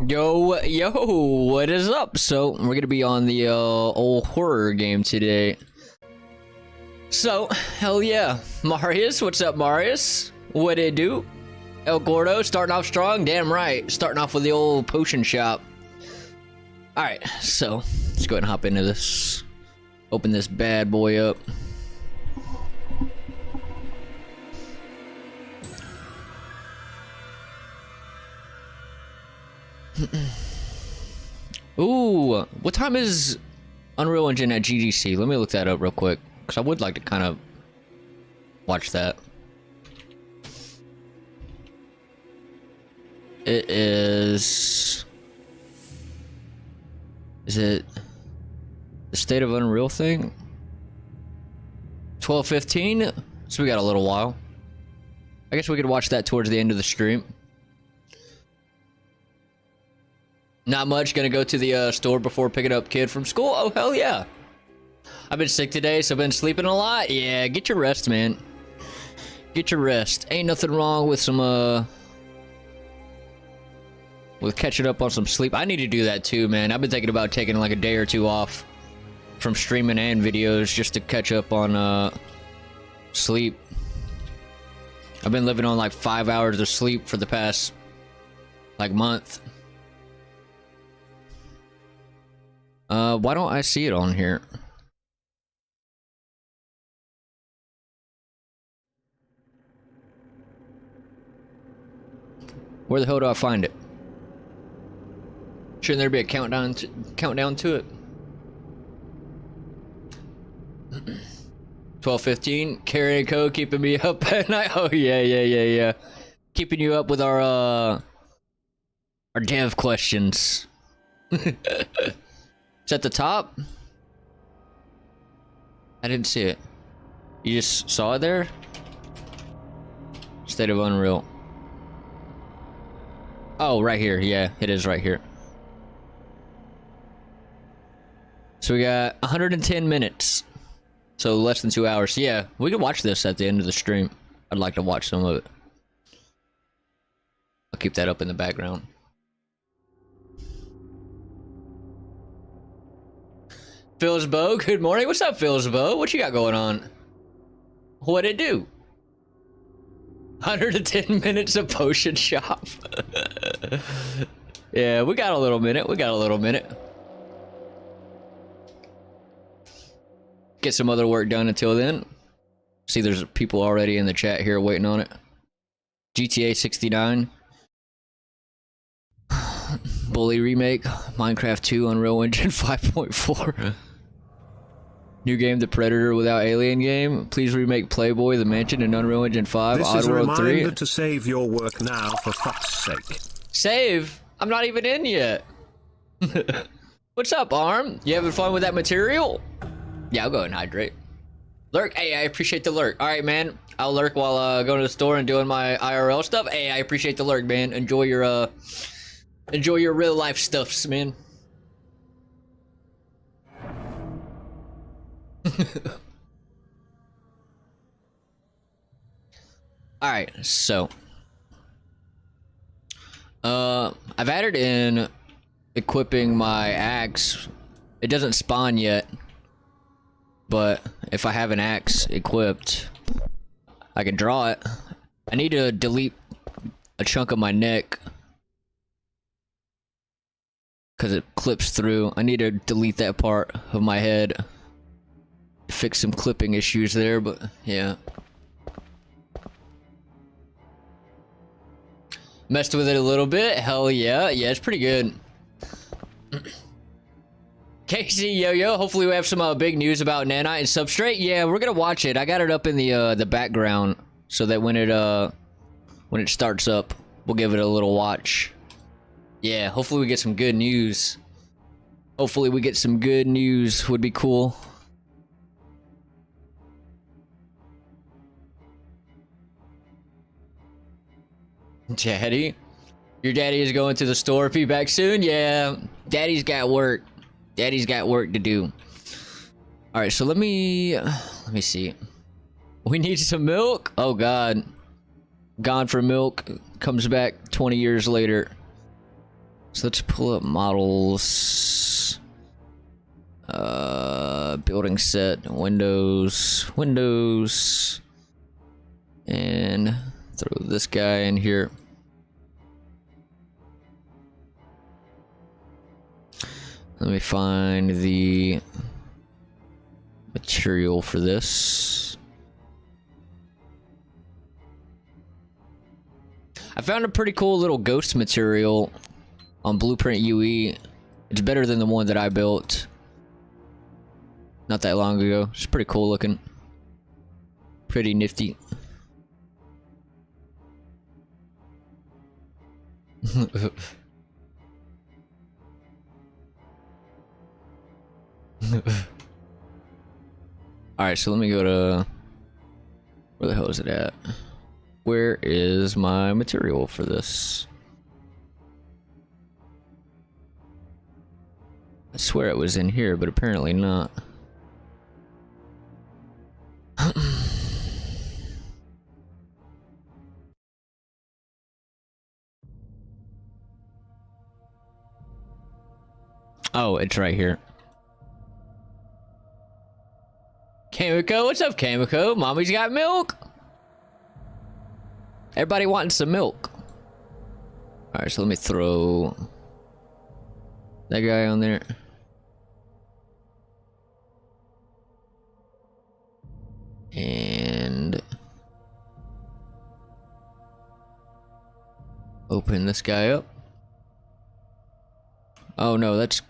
Yo, what is up? So, we're gonna be on the old horror game today. So, hell yeah. Marius, what's up, Marius? What it do? El Gordo, starting off strong? Damn right. Starting off with the old potion shop. Alright, so, let's go ahead and hop into this. Open this bad boy up. Ooh, what time is Unreal Engine at GDC? Let me look that up real quick, because I would like to kind of watch that. It is it the State of Unreal thing? 12:15? So we got a little while. I guess we could watch that towards the end of the stream. Not much, gonna go to the store before picking up kid from school. Oh, hell yeah. I've been sick today, so I've been sleeping a lot. Yeah, get your rest, man. Get your rest. Ain't nothing wrong with some, with catching up on some sleep. I need to do that too, man. I've been thinking about taking like a day or two off from streaming and videos just to catch up on, sleep. I've been living on like 5 hours of sleep for the past, like, month. Why don't I see it on here? Where the hell do I find it? Shouldn't there be a countdown to it? 12:15. Carrie and Co keeping me up at night. Oh yeah. Keeping you up with our dev questions. It's at the top? I didn't see it. You just saw it there? State of Unreal. Oh, right here. Yeah, it is right here. So we got 110 minutes. So less than 2 hours. Yeah, we can watch this at the end of the stream. I'd like to watch some of it. I'll keep that up in the background. Philsbo, good morning. What's up, Philsbo? What you got going on? What'd it do? 110 minutes of potion shop. Yeah, we got a little minute. Get some other work done until then. See, there's people already in the chat here waiting on it. GTA 69. Bully remake. Minecraft 2 Unreal Engine 5.4. New game, The Predator without alien game. Please remake Playboy, The Mansion, and Unreal Engine 5. This is a reminder to save your work now, for fuck's sake. Save? I'm not even in yet. What's up, Arm? You having fun with that material? Yeah, I'll go and hydrate. Lurk, hey, I appreciate the lurk. All right, man. I'll lurk while going to the store and doing my IRL stuff. Hey, I appreciate the lurk, man. Enjoy your real life stuffs, man. All right, so I've added in equipping my axe. It doesn't spawn yet, but if I have an axe equipped, I can draw it. I need to delete a chunk of my neck because it clips through. I need to delete that part of my head. Fix some clipping issues there, but yeah. Messed with it a little bit. Hell yeah. Yeah, it's pretty good. Casey Yo-Yo, hopefully we have some big news about Nanite and Substrate. Yeah, we're gonna watch it. I got it up in the background so that when it starts up, we'll give it a little watch. Yeah, hopefully we get some good news. Hopefully we get some good news. Would be cool. Daddy? Your daddy is going to the store. Be back soon? Yeah. Daddy's got work. Daddy's got work to do. Alright, so let me see. We need some milk? Oh god. Gone for milk. Comes back 20 years later. So let's pull up models. Building set. Windows. And throw this guy in here. Let me find the material for this. I found a pretty cool little ghost material on Blueprint UE. It's better than the one that I built not that long ago. It's pretty cool looking. Pretty nifty. Alright, so let me go to... Where the hell is it at? Where is my material for this? I swear it was in here, but apparently not. Oh, it's right here. Kamiko, what's up, Kamiko? Mommy's got milk. Everybody wanting some milk. Alright, so let me throw that guy on there. And open this guy up. Oh no, that's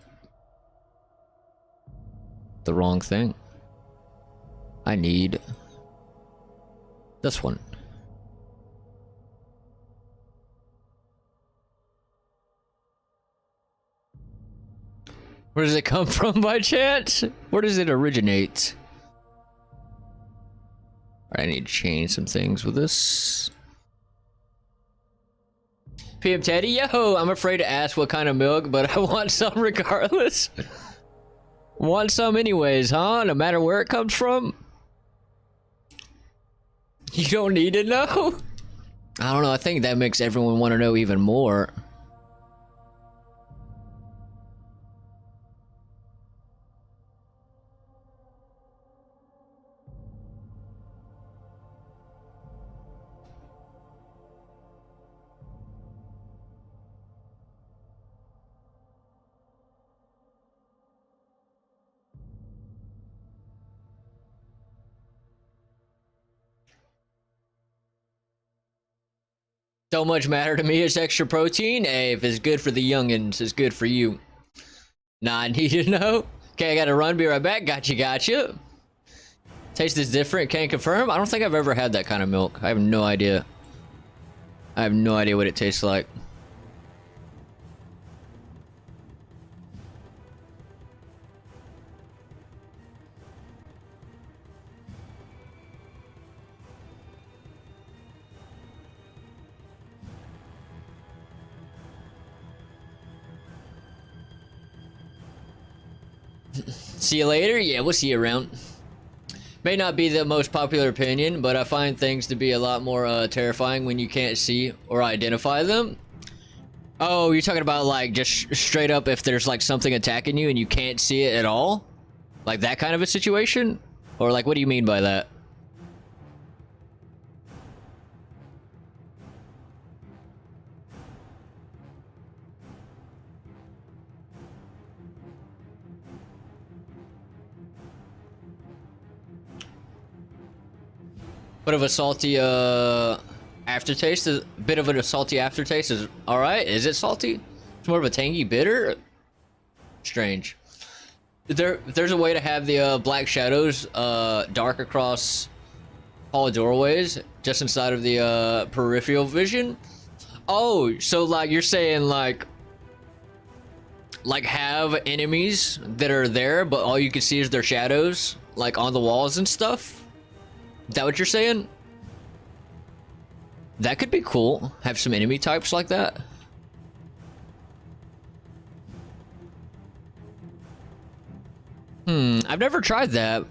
the wrong thing. I need this one. Where does it come from by chance? Where does it originate? I need to change some things with this. PM Teddy, yo, I'm afraid to ask what kind of milk, but I want some regardless. Want some anyways, huh? No matter where it comes from? You don't need to know? I don't know, I think that makes everyone want to know even more. Don't much matter to me, it's extra protein. Hey, if it's good for the youngins, it's good for you. Nah, I need to know. Okay, I gotta run, be right back. Gotcha. Taste is different, can't confirm. I don't think I've ever had that kind of milk. I have no idea. I have no idea what it tastes like. See you later? Yeah, we'll see you around. May not be the most popular opinion, but I find things to be a lot more terrifying when you can't see or identify them. Oh, you're talking about like just straight up if there's like something attacking you and you can't see it at all? Like that kind of a situation? Or like what do you mean by that? Bit of a salty aftertaste. A bit of a salty aftertaste is all right. Is it salty? It's more of a tangy bitter. Strange. There's a way to have the black shadows dark across all doorways, just inside of the peripheral vision. Oh, so like you're saying like have enemies that are there, but all you can see is their shadows, like on the walls and stuff. Is that what you're saying? That could be cool. Have some enemy types like that. I've never tried that.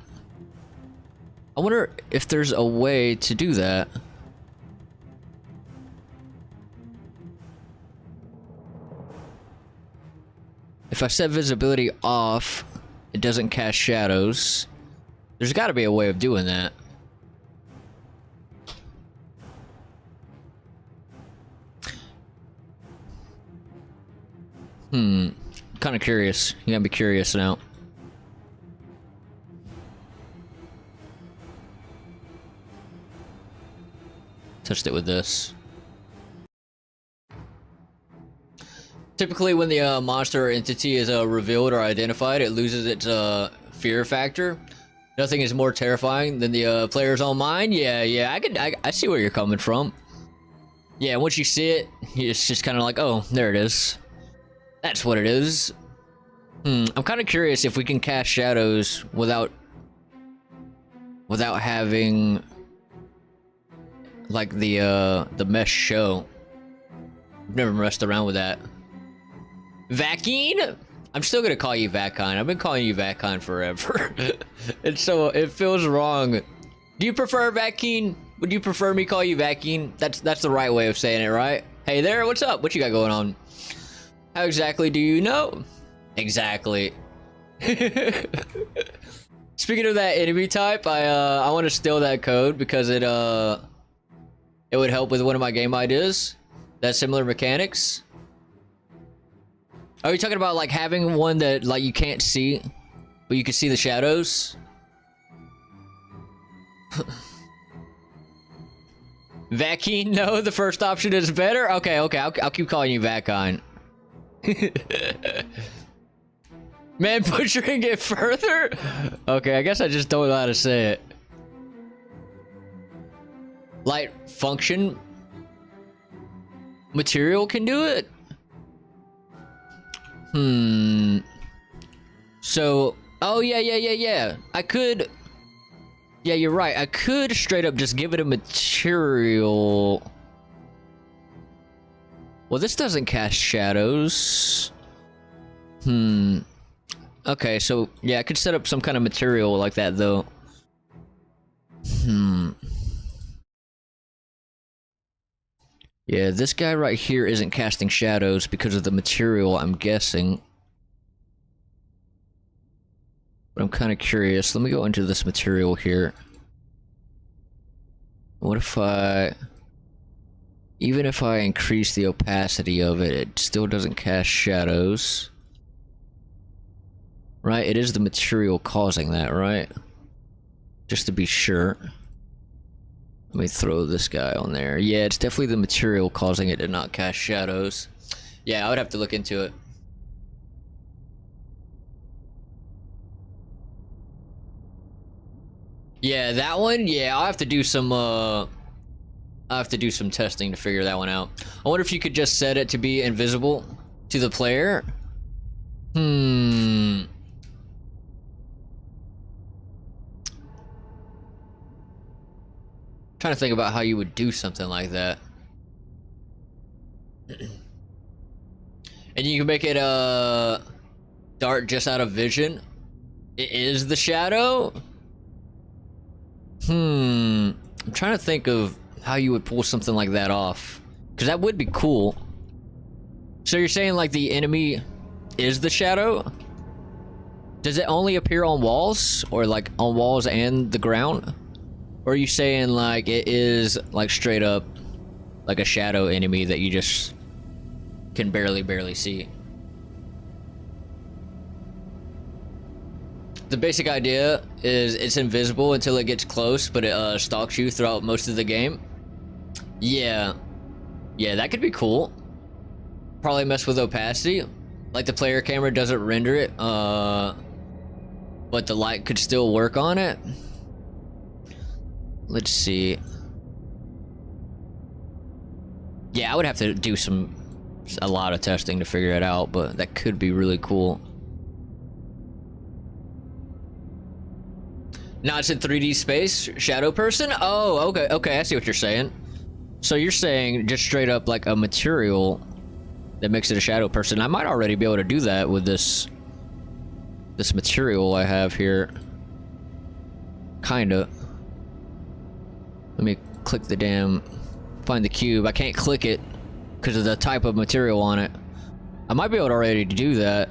I wonder if there's a way to do that. If I set visibility off, it doesn't cast shadows. There's got to be a way of doing that. Kind of curious. You gotta be curious now. Touched it with this. Typically when the monster or entity is revealed or identified, it loses its fear factor. Nothing is more terrifying than the player's own mind. Yeah, I see where you're coming from. Yeah, once you see it, it's just kind of like, oh, there it is. That's what it is. I'm kind of curious if we can cast shadows without having like the mesh show. I've never messed around with that. Vakine? I'm still gonna call you Vakine. I've been calling you Vakine forever. And so it feels wrong. Do you prefer Vakine? Would you prefer me call you Vakine? That's the right way of saying it, right? Hey there, what's up? What you got going on? How exactly do you know? Exactly. Speaking of that enemy type, I want to steal that code because it would help with one of my game ideas. That similar mechanics. Are you talking about like having one that like you can't see, but you can see the shadows? Vakine? No, the first option is better. Okay, I'll keep calling you Vakine. Man, butchering it further? Okay, I guess I just don't know how to say it. Light function material can do it? So, oh yeah. I could, yeah, you're right. I could straight up just give it a material. Well, this doesn't cast shadows. Okay, so yeah, I could set up some kind of material like that though. Yeah, this guy right here isn't casting shadows because of the material, I'm guessing. But I'm kind of curious. Let me go into this material here. What if even if I increase the opacity of it, it still doesn't cast shadows. Right? It is the material causing that, right? Just to be sure. Let me throw this guy on there. Yeah, it's definitely the material causing it to not cast shadows. Yeah, I would have to look into it. Yeah, that one? Yeah, I'll have to do some testing to figure that one out. I wonder if you could just set it to be invisible to the player. Trying to think about how you would do something like that. And you can make it dart just out of vision It is the shadow? I'm trying to think of how you would pull something like that off. Because that would be cool. So you're saying like the enemy is the shadow? Does it only appear on walls? Or like on walls and the ground? Or are you saying like it is like straight up like a shadow enemy that you just can barely see? The basic idea is it's invisible until it gets close, but it stalks you throughout most of the game. Yeah, that could be cool. Probably mess with opacity. Like the player camera doesn't render it, but the light could still work on it. Let's see. Yeah, I would have to do a lot of testing to figure it out, but that could be really cool. Now it's in 3D space, shadow person? Oh, okay, I see what you're saying. So you're saying just straight up like a material that makes it a shadow person. I might already be able to do that with this material I have here. Kinda. Let me click the find the cube. I can't click it because of the type of material on it. I might be able to already do that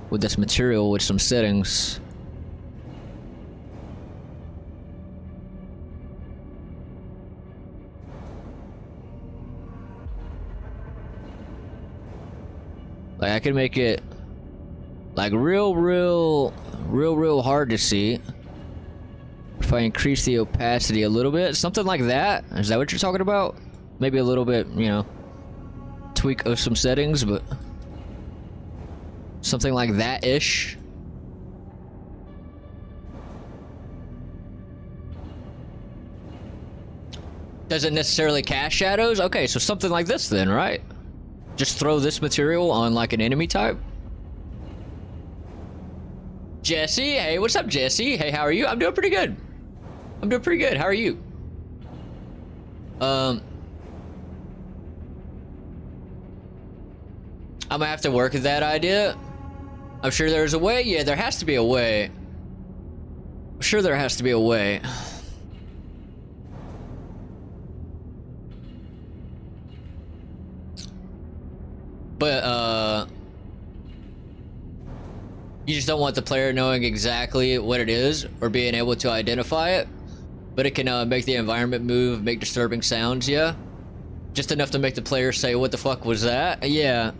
with this material with some settings. Like I can make it like real hard to see if I increase the opacity a little bit, something like that. Is that what you're talking about? Maybe a little bit, you know, tweak of some settings, but something like that ish. Doesn't necessarily cast shadows. Okay, so something like this then, right? Just throw this material on like an enemy type. Jesse, hey, what's up, Jesse? Hey, how are you? I'm doing pretty good. How are you? I'm gonna have to work with that idea. I'm sure there's a way. Yeah, there has to be a way. I'm sure there has to be a way. But, you just don't want the player knowing exactly what it is or being able to identify it. But it can make the environment move, make disturbing sounds, yeah? Just enough to make the player say, what the fuck was that? Yeah.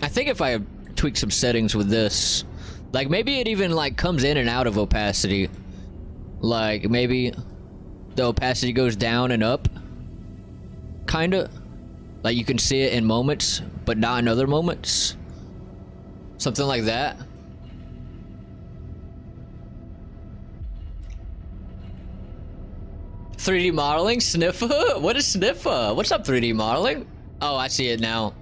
I think if I tweak some settings with this, like maybe it even like comes in and out of opacity. Like maybe the opacity goes down and up. Kinda. Like you can see it in moments, but not in other moments. Something like that. "3D modeling? Sniffa? What is Sniffa? What's up, 3D modeling?" Oh, I see it now.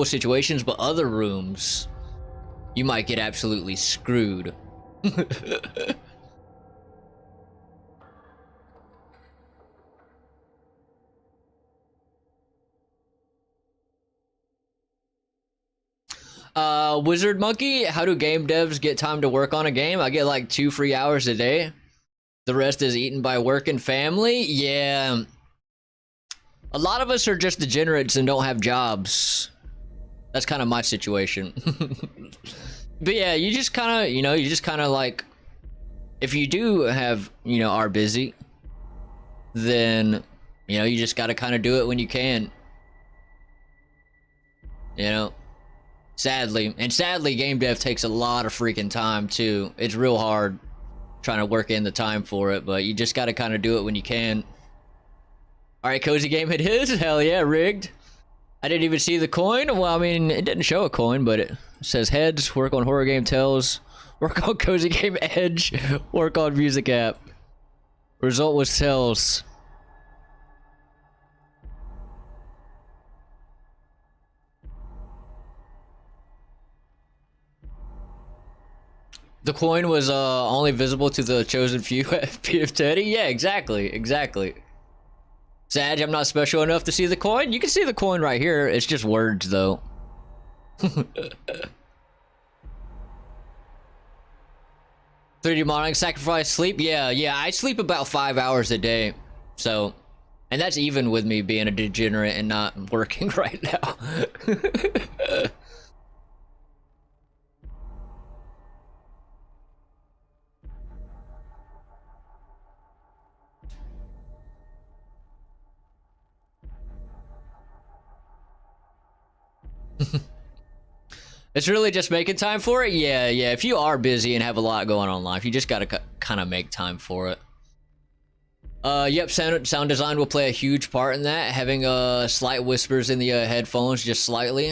situations, but other rooms, you might get absolutely screwed. Wizard Monkey, how do game devs get time to work on a game? I get like 2 free hours a day. The rest is eaten by work and family. Yeah. A lot of us are just degenerates and don't have jobs. That's kind of my situation. But yeah, you just kind of, you just kind of like, if you do have, are busy, then, you just got to kind of do it when you can. Sadly. And sadly, game dev takes a lot of freaking time too. It's real hard trying to work in the time for it, but you just got to kind of do it when you can. All right, cozy game it is. Hell yeah, rigged. I didn't even see the coin. Well, I mean, it didn't show a coin, but it says heads, work on horror game tells, work on cozy game edge, work on music app. Result was tells. The coin was only visible to the chosen few at PF Teddy? Yeah, exactly. Sag, I'm not special enough to see the coin? You can see the coin right here. It's just words, though. 3D modeling, sacrifice, sleep? Yeah, I sleep about 5 hours a day. So, and that's even with me being a degenerate and not working right now. It's really just making time for it. Yeah, if you are busy and have a lot going on in life, you just gotta kind of make time for it. Yep, sound design will play a huge part in that, having slight whispers in the headphones, just slightly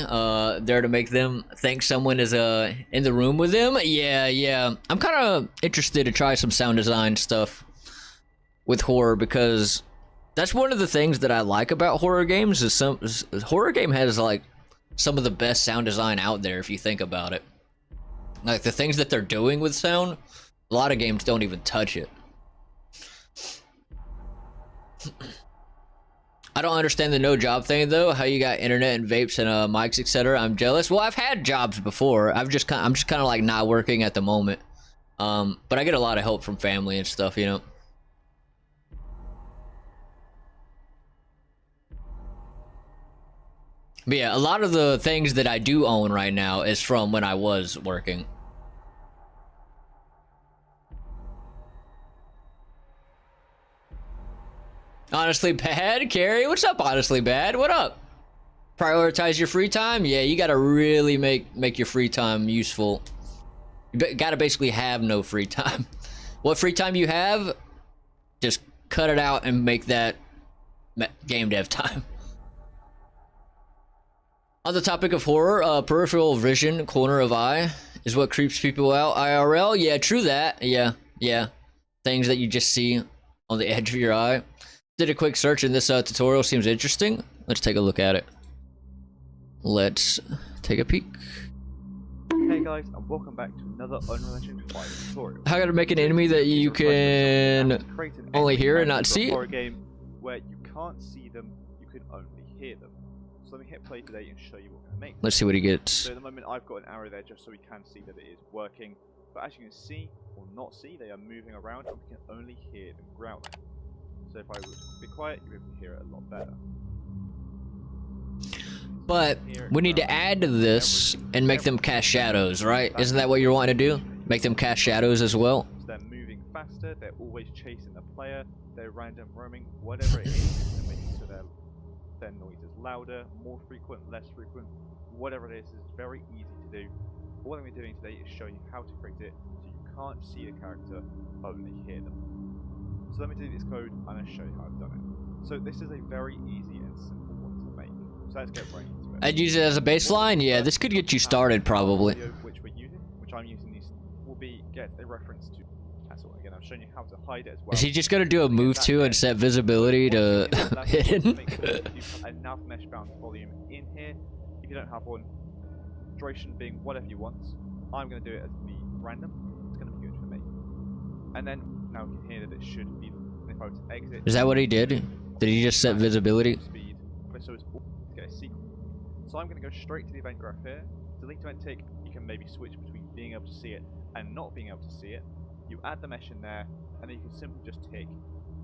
there to make them think someone is in the room with them. Yeah, I'm kind of interested to try some sound design stuff with horror, because that's one of the things that I like about horror games. Is horror game has like some of the best sound design out there, if you think about it. Like the things that they're doing with sound, a lot of games don't even touch it. I don't understand the no job thing though. How you got internet and vapes and mics, etc. I'm jealous. Well, I've had jobs before. I'm just kind of like not working at the moment. But I get a lot of help from family and stuff, But yeah, a lot of the things that I do own right now is from when I was working. Honestly Bad, Carrie, what's up, Honestly Bad? What up? Prioritize your free time? Yeah, you gotta really make your free time useful. You gotta basically have no free time. What free time you have, just cut it out and make that game dev time. On the topic of horror, peripheral vision, corner of eye, is what creeps people out IRL. Yeah, true that. Yeah. Things that you just see on the edge of your eye. Did a quick search and this tutorial seems interesting. Let's take a look at it. Let's take a peek. Hey guys, and welcome back to another Unreal Engine 5 tutorial. How to make an enemy that you can only hear and not see? Horror game where you can't see them, you can only hear them. So let me hit play today and show you what we're going to make. Let's see what he gets. So at the moment I've got an arrow there just so we can see that it is working. But as you can see, or not see, they are moving around and we can only hear them growling. So if I was be quiet, you'll be able to hear it a lot better. But we need to add to this and make them cast shadows, right? Isn't that what you're wanting to do? Make them cast shadows as well? So they're moving faster, they're always chasing the player, they're random roaming, whatever it is, and making so their noise is louder, more frequent, less frequent, whatever it is very easy to do. All I'm doing today is showing you how to create it so you can't see the character, only hear them. So let me do this code and I'll show you how I've done it. So this is a very easy and simple one to make. So let's get right into it. I'd use it as a baseline? Yeah, this could get you started probably. Which we're using, which I'm using these, will be get a reference to. That's all. Again, I'm showing you how to hide it as well. Is he just gonna do a move to and set visibility to hidden? Make sure you put enough mesh bound volume in here. if you don't have one, duration being whatever you want. I'm going to do it as the random. It's going to be good for me. And then now we can hear that it should be. If I were to exit, Is that what he did? Did he just set visibility? Speed. So it's to get a sequence. So I'm going to go straight to the event graph here. To link to event tick, you can maybe switch between being able to see it and not being able to see it. You add the mesh in there, and then you can simply just tick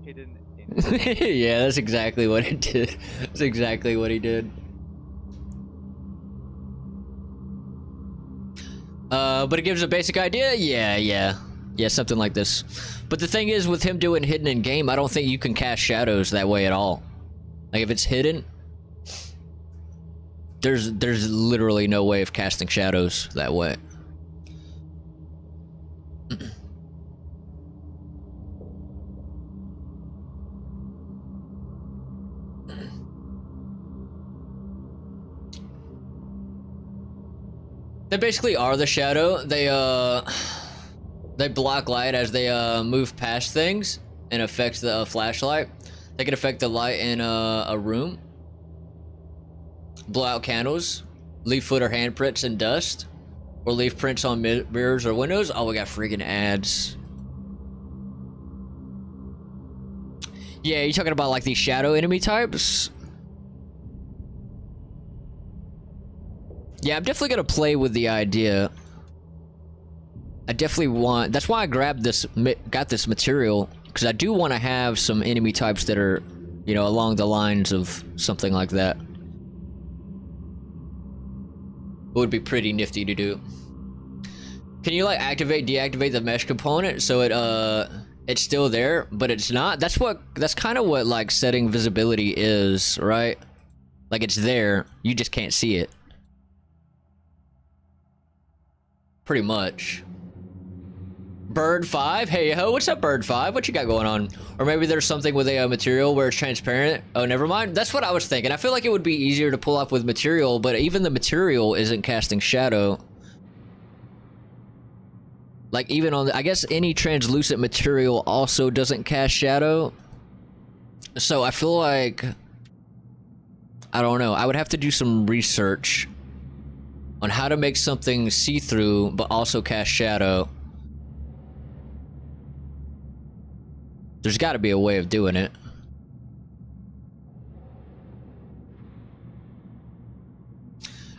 hidden in. Yeah, that's exactly what it did. That's exactly what he did. But it gives a basic idea? Yeah, something like this. But the thing is, with him doing hidden in game, I don't think you can cast shadows that way at all. Like, if it's hidden, there's literally no way of casting shadows that way. They basically are the shadow. They block light as they move past things and affect the flashlight. They can affect the light in a room, blow out candles, leave foot or handprints in dust, or leave prints on mirrors or windows. Oh, we got freaking ads. Yeah, you talking about like these shadow enemy types? Yeah, I'm definitely gonna play with the idea. I definitely want. That's why I grabbed this, got this material, because I do want to have some enemy types that are, you know, along the lines of something like that. It would be pretty nifty to do. Can you like activate, deactivate the mesh component so it's still there, but it's not? That's kind of what like setting visibility is, right? Like it's there, you just can't see it. Pretty much. Bird 5, hey ho, what's up Bird 5? What you got going on? Or maybe there's something with a material where it's transparent. Oh, never mind. That's what I was thinking. I feel like it would be easier to pull off with material, but even the material isn't casting shadow. Like even on the, I guess any translucent material also doesn't cast shadow. So I feel like, I don't know, I would have to do some research on how to make something see-through but also cast shadow. There's got to be a way of doing it.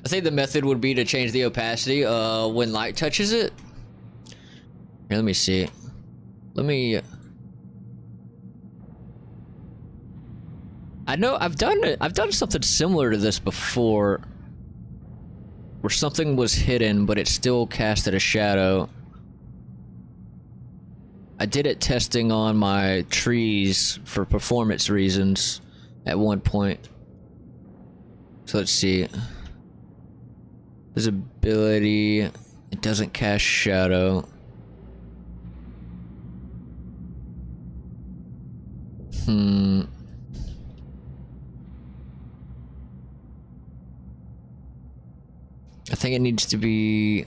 I think the method would be to change the opacity when light touches it. Here, let me see. Let me. I know I've done something similar to this before, where something was hidden but it still casted a shadow. I did it testing on my trees for performance reasons at one point. So let's see. Visibility. It doesn't cast shadow. I think it needs to be.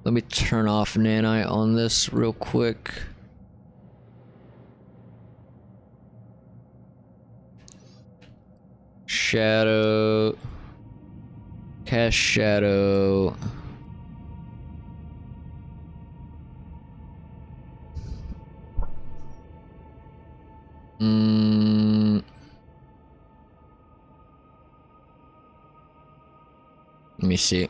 Let me turn off Nanite on this real quick. Shadow. Cast shadow. Let me see.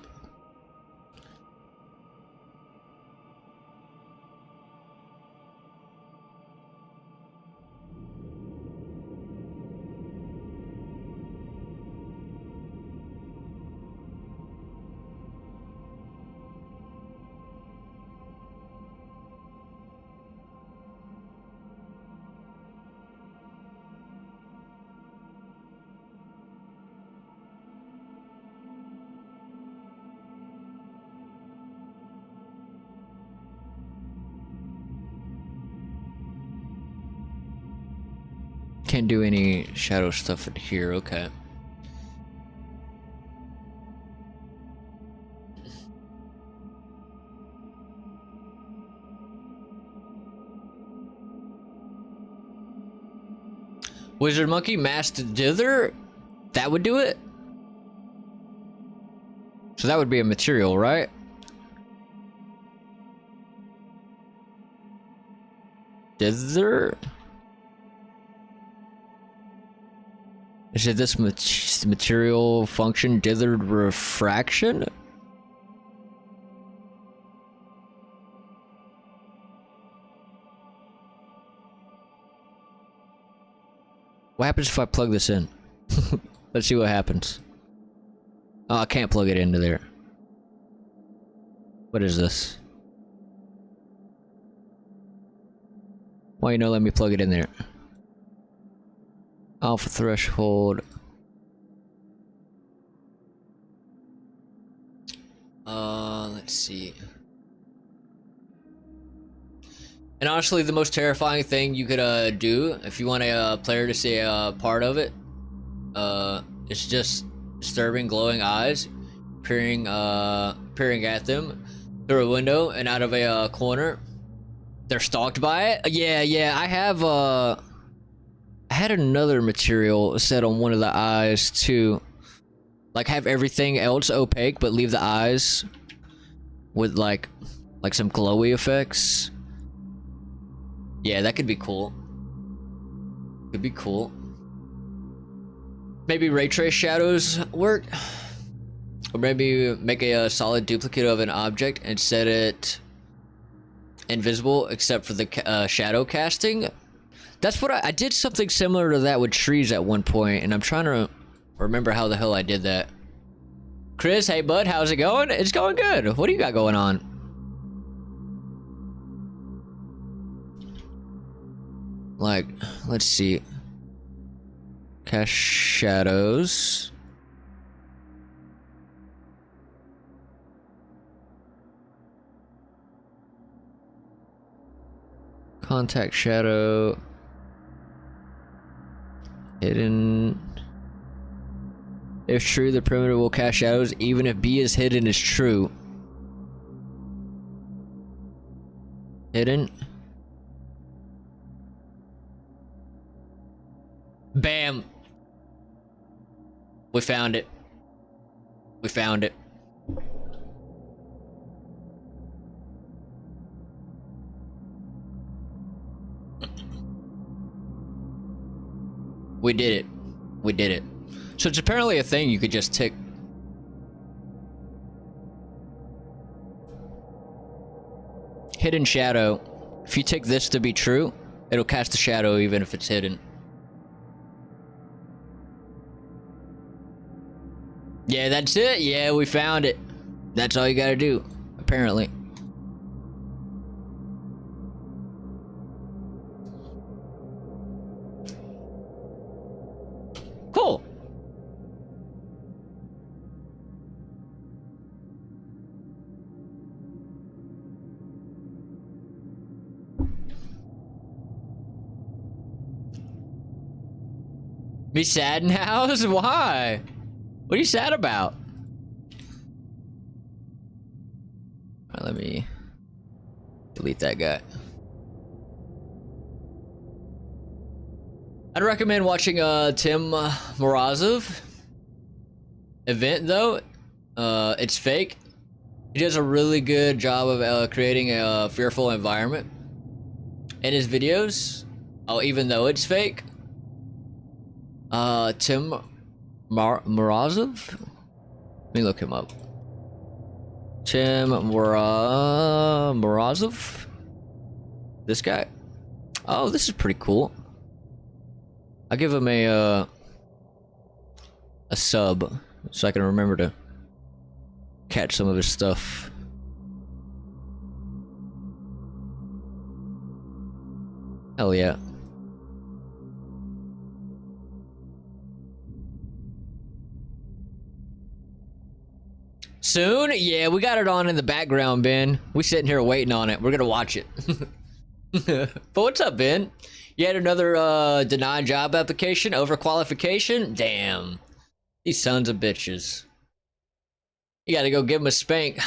Can't do any shadow stuff in here, okay. Wizard Monkey, Masked Dither? That would do it? So that would be a material, right? Dither? Is it this material function, dithered refraction? What happens if I plug this in? Let's see what happens. Oh, I can't plug it into there. What is this? Why you not let me plug it in there? Alpha threshold. Let's see. And honestly, the most terrifying thing you could do if you want a player to see a part of it, it's just disturbing glowing eyes peering at them through a window and out of a corner. They're stalked by it. Yeah, I had another material set on one of the eyes too. Like have everything else opaque but leave the eyes with like some glowy effects. Yeah, that could be cool. Could be cool. Maybe ray trace shadows work? Or maybe make a solid duplicate of an object and set it invisible except for the shadow casting. That's what I did something similar to that with trees at one point, and I'm trying to remember how the hell I did that. Chris, hey bud, how's it going? It's going good. What do you got going on? Like, let's see. Cast shadows. Contact shadow. Hidden. If true, the perimeter will cast shadows even if B is hidden is true. Hidden. Bam. We found it. We found it. We did it. We did it. So it's apparently a thing you could just tick. Hidden shadow. If you take this to be true, it'll cast a shadow even if it's hidden. Yeah, that's it. Yeah, we found it. That's all you gotta do, apparently. Cool. Be sad now? Why? What are you sad about? Alright, let me delete that guy. I'd recommend watching Tim Morozov event though. It's fake. He does a really good job of creating a fearful environment in his videos. Oh, even though it's fake. Tim Morozov? Let me look him up. Tim Morozov? This guy? Oh, this is pretty cool. I'll give him a sub so I can remember to catch some of his stuff. Hell yeah. Soon? Yeah, we got it on in the background, Ben. We sitting here waiting on it. We're gonna watch it. But what's up, Ben? You had another denied job application, overqualification? Damn. These sons of bitches. You gotta go give them a spank.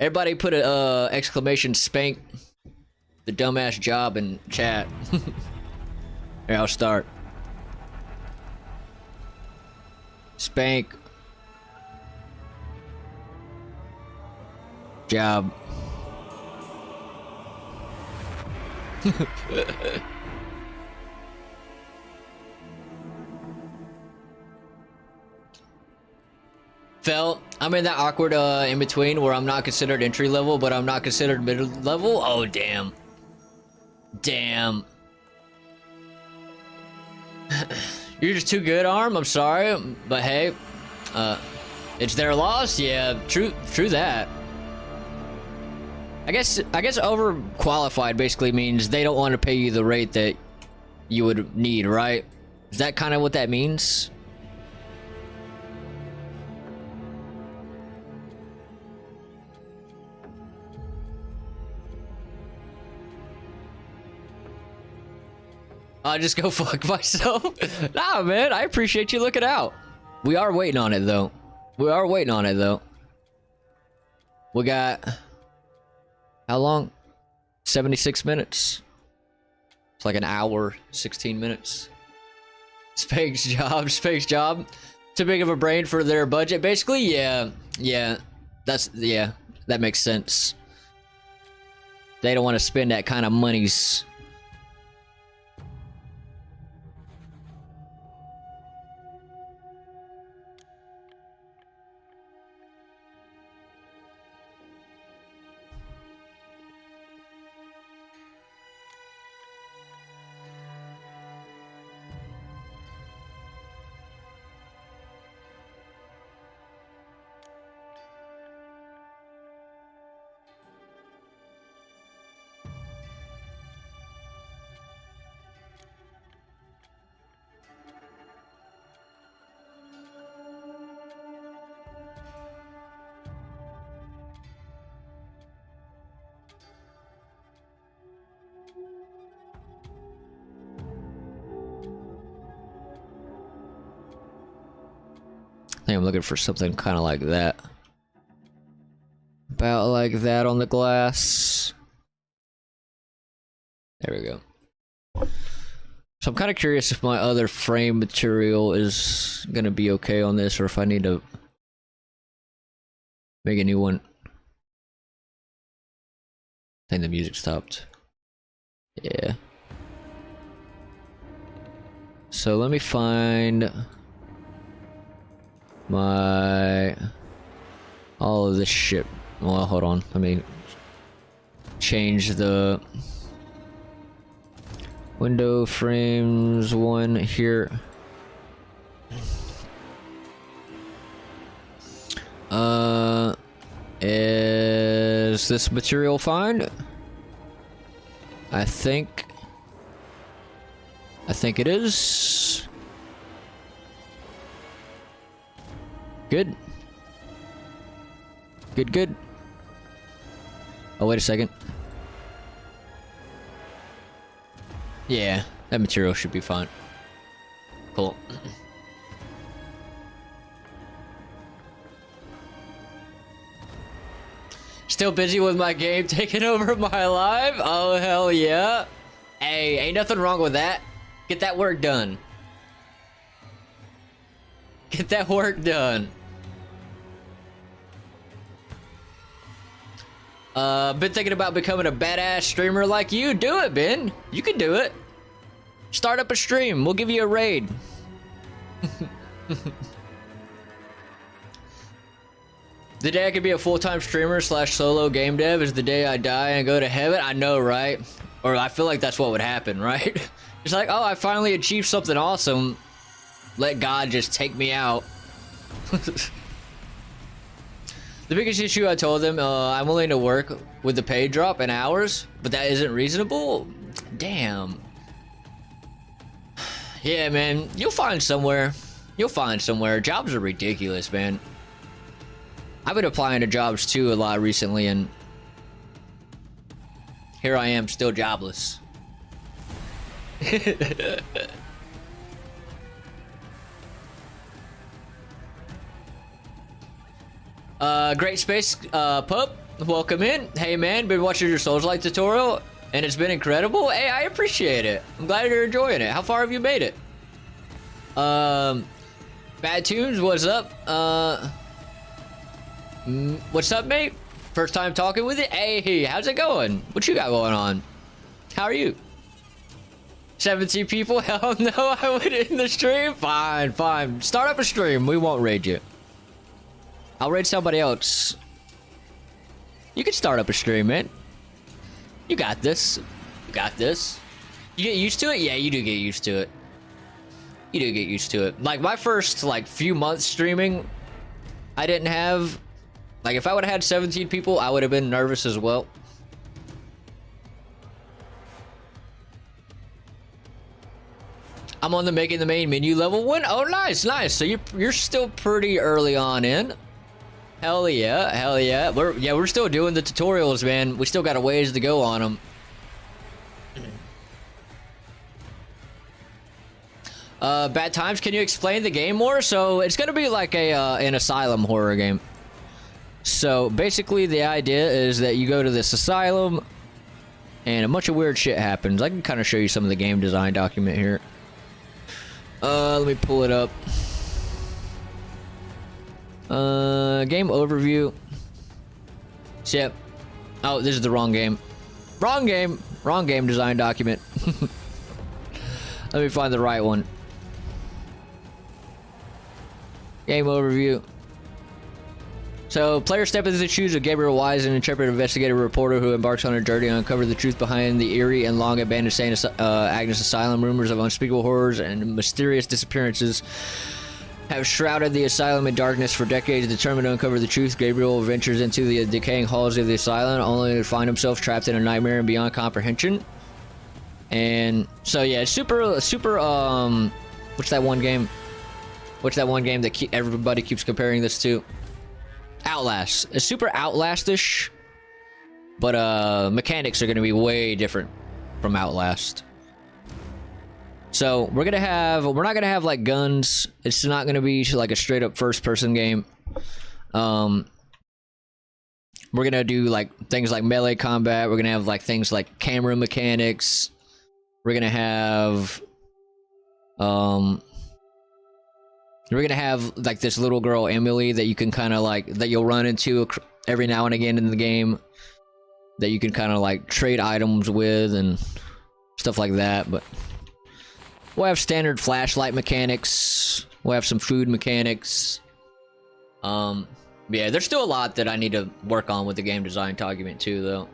Everybody put a exclamation spank the dumbass job in chat. Here, I'll start. Spank. job. Felt I'm in that awkward in between where I'm not considered entry level, but I'm not considered mid level. Oh damn. Damn. You're just too good, Arm. I'm sorry, but hey, it's their loss. Yeah, true that. I guess overqualified basically means they don't want to pay you the rate that you would need, right? Is that kind of what that means? I'll just go fuck myself. Nah, man, I appreciate you looking out. We are waiting on it, though. We got... How long? 76 minutes. It's like an hour, 16 minutes. Spake's job. Too big of a brain for their budget. Basically, yeah. That makes sense. They don't want to spend that kind of monies. I think I'm looking for something kind of like that. About like that on the glass. There we go. So I'm kind of curious if my other frame material is going to be okay on this, or if I need to make a new one. I think the music stopped. Yeah. So let me find all of this shit. Well, hold on. Let me change the window frames one here. Is this material fine? I think it is. Good. Good. Oh, wait a second. Yeah, that material should be fine. Cool. Still busy with my game taking over my life? Oh, hell yeah. Hey, ain't nothing wrong with that. Get that work done. Get that work done. Been thinking about becoming a badass streamer like you. Do it, Ben. You can do it. Start up a stream. We'll give you a raid. The day I could be a full-time streamer / solo game dev is the day I die and go to heaven. I know, right? Or I feel like that's what would happen, right? It's like, oh, I finally achieved something awesome. Let God just take me out. The biggest issue I told them, I'm willing to work with the pay drop in hours, but that isn't reasonable. Damn. Yeah, man, you'll find somewhere. Jobs are ridiculous, man. I've been applying to jobs too a lot recently, and here I am, still jobless. Great Space Pup, welcome in. Hey man, been watching your Souls-like tutorial and it's been incredible. Hey, I appreciate it. I'm glad you're enjoying it. How far have you made it? Bad Tunes, what's up? What's up, mate? First time talking with you. Hey, how's it going? What you got going on? How are you? 17 people? Hell no, I would in the stream. Fine, fine. Start up a stream. We won't raid you. I'll raid somebody else. You can start up a stream, man. You got this. You got this. You get used to it? Yeah, you do get used to it. You do get used to it. Like my first like few months streaming, I didn't have like if I would have had 17 people, I would have been nervous as well. I'm on the making the main menu level 1. Oh, nice, nice. So you're still pretty early on in. Hell yeah, hell yeah. We're still doing the tutorials, man. We still got a ways to go on them. Bad Times, can you explain the game more? So it's gonna be like a an asylum horror game. So basically the idea is that you go to this asylum and a bunch of weird shit happens. I can kind of show you some of the game design document here. Let me pull it up. Game overview. Yep. Oh, this is the wrong game. Wrong game. Wrong game design document. Let me find the right one. Game overview. So, players step into the shoes of Gabriel Wise, an intrepid investigative reporter who embarks on a journey to uncover the truth behind the eerie and long abandoned St. Agnes Asylum. Rumors of unspeakable horrors and mysterious disappearances have shrouded the asylum in darkness for decades. Determined to uncover the truth, Gabriel ventures into the decaying halls of the asylum, only to find himself trapped in a nightmare and beyond comprehension. And so, yeah, it's super. What's that one game? What's that one game that everybody keeps comparing this to? Outlast. It's super Outlast-ish, but mechanics are going to be way different from Outlast. So we're not going to have like guns. It's not going to be like a straight up first person game. We're going to do like things like melee combat. We're going to have like things like camera mechanics. We're going to have like this little girl Emily that you can kind of like that you'll run into every now and again in the game, that you can kind of like trade items with and stuff like that. But we'll have standard flashlight mechanics. We'll have some food mechanics. Yeah, there's still a lot that I need to work on with the game design document too, though.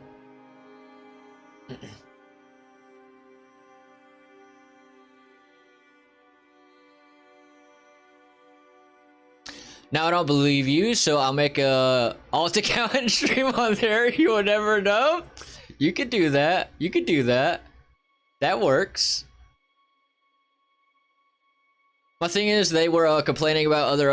Now I don't believe you, so I'll make a alt account and stream on there. You will never know. You could do that. You could do that. That works. My thing is, they were complaining about other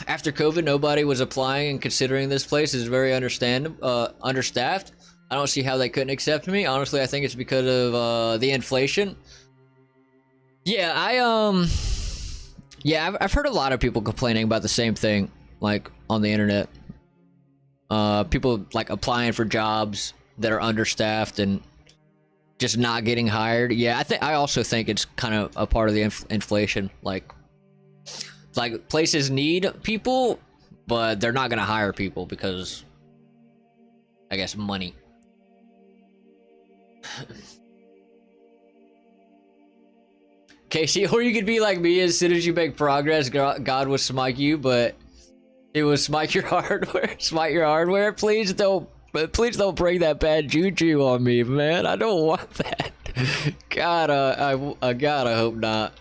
after COVID, nobody was applying, and considering this place is very understaffed. I don't see how they couldn't accept me. Honestly, I think it's because of the inflation. Yeah, I've heard a lot of people complaining about the same thing, like on the internet. People like applying for jobs that are understaffed and just not getting hired. Yeah, I also think it's kind of a part of the inflation. Like places need people, but they're not gonna hire people because, I guess, money. Casey, or you could be like me. As soon as you make progress, God will smite you, but it will smite your hardware. Smite your hardware. Please don't bring that bad juju on me, man. I don't want that. God, I hope not.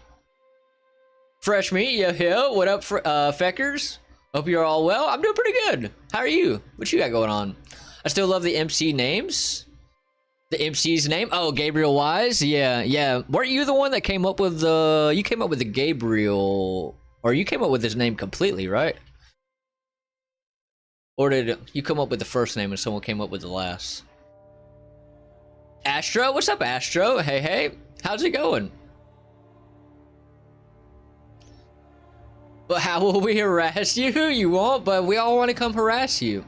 Fresh meat, yeah. What up, Feckers? Hope you're all well. I'm doing pretty good. How are you? What you got going on? I still love the MC names. The MC's name? Oh, Gabriel Wise? Yeah. Weren't you the one that came up with the... You came up with the Gabriel... Or you came up with his name completely, right? Or did you come up with the first name and someone came up with the last? Astro? What's up, Astro? Hey. How's it going? But how will we harass you? You won't, but we all want to come harass you.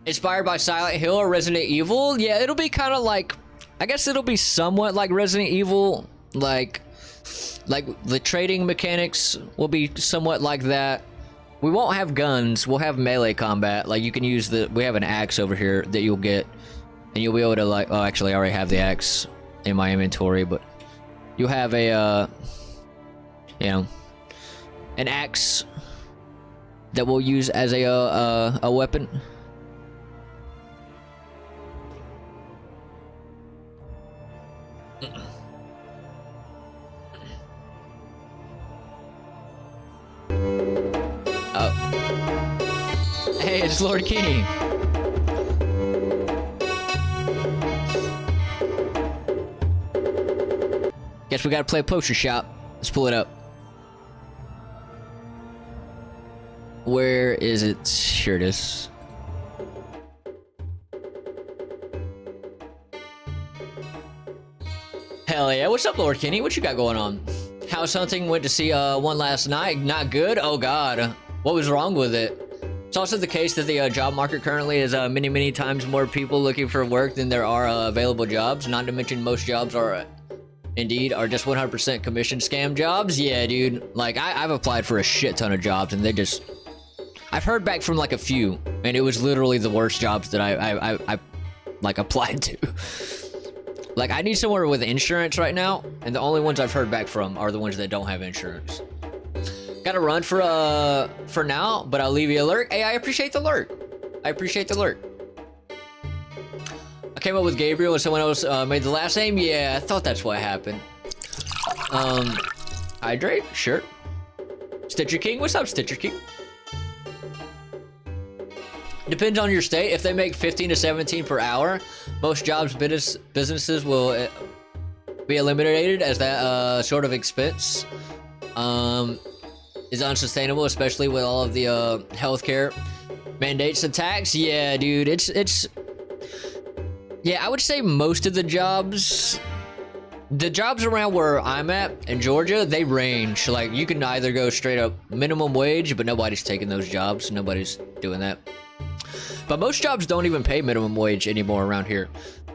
Inspired by Silent Hill or Resident Evil? Yeah, it'll be kind of like... I guess it'll be somewhat like Resident Evil. Like the trading mechanics will be somewhat like that. we won't have guns. We'll have melee combat. Like, you can use we have an axe over here that you'll get, and you'll be able to, like, oh, actually, I already have the axe in my inventory, but you'll have a, you know, an axe that we'll use as a weapon. Hey, it's Lord Kenny. Guess we gotta play Poster Shop. Let's pull it up. Where is it? Here it is. Hell yeah. What's up, Lord Kenny? What you got going on? House hunting, went to see one last night. Not good? Oh god. What was wrong with it? It's also the case that the job market currently is many times more people looking for work than there are available jobs. Not to mention most jobs are just 100% commission scam jobs. Yeah, dude. Like, I've applied for a shit ton of jobs and they just... I've heard back from like a few, and it was literally the worst jobs that I like applied to. Like, I need somewhere with insurance right now, and the only ones I've heard back from are the ones that don't have insurance. Gotta run for now, but I'll leave you alert. Hey, I appreciate the alert. I appreciate the alert. I came up with Gabriel and someone else made the last name. Yeah, I thought that's what happened. Hydrate? Sure. Stitcher King? What's up, Stitcher King? Depends on your state. If they make 15 to 17 per hour, most jobs businesses will be eliminated, as that sort of expense is unsustainable, especially with all of the healthcare mandates and tax. Yeah, dude, it's yeah, I would say most of the jobs around where I'm at in Georgia, they range. Like, you can either go straight up minimum wage, but nobody's taking those jobs. Nobody's doing that. But most jobs don't even pay minimum wage anymore around here.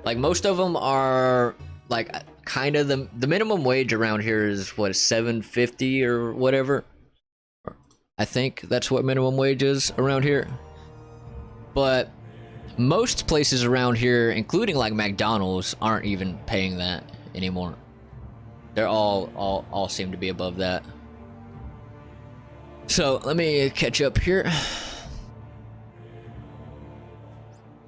Like, most of them are like kind of the minimum wage around here is what, $7.50 or whatever. I think that's what minimum wage is around here. But most places around here, including like McDonald's, aren't even paying that anymore. They're all seem to be above that. So let me catch up here.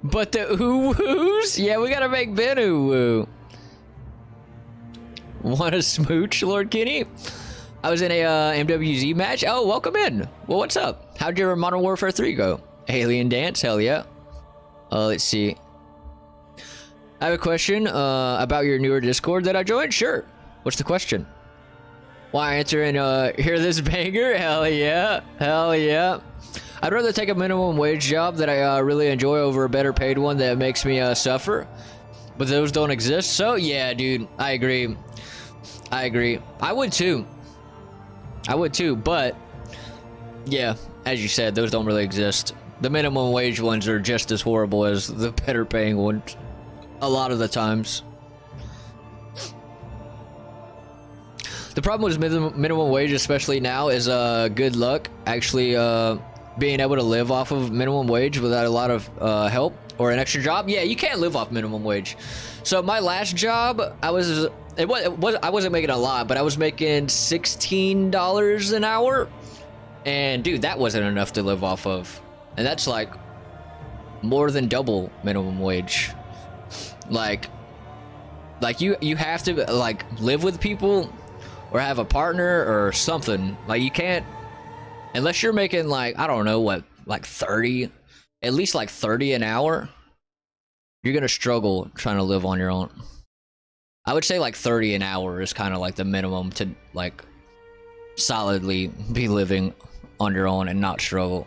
But the ooh-woos? Yeah, we gotta make Ben ooh-woo. Want a smooch, Lord Kenny? I was in a MWZ match. Oh, welcome in. Well, what's up? How'd your Modern Warfare 3 go? Alien Dance? Hell yeah. Let's see. I have a question about your newer Discord that I joined. Sure. What's the question? Why answer and hear this banger? Hell yeah. Hell yeah. I'd rather take a minimum wage job that I really enjoy over a better paid one that makes me suffer. But those don't exist. So yeah, dude, I agree. I agree. I would too. I would too, but yeah, as you said, those don't really exist. The minimum wage ones are just as horrible as the better paying ones. A lot of the times. The problem with minimum wage, especially now, is good luck actually being able to live off of minimum wage without a lot of help or an extra job. Yeah, you can't live off minimum wage. So my last job, I wasn't making a lot, but I was making $16 an hour, and dude, that wasn't enough to live off of, and that's like more than double minimum wage. Like you have to like live with people or have a partner or something. Like, you can't, unless you're making like, I don't know what, like 30, at least like 30 an hour, you're gonna struggle trying to live on your own. I would say like 30 an hour is kind of like the minimum to like solidly be living on your own and not struggle.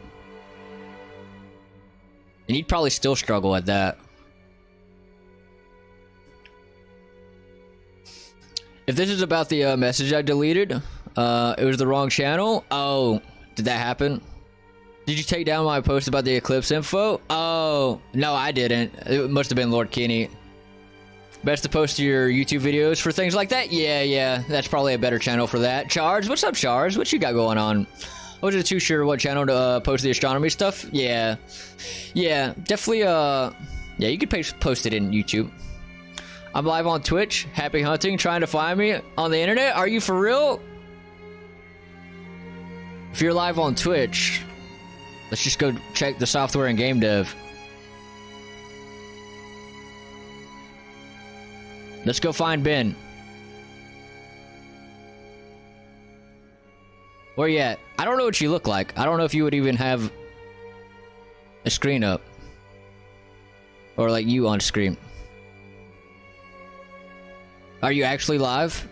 And you'd probably still struggle at that. If this is about the message I deleted, it was the wrong channel. Oh, did that happen? Did you take down my post about the Eclipse info? Oh, no, I didn't. It must have been Lord Kenny. Best to post your YouTube videos for things like that? Yeah, that's probably a better channel for that. Charles, what's up, Charles? What you got going on? I wasn't too sure what channel to post the astronomy stuff. Yeah, definitely. Yeah, you could post it in YouTube. I'm live on Twitch. Happy hunting. Trying to find me on the internet. Are you for real? If you're live on Twitch, let's just go check the software and game dev. Let's go find Ben. Where you at? I don't know what you look like. I don't know if you would even have a screen up. Or like you on screen. Are you actually live?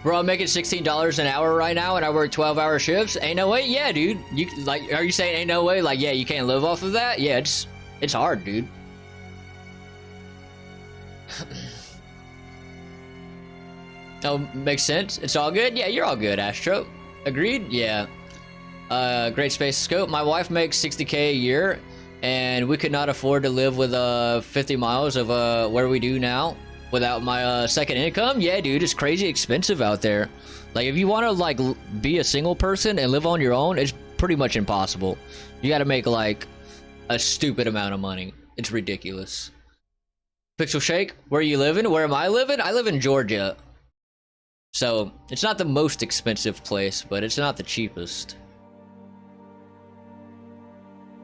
Bro, I'm making $16 an hour right now and I work 12-hour shifts. Ain't no way? Yeah, dude. You like, are you saying ain't no way? Like, yeah, you can't live off of that? Yeah, it's hard, dude. Oh, makes sense. It's all good? Yeah, you're all good, Astro. Agreed? Yeah. Great space scope. My wife makes $60K a year and we could not afford to live with 50 miles of where we do now. Without my second income. Yeah, dude, it's crazy expensive out there. Like, if you want to like be a single person and live on your own, it's pretty much impossible. You got to make like a stupid amount of money. It's ridiculous. Pixel Shake, where are you living? Where am I living? I live in Georgia, so it's not the most expensive place, but it's not the cheapest.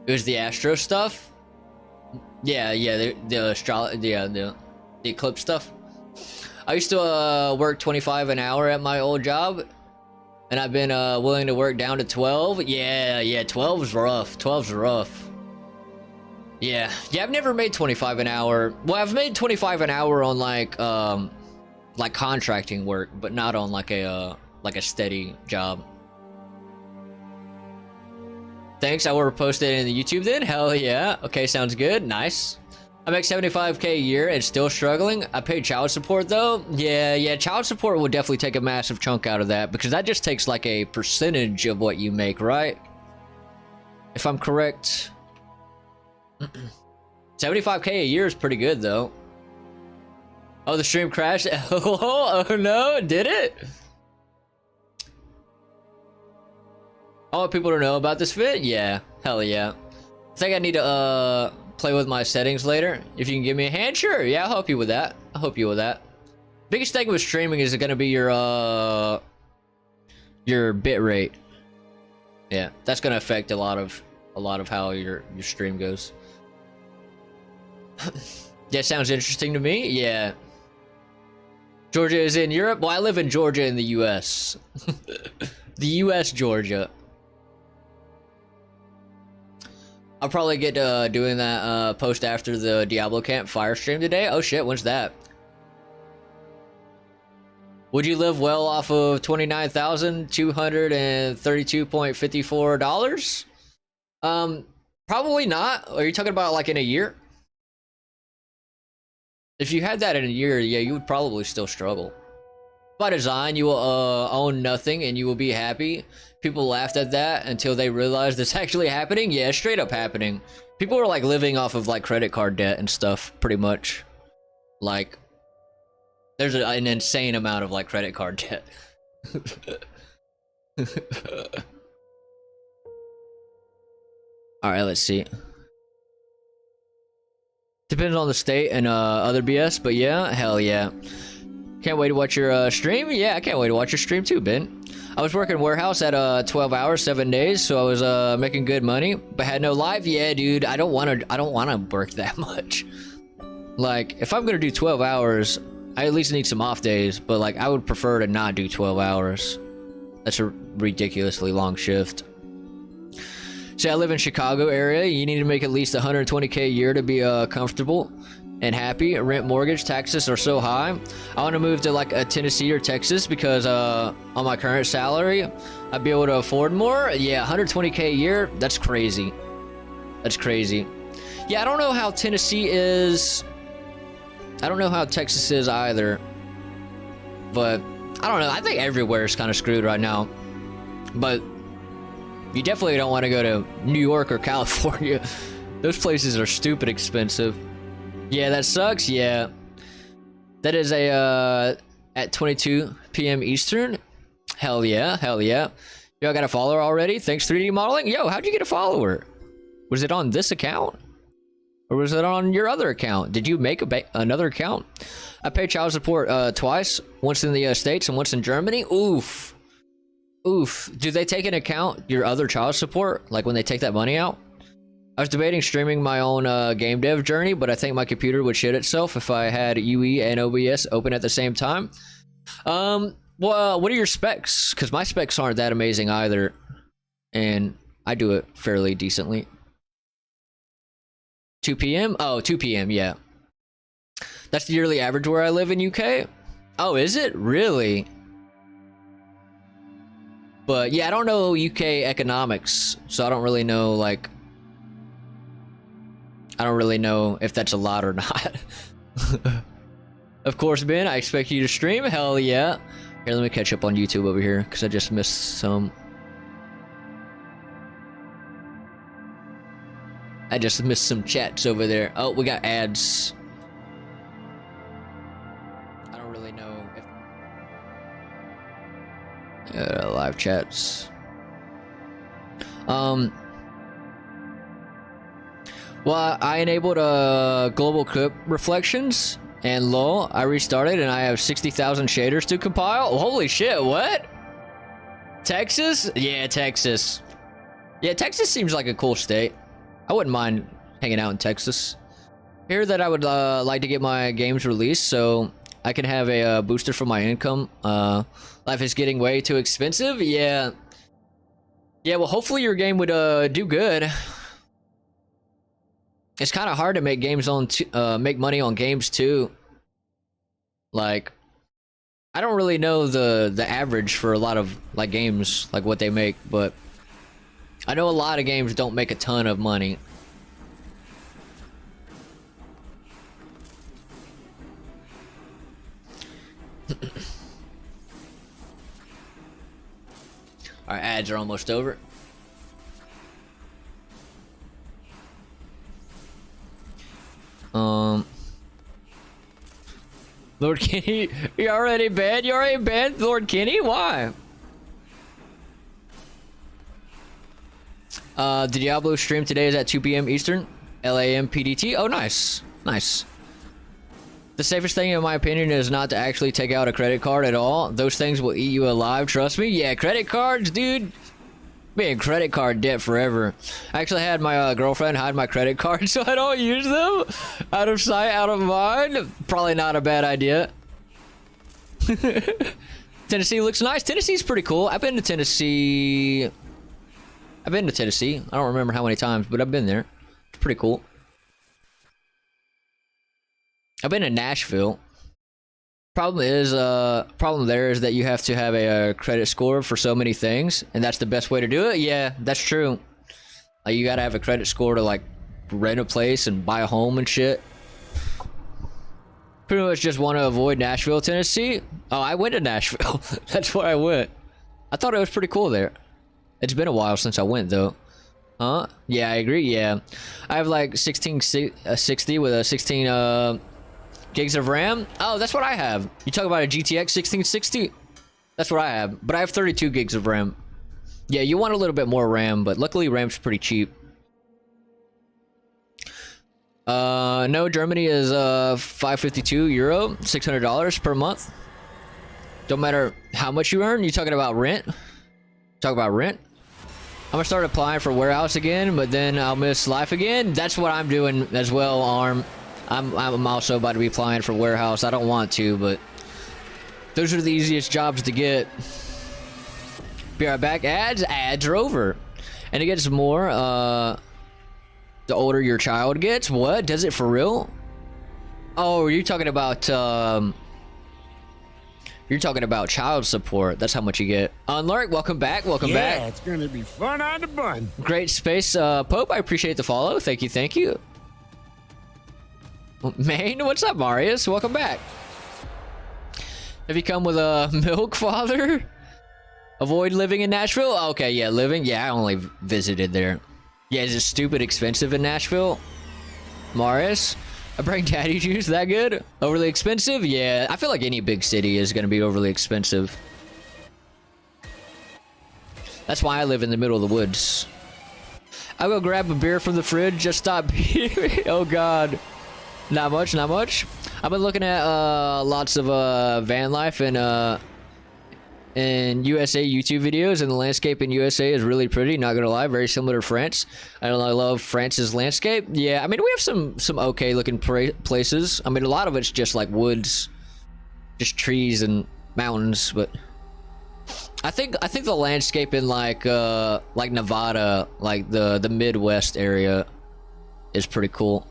It was the Astro stuff. Yeah, the Eclipse stuff. I used to work 25 an hour at my old job, and I've been willing to work down to 12. Yeah, 12's rough. 12's rough. Yeah, I've never made 25 an hour. Well, I've made 25 an hour on like contracting work, but not on like a steady job. Thanks, I will post it in the YouTube then. Hell yeah. Okay, sounds good. Nice. I make $75K a year and still struggling. I pay child support though. Yeah, child support will definitely take a massive chunk out of that because that just takes like a percentage of what you make, right? If I'm correct. 75K a year is pretty good though. Oh, the stream crashed. Oh no, did it? I want people to know about this fit? Yeah, hell yeah. I think I need to play with my settings later. If you can give me a hand, sure. Yeah, I'll help you with that. Biggest thing with streaming is going to be your bit rate. Yeah, that's going to affect a lot of how your stream goes. Yeah, sounds interesting to me. Yeah. Georgia is in Europe. Well, I live in Georgia in the US. The US Georgia. I'll probably get doing that post after the Diablo Camp fire stream today. Oh shit, when's that? Would you live well off of $29,232.54? Probably not. Are you talking about like in a year? If you had that in a year, yeah, you would probably still struggle. By design, you will own nothing and you will be happy. People laughed at that until they realized it's actually happening. Yeah, straight up happening. People are like living off of like credit card debt and stuff, pretty much. Like, there's an insane amount of like credit card debt. All right, let's see. Depends on the state and other BS, but yeah, hell yeah. Can't wait to watch your stream. Yeah, I can't wait to watch your stream too, Ben. I was working warehouse at 12 hours, 7 days, so I was making good money, but had no life. Yeah, dude, I don't want to work that much. Like, if I'm gonna do 12 hours, I at least need some off days. But like, I would prefer to not do 12 hours. That's a ridiculously long shift. Say I live in Chicago area. You need to make at least 120K a year to be comfortable and happy. Rent, mortgage, taxes are so high. I want to move to like a Tennessee or Texas because on my current salary, I'd be able to afford more. Yeah, 120K a year. That's crazy. That's crazy. Yeah, I don't know how Tennessee is. I don't know how Texas is either. But I don't know. I think everywhere is kind of screwed right now. But You definitely don't want to go to New York or California. Those places are stupid expensive. Yeah, that sucks. Yeah. That is a, at 22 p.m. Eastern. Hell yeah. Hell yeah. Yo, I got a follower already. Thanks, 3D Modeling. Yo, how'd you get a follower? Was it on this account? Or was it on your other account? Did you make another account? I pay child support twice. Once in the States and once in Germany. Oof. Oof. Do they take into account your other child support? Like when they take that money out? I was debating streaming my own game dev journey, but I think my computer would shit itself if I had UE and OBS open at the same time. Well, what are your specs? Because my specs aren't that amazing either. And I do it fairly decently. 2 p.m.? Oh, 2 p.m., yeah. That's the yearly average where I live in UK? Oh, is it? Really? But yeah, I don't know UK economics, so I don't really know, like... I don't really know if that's a lot or not. Of course, Ben, I expect you to stream. Hell yeah. Here, let me catch up on YouTube over here, because I just missed some. I just missed some chats over there. Oh, we got ads. I don't really know if... live chats. Well, I enabled global clip reflections, and lol, I restarted, and I have 60,000 shaders to compile. Oh, holy shit! What? Texas? Yeah, Texas. Yeah, Texas seems like a cool state. I wouldn't mind hanging out in Texas. Here that I would like to get my games released, so I can have a booster for my income. Life is getting way too expensive. Yeah. Yeah. Well, hopefully your game would do good. It's kind of hard to make games on make money on games too. Like, I don't really know the average for a lot of like games, like what they make, but I know a lot of games don't make a ton of money. Our ads are almost over. Lord Kenny, you already banned? You already banned Lord Kenny? Why? The Diablo stream today is at 2 p.m. Eastern. LAM PDT. Oh, nice. Nice. The safest thing, in my opinion, is not to actually take out a credit card at all. Those things will eat you alive, trust me. Yeah, credit cards, dude. Be in credit card debt forever. I actually had my girlfriend hide my credit cards so I don't use them. Out of sight, out of mind. Probably not a bad idea. Tennessee looks nice. Tennessee's pretty cool. I've been to Tennessee. I don't remember how many times, but I've been there. It's pretty cool. I've been to Nashville. Problem there is that you have to have a credit score for so many things, and that's the best way to do it. Yeah, that's true. Like, you gotta have a credit score to like rent a place and buy a home and shit. Pretty much just want to avoid Nashville, Tennessee. Oh, I went to Nashville. That's where I went. I thought it was pretty cool there. It's been a while since I went though. Huh? Yeah, I agree. Yeah, I have like 1660 with a 16 gigs of RAM. Oh, that's what I have. You talk about a GTX 1660? That's what I have. But I have 32 gigs of RAM. Yeah, you want a little bit more RAM, but luckily RAM's pretty cheap. No, Germany is 552 euro, $600 per month. Don't matter how much you earn. You talking about rent? Talk about rent? I'm gonna start applying for warehouse again, but then I'll miss life again. That's what I'm doing as well, Arm. I'm also about to be applying for warehouse. I don't want to, but those are the easiest jobs to get. Be right back. Ads are over, and it gets more the older your child gets. What? Does it for real? Oh, you're talking about child support. That's how much you get. Unlark, welcome back. Welcome back. Yeah, it's gonna be fun on the bun. Great space, Pope. I appreciate the follow. Thank you. Thank you. Maine, what's up, Marius? Welcome back. Have you come with a milk, father? Avoid living in Nashville? Okay, yeah, living. Yeah, I only visited there. Yeah, is it stupid expensive in Nashville? Marius? I bring daddy juice that good? Overly expensive? Yeah, I feel like any big city is gonna be overly expensive. That's why I live in the middle of the woods. I'll go grab a beer from the fridge, just stop being. Oh god. Not much, not much. I've been looking at lots of van life and USA YouTube videos, and the landscape in USA is really pretty, not gonna lie, very similar to France. I love France's landscape. Yeah, I mean, we have some okay looking places. I mean, a lot of it's just like woods, just trees and mountains, but I think the landscape in like Nevada, like the Midwest area, is pretty cool.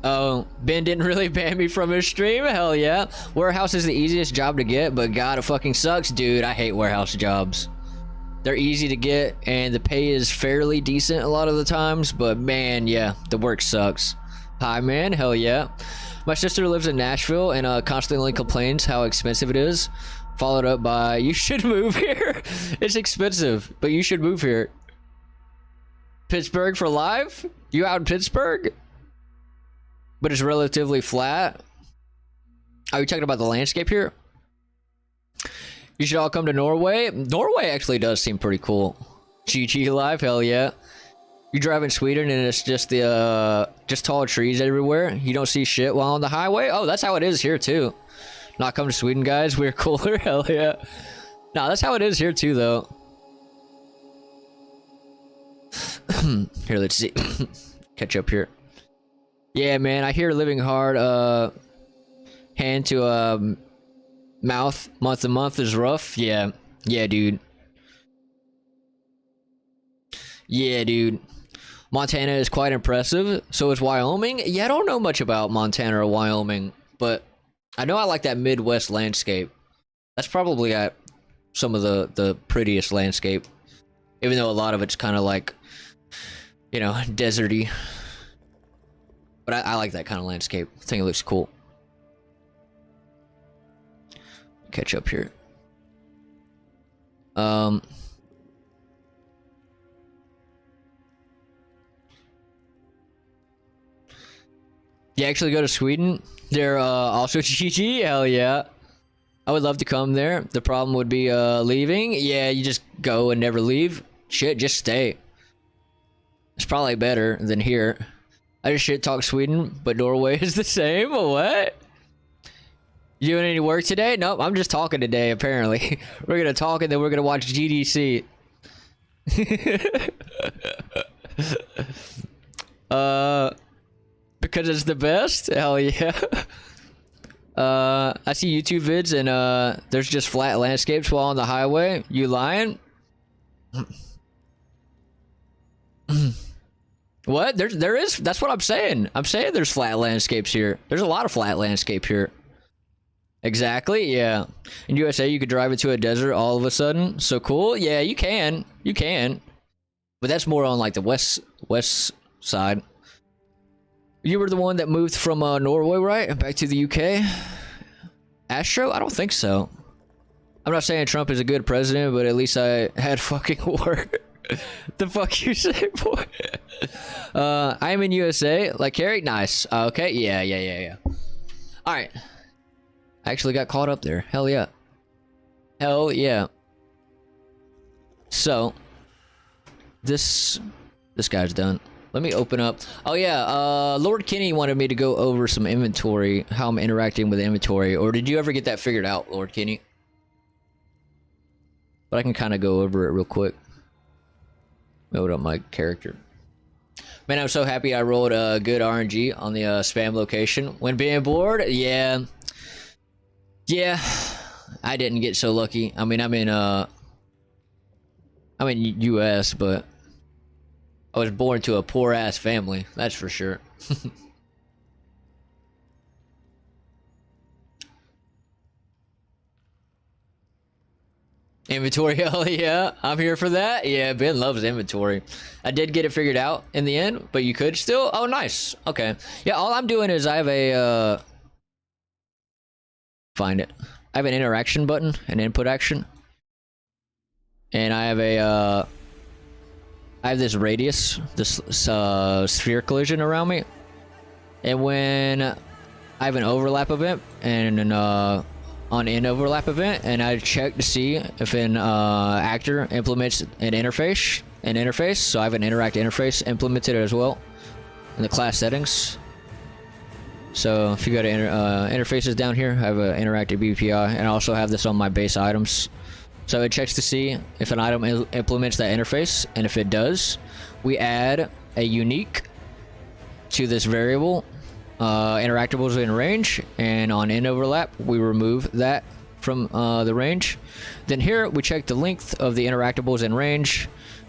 Oh, Ben didn't really ban me from his stream? Hell yeah. Warehouse is the easiest job to get, but god, it fucking sucks, dude. I hate warehouse jobs. They're easy to get, and the pay is fairly decent a lot of the times, but man, yeah, the work sucks. Hi, man. Hell yeah. My sister lives in Nashville and constantly complains how expensive it is, followed up by, you should move here. It's expensive, but you should move here. Pittsburgh for live? You out in Pittsburgh? But it's relatively flat. Are you talking about the landscape here? You should all come to Norway. Norway actually does seem pretty cool. GG live, hell yeah. You drive in Sweden and it's just the just tall trees everywhere. You don't see shit while on the highway. Oh, that's how it is here too. Not come to Sweden, guys. We're cooler. Hell yeah. No, that's how it is here too, though. Here, let's see. Catch up here. Yeah, man, I hear living hard, hand to mouth, month to month is rough. Yeah, dude. Yeah, dude. Montana is quite impressive. So is Wyoming. Yeah, I don't know much about Montana or Wyoming, but I know I like that Midwest landscape. That's probably some of the prettiest landscape, even though a lot of it's kind of like, you know, deserty. But I like that kind of landscape. I think it looks cool. Catch up here. You actually go to Sweden? They're also GG? Hell yeah. I would love to come there. The problem would be leaving. Yeah, you just go and never leave. Shit, just stay. It's probably better than here. I just shit talk Sweden, but Norway is the same. What? You doing any work today? Nope, I'm just talking today, apparently. We're gonna talk and then we're gonna watch GDC. Because it's the best? Hell yeah. I see YouTube vids and there's just flat landscapes while on the highway. You lying? What? There is. That's what I'm saying. I'm saying there's flat landscapes here. There's a lot of flat landscape here. Exactly. Yeah. In USA, you could drive into a desert all of a sudden. So cool. Yeah, you can. You can. But that's more on like the west side. You were the one that moved from Norway, right? Back to the UK. Astro? I don't think so. I'm not saying Trump is a good president, but at least I had fucking work. The fuck you say, boy? I am in USA. Like Carrie? Nice. Okay, yeah. Alright. I actually got caught up there. Hell yeah. Hell yeah. So, this guy's done. Let me open up. Oh yeah, Lord Kenny wanted me to go over some inventory, how I'm interacting with inventory. Or did you ever get that figured out, Lord Kenny? But I can kind of go over it real quick. Load up my character. Man, I'm so happy I rolled a good RNG on the spam location. When being bored, yeah, I didn't get so lucky. I mean, I'm in US, but I was born to a poor ass family. That's for sure. Inventory, hell yeah. I'm here for that. Yeah, Ben loves inventory. I did get it figured out in the end, but you could still. Oh, nice. Okay. Yeah, all I'm doing is I have a, find it. I have an interaction button, an input action. And I have a, I have this radius, this sphere collision around me. And when I have an overlap event and an, on in overlap event, and I check to see if an actor implements an interface. So I have an interact interface implemented as well in the class settings. So if you go to interfaces down here, I have an interactive BPI, and I also have this on my base items. So it checks to see if an item implements that interface, and if it does, we add a unique to this variable. Interactables in range, and on in overlap we remove that from the range. Then here we check the length of the interactables in range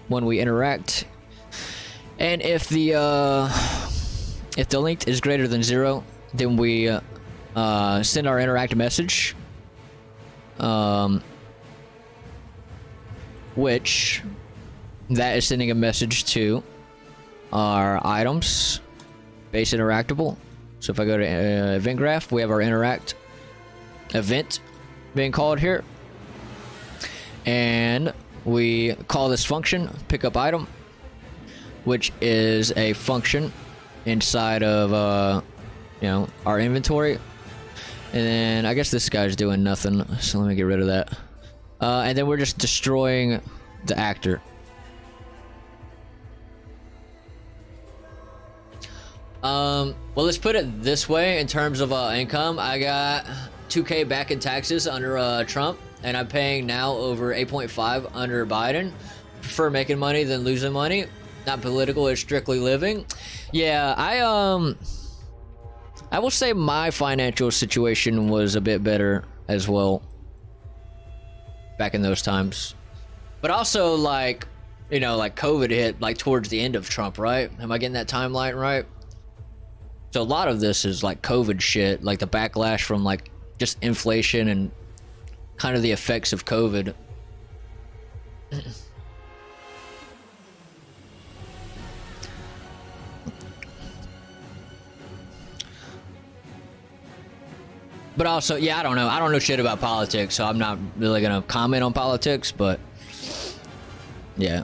when we interact, and if the length is greater than 0, then we send our interact message, which that is sending a message to our items base interactable. So if I go to event graph, we have our interact event being called here, and we call this function pickup item, which is a function inside of our inventory. And then I guess this guy's doing nothing, so let me get rid of that. And then we're just destroying the actor. Well, let's put it this way in terms of income. I got 2K back in taxes under Trump, and I'm paying now over 8.5 under Biden. Prefer making money than losing money. Not political, it's strictly living. Yeah, I will say my financial situation was a bit better as well back in those times. But also, like, you know, like COVID hit like towards the end of Trump, right? Am I getting that timeline right? So a lot of this is like COVID shit, like the backlash from like just inflation and kind of the effects of COVID. But also, yeah, I don't know shit about politics, so I'm not really gonna comment on politics, but yeah.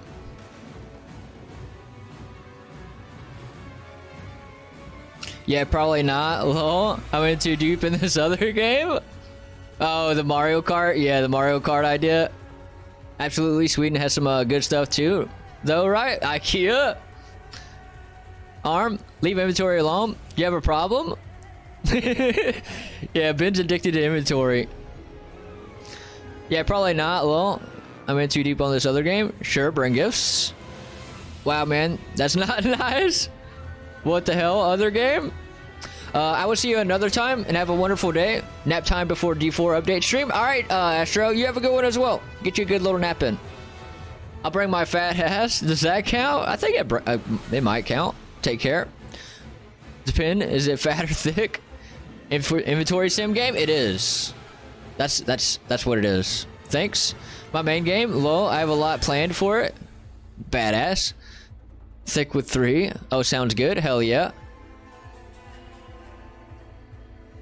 Yeah, probably not. Lol, I went too deep in this other game. Oh, the Mario Kart. Yeah, the Mario Kart idea. Absolutely, Sweden has some good stuff too, though, right? IKEA. Arm, leave inventory alone. You have a problem? Yeah, Ben's addicted to inventory. Yeah, probably not. Lol, I went too deep on this other game. Sure, bring gifts. Wow, man, that's not nice. What the hell, other game? I will see you another time, and have a wonderful day. Nap time before D4 update stream. All right, Astro, you have a good one as well. Get you a good little nap in. I'll bring my fat ass. Does that count? I think it might count. Take care. Depend. Is it fat or thick? Inventory sim game? It is. That's what it is. Thanks. My main game. Lol, I have a lot planned for it. Badass. Thick with 3. Oh, sounds good. Hell yeah.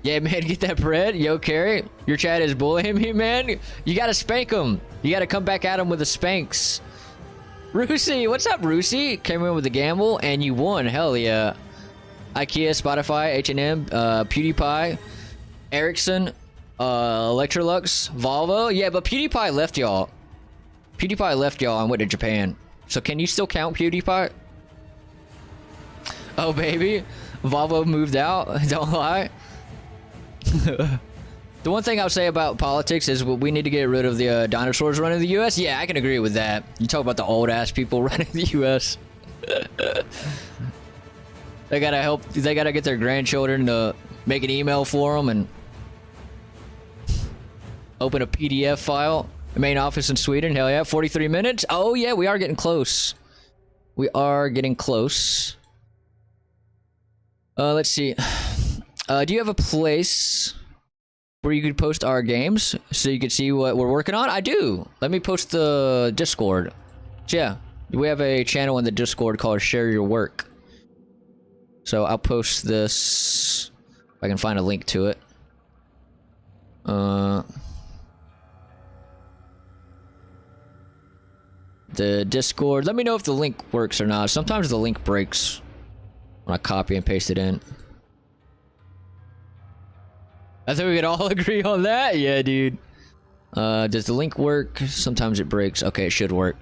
Yeah, man, get that bread. Yo, Carrie, your chat is bullying me, man. You gotta spank him. You gotta come back at him with the spanks. Rusey, what's up, Rusey? Came in with the gamble, and you won. Hell yeah. IKEA, Spotify, H&M, PewDiePie, Ericsson, Electrolux, Volvo. Yeah, but PewDiePie left y'all. PewDiePie left y'all and went to Japan. So can you still count PewDiePie? Oh, baby. Volvo moved out. Don't lie. The one thing I'll say about politics is we need to get rid of the dinosaurs running the U.S. Yeah, I can agree with that. You talk about the old-ass people running the U.S. They gotta help. They gotta get their grandchildren to make an email for them and open a PDF file. The main office in Sweden. Hell yeah. 43 minutes. Oh, yeah, we are getting close. We are getting close. Let's see. Do you have a place where you could post our games so you can see what we're working on? I do. Let me post the Discord. So yeah, we have a channel in the Discord called Share Your Work. So I'll post this. If I can find a link to it. The Discord. Let me know if the link works or not. Sometimes the link breaks when I copy and paste it in. I think we could all agree on that. Yeah, dude. Does the link work? Sometimes it breaks. Okay, it should work.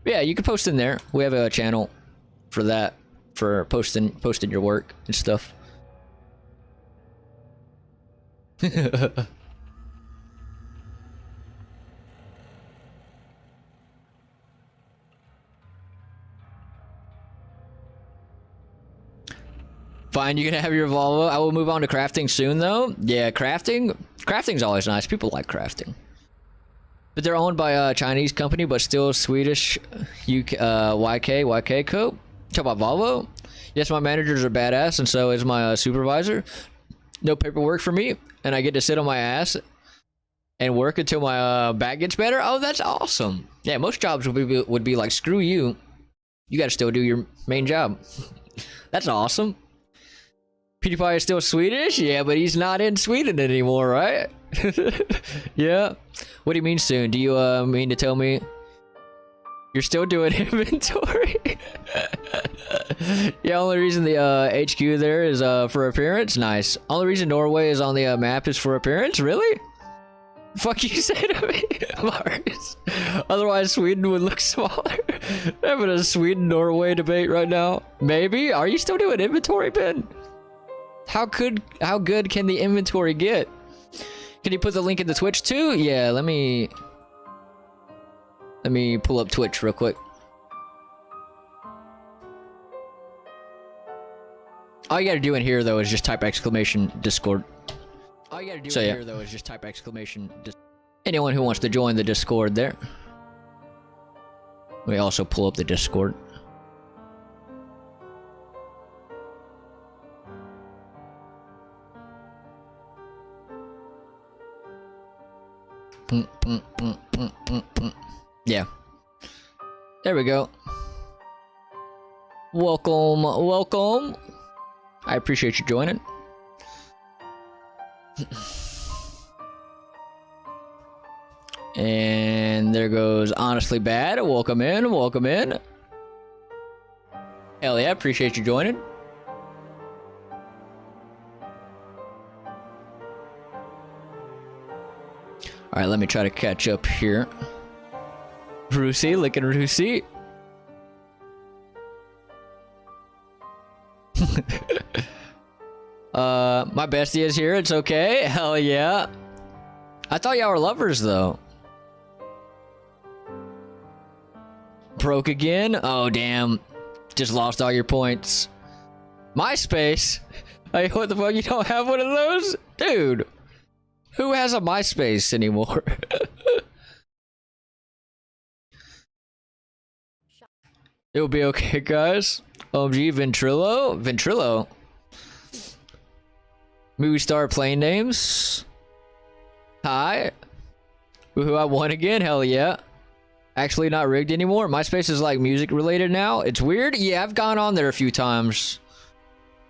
Yeah, you can post in there. We have a channel for that, for posting your work and stuff. Fine, you can have your Volvo. I will move on to crafting soon, though. Yeah, crafting's always nice. People like crafting. But they're owned by a Chinese company, but still Swedish YK Co. Talk about Volvo. Yes, my managers are badass, and so is my supervisor. No paperwork for me, and I get to sit on my ass and work until my back gets better. Oh, that's awesome. Yeah, most jobs would be like, screw you. You got to still do your main job. That's awesome. PewDiePie is still Swedish? Yeah, but he's not in Sweden anymore, right? Yeah. What do you mean soon? Do you mean to tell me you're still doing inventory? Yeah, only reason the HQ there is for appearance? Nice. Only reason Norway is on the map is for appearance? Really? Fuck you say to me, Mars. Otherwise Sweden would look smaller. Having a Sweden-Norway debate right now. Maybe? Are you still doing inventory, Ben? How good can the inventory get? Can you put the link in the Twitch too? Yeah, let me pull up Twitch real quick. All you gotta do in here though is just type !Discord. All you gotta do in here though is just type !Discord. Anyone who wants to join the Discord there. We also pull up the Discord. Yeah. There we go. Welcome. I appreciate you joining. And there goes Honestly Bad. Welcome in. Hell yeah, appreciate you joining. Alright, let me try to catch up here. Rusi, licking Rusi. My bestie is here, it's okay. Hell yeah. I thought y'all were lovers though. Broke again? Oh damn. Just lost all your points. MySpace? Hey, what the fuck, you don't have one of those? Dude. Who has a MySpace anymore? It'll be okay, guys. OMG, Ventrilo? Movie star plane names? Hi. Woohoo, I won again? Hell yeah. Actually not rigged anymore. MySpace is like music related now. It's weird. Yeah, I've gone on there a few times.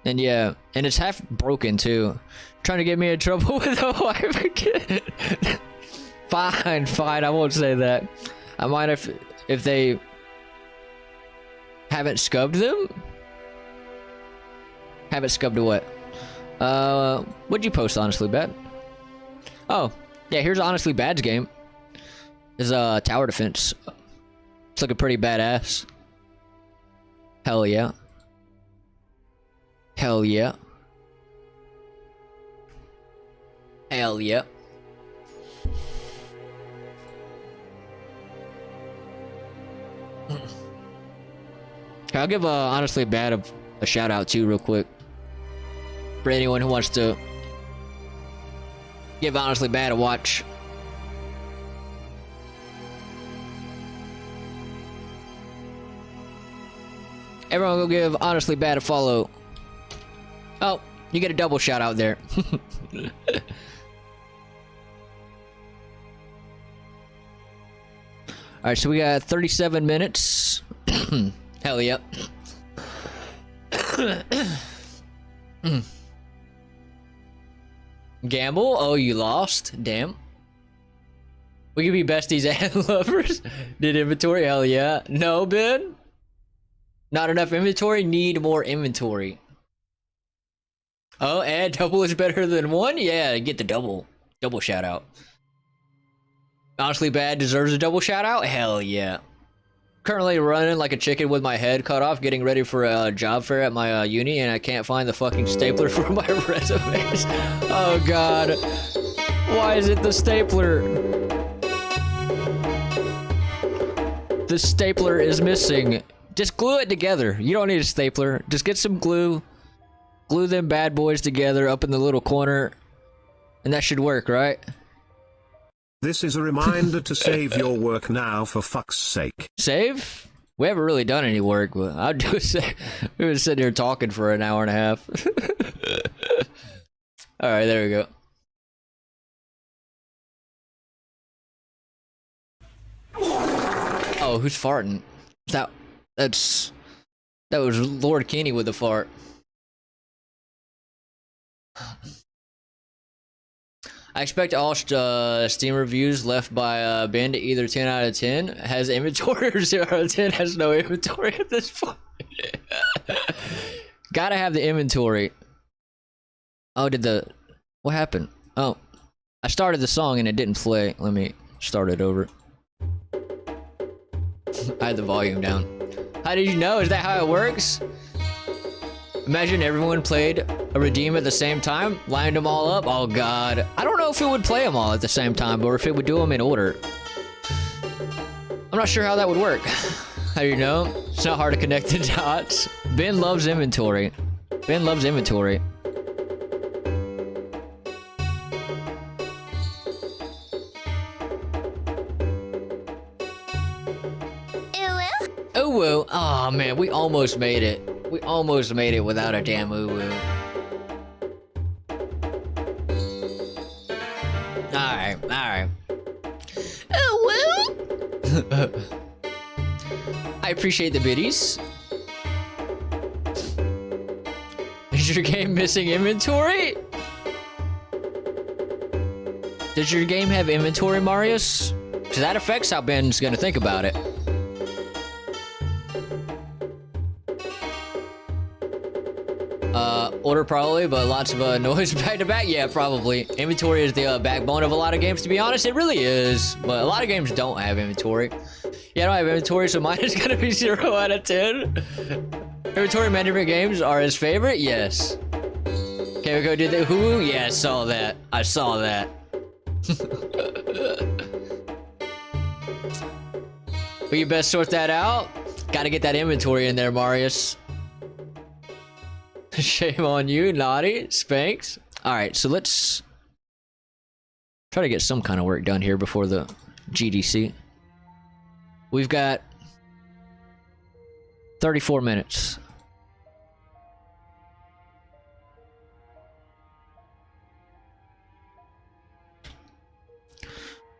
And yeah, and it's half broken too. Trying to get me in trouble with a wife again. Fine, I won't say that. I might if they haven't scubbed them. Haven't scubbed what? What'd you post, Honestly Bad? Oh, yeah, here's Honestly Bad's game. Is tower defense. It's looking pretty badass. Hell yeah. Hell yeah. Hell yeah. I'll give Honestly Bad a shout out too real quick. For anyone who wants to give Honestly Bad a watch. Everyone go give Honestly Bad a follow. Oh, you get a double shout out there. Alright, so we got 37 minutes. Hell yep. Gamble? Oh, you lost? Damn. We could be besties and lovers. Did inventory? Hell yeah. No, Ben? Not enough inventory? Need more inventory. Oh, and double is better than one? Yeah, get the double. Double shout out. Honestly Bad deserves a double shout out? Hell yeah. Currently running like a chicken with my head cut off, getting ready for a job fair at my uni, and I can't find the fucking stapler for my resumes. Oh god. Why is it the stapler? The stapler is missing. Just glue it together. You don't need a stapler. Just get some glue. Glue them bad boys together up in the little corner. And that should work, right? This is a reminder to save your work now, for fuck's sake. Save? We haven't really done any work, but I'll do a save. We've been sitting here talking for an hour and a half. Alright, there we go. Oh, who's farting? That was Lord Kenny with the fart. I expect all Steam reviews left by Ben to either 10 out of 10 has inventory or 0 out of 10 has no inventory at this point. Gotta have the inventory. Oh, what happened? Oh, I started the song and it didn't play. Let me start it over. I had the volume down. How did you know? Is that how it works? Imagine everyone played a Redeem at the same time, lined them all up. Oh god. I don't know if it would play them all at the same time, or if it would do them in order. I'm not sure how that would work. How do you know? It's not hard to connect the dots. Ben loves inventory. Ben loves inventory. Ooh woo. Oh man, we almost made it. We almost made it without a damn ooh woo. Alright, alright. Ooh woo! I appreciate the biddies. Is your game missing inventory? Does your game have inventory, Marius? Because that affects how Ben's gonna think about it. Order probably, but lots of noise back to back. Yeah, probably. Inventory is the backbone of a lot of games, to be honest. It really is. But a lot of games don't have inventory. Yeah, I don't have inventory, so mine is gonna be 0 out of 10. Inventory management games are his favorite? Yes. Keviko did the who? Yeah, I saw that. I saw that. But you best sort that out. Gotta get that inventory in there, Marius. Shame on you, naughty. Spanx. Alright, so let's try to get some kind of work done here before the GDC. We've got 34 minutes.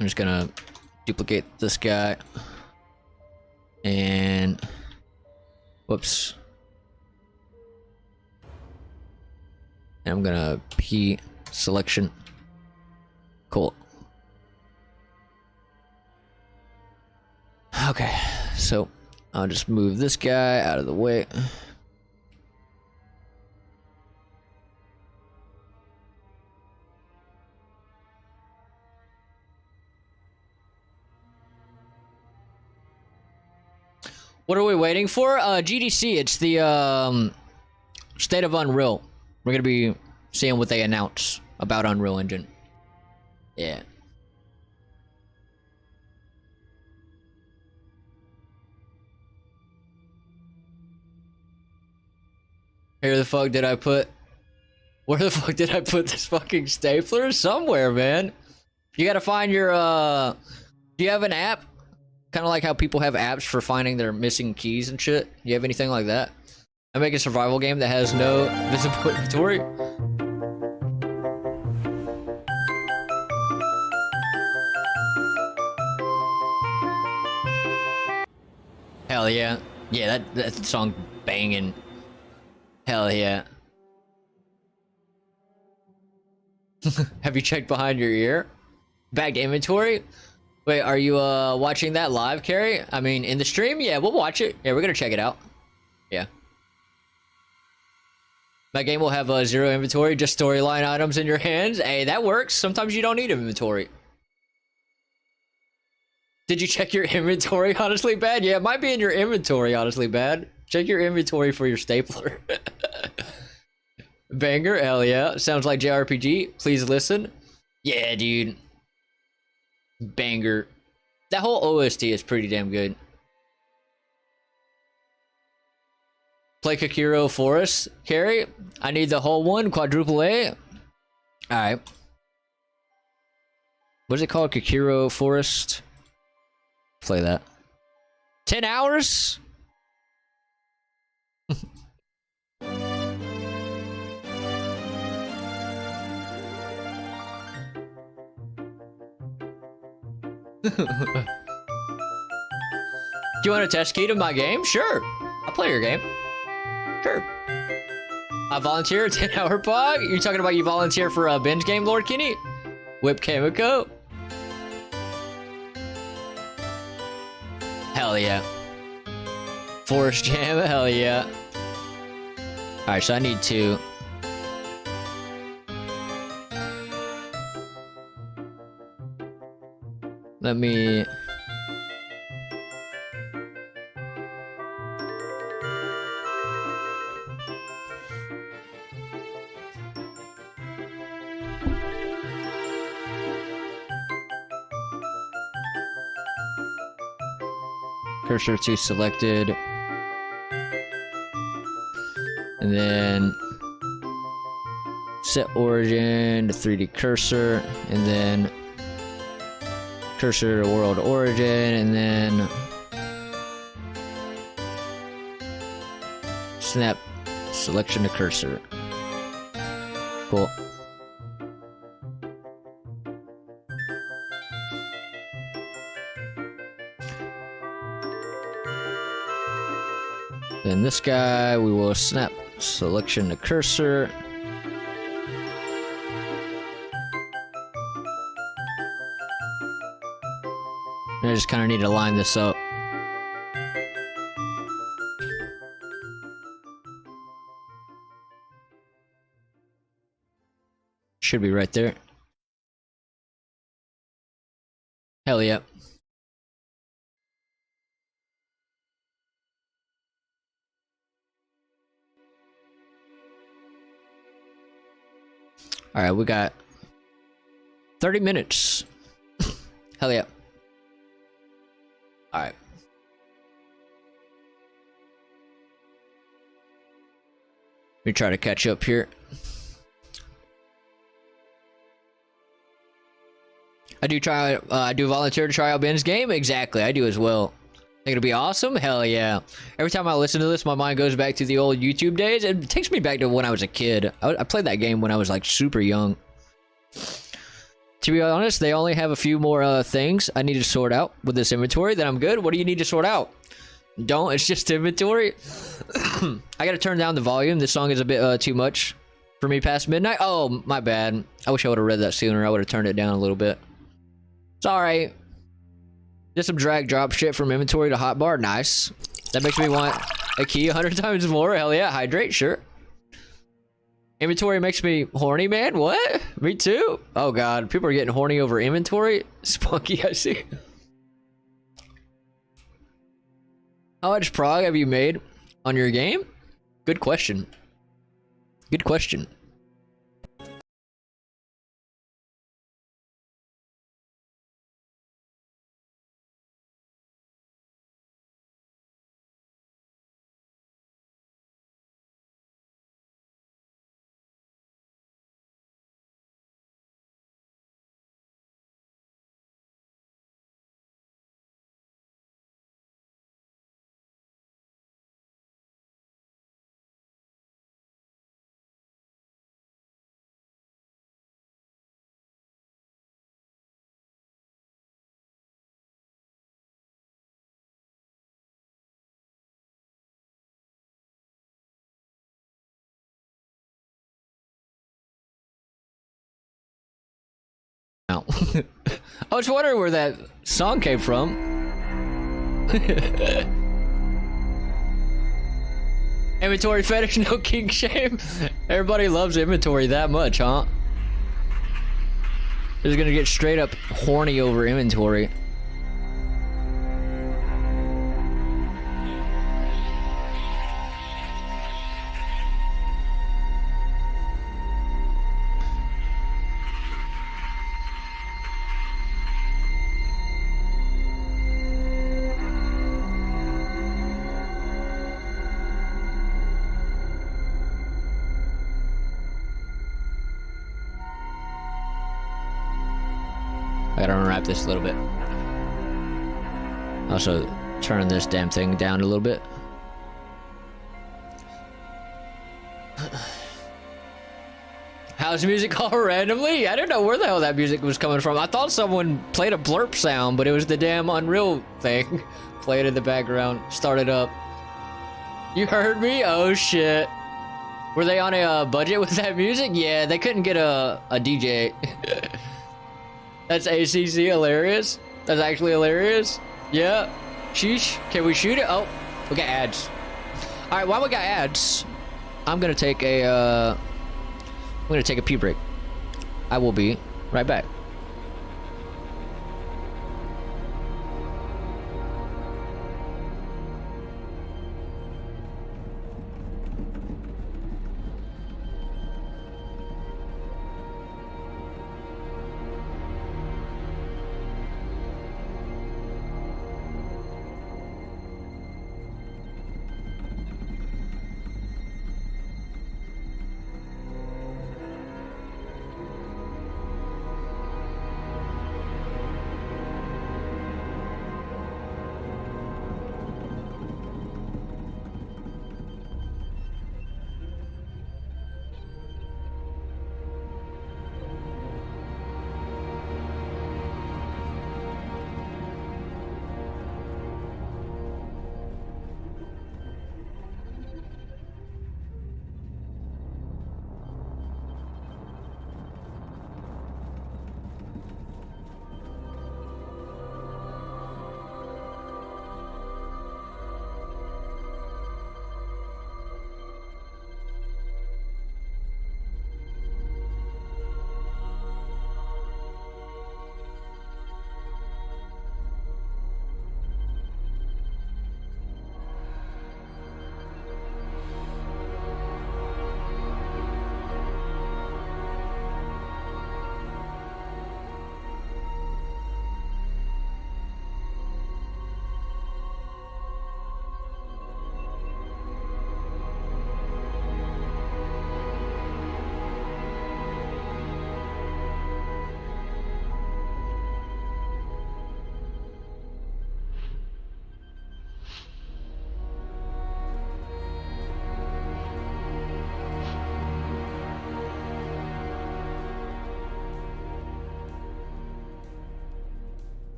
I'm just gonna duplicate this guy. And whoops. And I'm gonna P selection. Cool. Okay, so I'll just move this guy out of the way. What are we waiting for? GDC, it's the State of Unreal. We're gonna be seeing what they announce about Unreal Engine. Yeah. Where the fuck did I put this fucking stapler? Somewhere, man. You gotta find your, do you have an app? Kind of like how people have apps for finding their missing keys and shit. You have anything like that? I make a survival game that has no visible inventory. Hell yeah. Yeah, that song banging. Hell yeah. Have you checked behind your ear? Bagged inventory? Wait, are you watching that live, Carrie? I mean, in the stream? Yeah, we'll watch it. Yeah, we're gonna check it out. Yeah. My game will have 0 inventory, just storyline items in your hands. Hey, that works. Sometimes you don't need inventory. Did you check your inventory, honestly bad? Yeah, it might be in your inventory, honestly bad. Check your inventory for your stapler. Banger, hell yeah. Sounds like JRPG. Please listen. Yeah, dude. Banger. That whole OST is pretty damn good. Play Kakiro Forest, Carrie. I need the whole one, quadruple A. Alright. What's it called? Kakiro Forest. Play that. 10 hours? Do you want a test key to my game? Sure. I'll play your game. Sure. I volunteer 10-hour pog? You talking about you volunteer for a binge game, Lord Kenny? Whip Kamiko? Hell yeah. Forest Jam? Hell yeah. Alright, so I need to... Let me... Cursor to selected. And then set origin to 3D cursor, and then cursor to world origin, and then snap selection to cursor. Cool. Then this guy, we will snap selection to cursor. I just kind of need to line this up. Should be right there. Hell yeah. Alright, we got 30 minutes. Hell yeah. Alright. Let me try to catch up here. I do volunteer to try out Ben's game? Exactly, I do as well. Think it'll be awesome? Hell yeah. Every time I listen to this, my mind goes back to the old YouTube days. It takes me back to when I was a kid. I played that game when I was like super young. To be honest, they only have a few more things I need to sort out with this inventory. Then I'm good. What do you need to sort out? Don't. It's just inventory. I gotta turn down the volume. This song is a bit too much for me past midnight. Oh, my bad. I wish I would have read that sooner. I would have turned it down a little bit. It's alright. Just some drag drop shit from inventory to hotbar. Nice. That makes me want a key 100 times more. Hell yeah. Hydrate, sure. Inventory makes me horny, man. What? Me too? Oh god. People are getting horny over inventory. Spunky, I see. How much prog have you made on your game? Good question. Good question. I was wondering where that song came from. Inventory fetish, no kink shame. Everybody loves inventory that much, huh? Just gonna get straight up horny over inventory. I gotta unwrap this a little bit. Also, turn this damn thing down a little bit. How's music all randomly? I don't know where the hell that music was coming from. I thought someone played a blurp sound, but it was the damn Unreal thing. Played in the background, started up. You heard me? Oh shit. Were they on a budget with that music? Yeah, they couldn't get a DJ. That's ACC hilarious. That's actually hilarious. Yeah. Sheesh. Can we shoot it? Oh, we got ads. All right, while we got ads, I'm gonna take a pee break. I will be right back.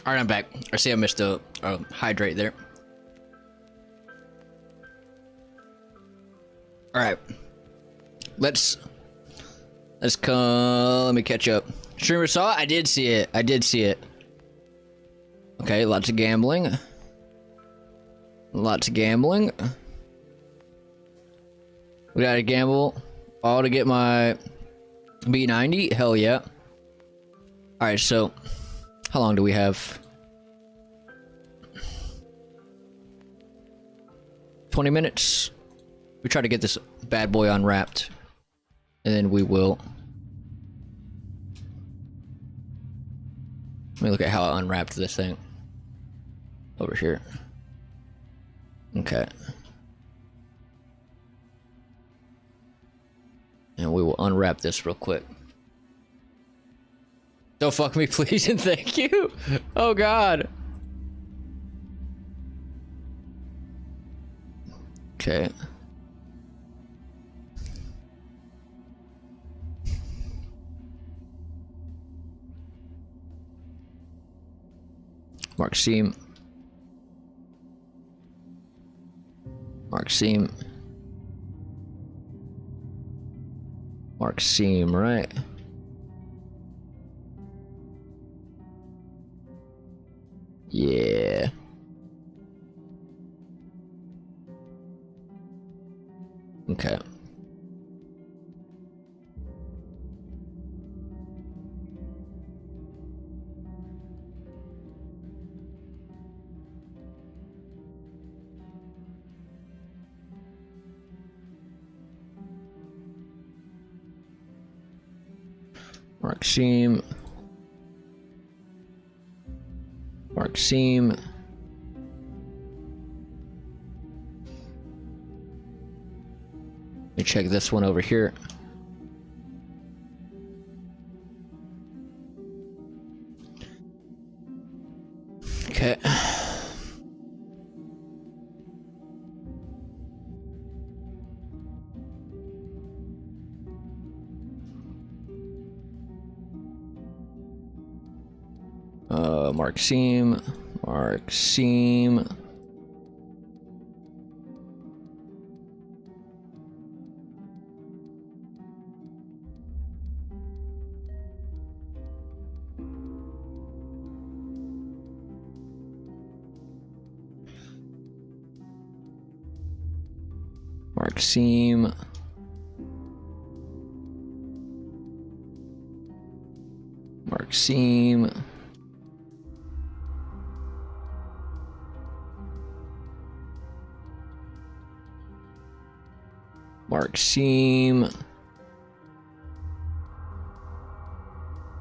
Alright, I'm back. I see I missed a hydrate there. Alright. Let's come. Let me catch up. Streamer saw it? I did see it. I did see it. Okay, lots of gambling. Lots of gambling. We gotta gamble all to get my B90? Hell yeah. Alright, so how long do we have? 20 minutes. We try to get this bad boy unwrapped. And then we will. Let me look at how I unwrapped this thing. Over here. Okay. And we will unwrap this real quick. Don't fuck me, please, and thank you. Oh, God. Okay. Mark Seam. Mark Seam. Mark Seam, right? Yeah. Okay. Mark Seam. Mark Seam. Let me check this one over here. Okay. Mark Seam. Mark Seam. Mark Seam. Mark Seam. Mark Seam.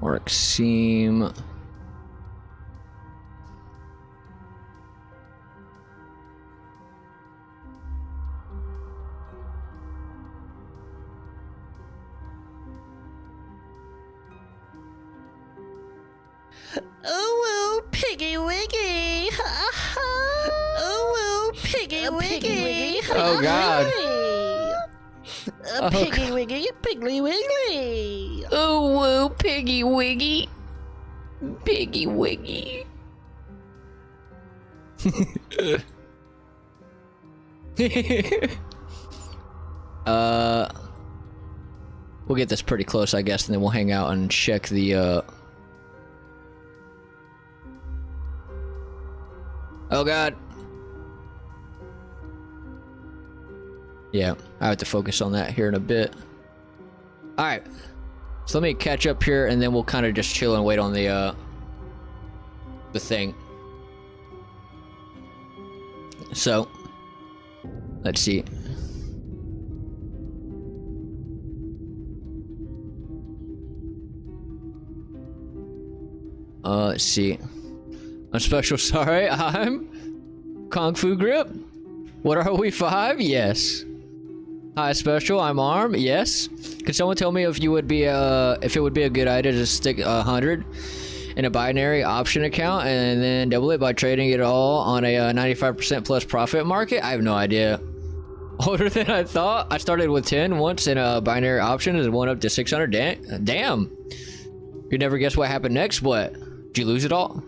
Mark Seam. Oh, woo, piggy wiggy. Oh, woo, piggy wiggy. Oh, God. A piggy wiggy, piggly wiggly. Oh, whoa, Piggy Wiggy. Piggy Wiggy. We'll get this pretty close, I guess, and then we'll hang out and check the, Oh, God. Yeah, I have to focus on that here in a bit. Alright. So let me catch up here, and then we'll kind of just chill and wait on the thing. So, let's see. Let's see. I'm special sorry, I'm Kung Fu Grip. What are we, 5? Yes. Hi, special. I'm Arm. Yes. Could someone tell me if you would be if it would be a good idea to stick 100 in a binary option account and then double it by trading it all on a 95% plus profit market? I have no idea. Older than I thought. I started with 10 once in a binary option and went up to 600. Damn. You never guess what happened next. What? Did you lose it all?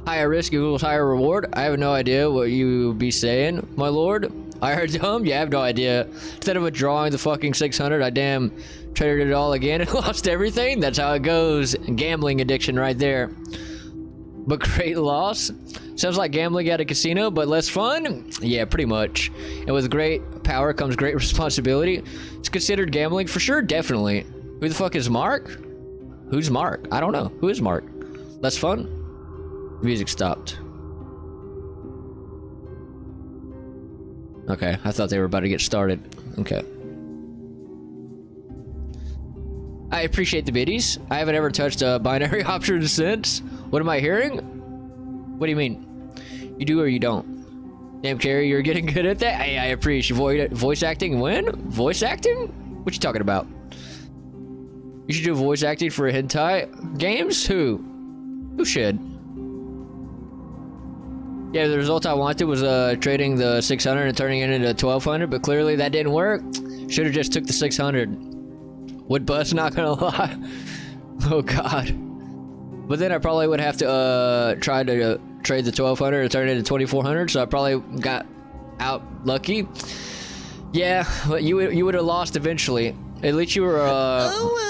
Higher risk equals higher reward. I have no idea what you be saying, my lord. I heard dumb? Yeah, I have no idea. Instead of withdrawing the fucking 600, I damn traded it all again and lost everything. That's how it goes. Gambling addiction right there. But great loss. Sounds like gambling at a casino, but less fun? Yeah, pretty much. And with great power comes great responsibility. It's considered gambling for sure, definitely. Who the fuck is Mark? Who's Mark? I don't know. Who is Mark? Less fun? Music stopped. Okay, I thought they were about to get started. Okay. I appreciate the biddies. I haven't ever touched a binary option since. What am I hearing? What do you mean? You do or you don't? Damn, Carrie, you're getting good at that? Hey, I appreciate voice acting. When? Voice acting? What you talking about? You should do voice acting for hentai games? Who? Who should? Yeah, the result I wanted was trading the 600 and turning it into 1200, but clearly that didn't work. Should have just took the 600. Would bust, not gonna lie. Oh god. But then I probably would have to try to trade the 1200 and turn it into 2400, so I probably got out lucky. Yeah, but you would have lost eventually. At least you were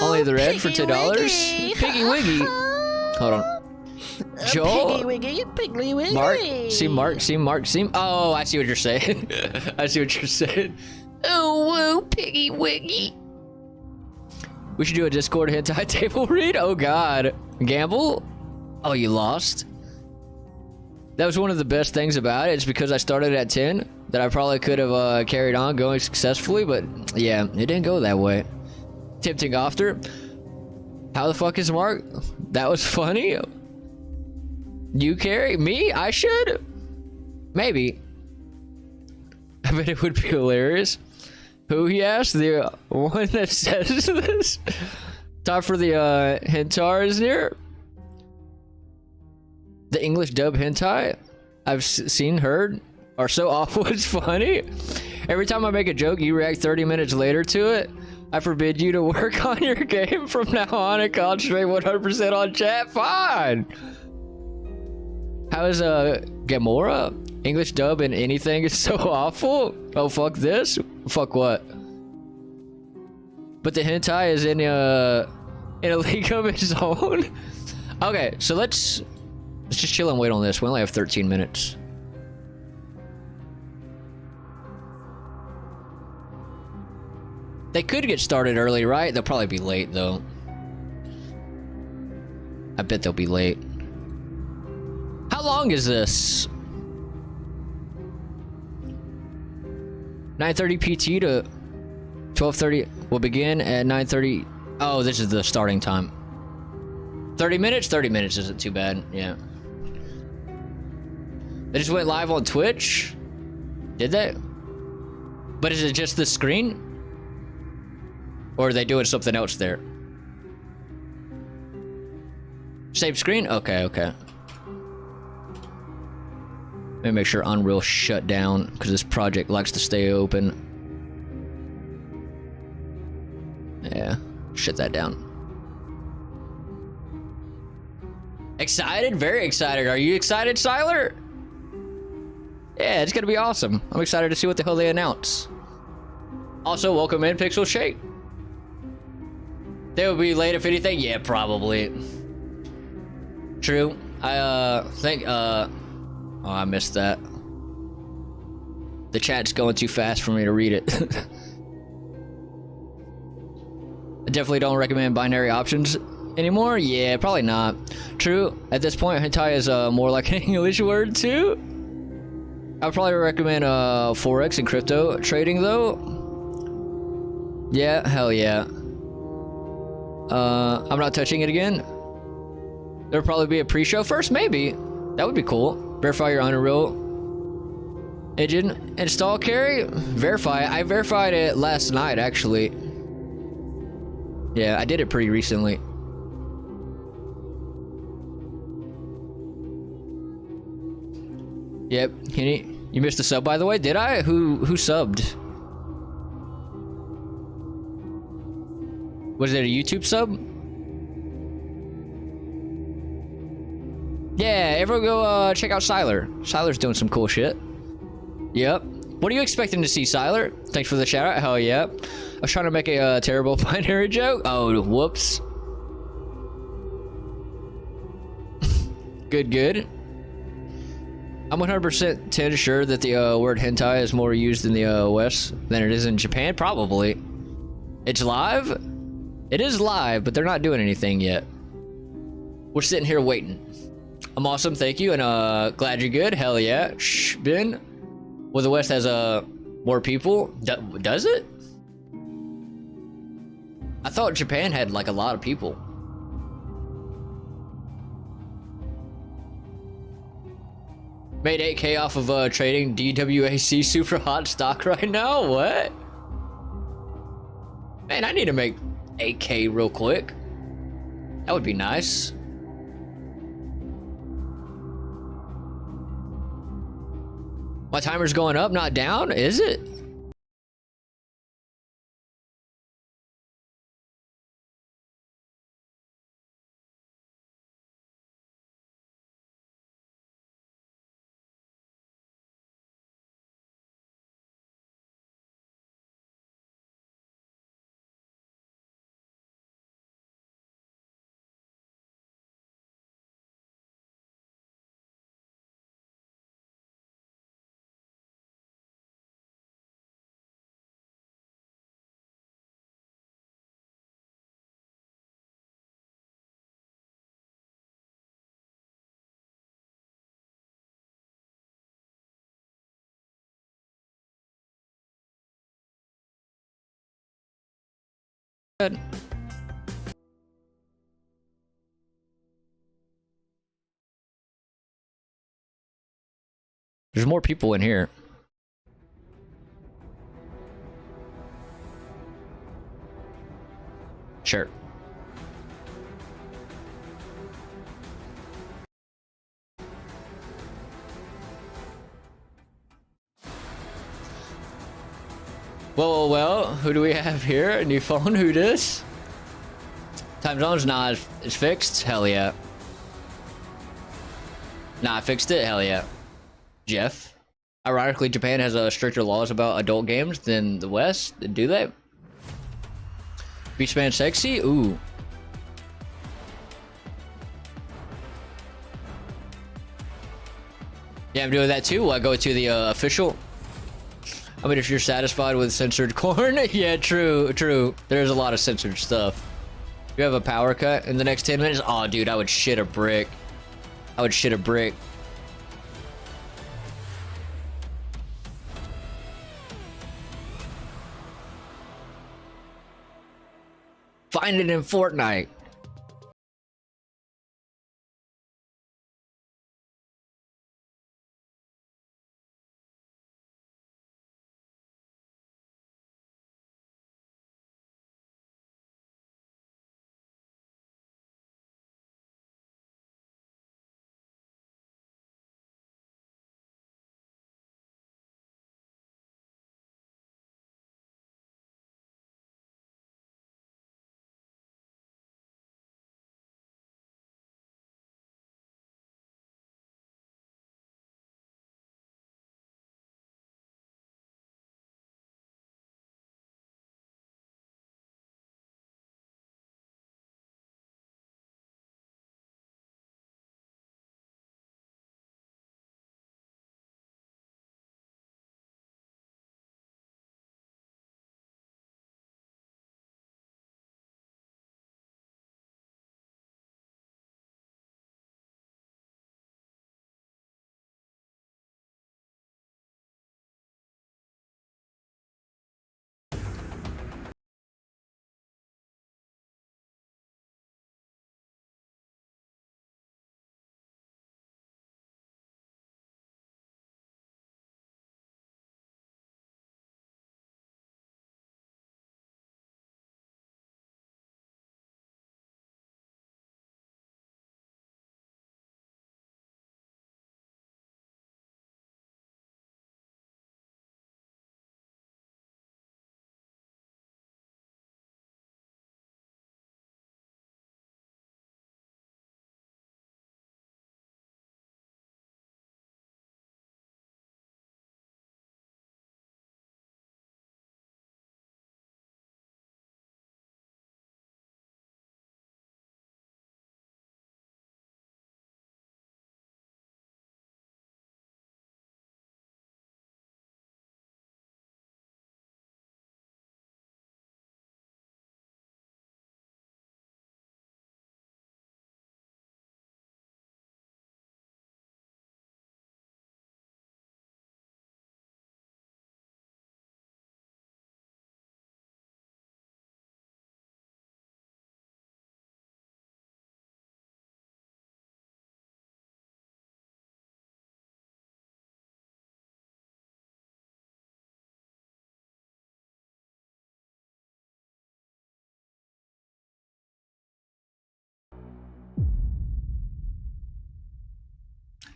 only the red for $2. Piggy Wiggy. Hold on. Joel? Piggy Wiggy, Piggly Wiggly. Mark. Oh, I see what you're saying. I see what you're saying. Oh, whoa, Piggy Wiggy. We should do a Discord hentai table read? Oh god. Gamble? Oh, you lost? That was one of the best things about it. It's because I started at 10 that I probably could have carried on going successfully, but yeah, it didn't go that way. Tempting after. How the fuck is Mark? That was funny. You carry? Me? I should? Maybe. I bet it would be hilarious. Who, he asked? The one that says this? Time for the hentai is near. The English dub hentai I've seen, heard, are so awful it's funny. Every time I make a joke, you react 30 minutes later to it. I forbid you to work on your game from now on and concentrate 100% on chat. Fine. How is Gamora? English dub and anything is so awful? Oh, fuck this? Fuck what? But the hentai is in a league of its own? Okay, so let's just chill and wait on this. We only have 13 minutes. They could get started early, right? They'll probably be late, though. I bet they'll be late. How long is this? 9:30 PT to 12:30 will begin at 9:30. Oh, this is the starting time. 30 minutes? 30 minutes isn't too bad, yeah. They just went live on Twitch? Did they? But is it just the screen? Or are they doing something else there? Same screen? Okay, okay. Let me make sure Unreal shut down, because this project likes to stay open. Yeah, shut that down. Excited? Very excited. Are you excited, Siler? Yeah, it's gonna be awesome. I'm excited to see what the hell they announce. Also, welcome in, Pixel Shake. They would be late if anything? Yeah, probably. True. I think oh, I missed that. The chat's going too fast for me to read it. I definitely don't recommend binary options anymore. Yeah, probably not. True. At this point, hentai is more like an English word too. I would probably recommend forex and crypto trading though. Yeah, hell yeah. I'm not touching it again. There'll probably be a pre-show first, maybe. That would be cool. Verify your Unreal Engine install carry. Verify. I verified it last night, actually. Yeah, I did it pretty recently. Yep. You missed the sub, by the way. Did I? Who subbed? Was it a YouTube sub? Yeah, everyone go check out Siler. Siler's doing some cool shit. Yep. What are you expecting to see, Siler? Thanks for the shout out. Hell yeah. I was trying to make a terrible binary joke. Oh, whoops. Good. I'm 100% 10 sure that the word hentai is more used in the West than it is in Japan. Probably. It's live? It is live, but they're not doing anything yet. We're sitting here waiting. I'm awesome, thank you, and glad you're good. Hell yeah. Shh, Ben. Well, the West has more people. Does it? I thought Japan had like a lot of people. Made 8K off of trading DWAC super hot stock right now? What? Man, I need to make 8K real quick. That would be nice. My timer's going up, not down, is it? Good. There's more people in here. Sure. Well, who do we have here? A new phone? Who this? Time zone's not. It's fixed? Hell yeah. Nah, I fixed it? Hell yeah. Jeff? Ironically, Japan has stricter laws about adult games than the West. Do they? Beachman sexy? Ooh. Yeah, I'm doing that too. Will I go to the official? I mean, if you're satisfied with censored corn, yeah, true. There's a lot of censored stuff. You have a power cut in the next 10 minutes? Oh, dude, I would shit a brick. Find it in Fortnite.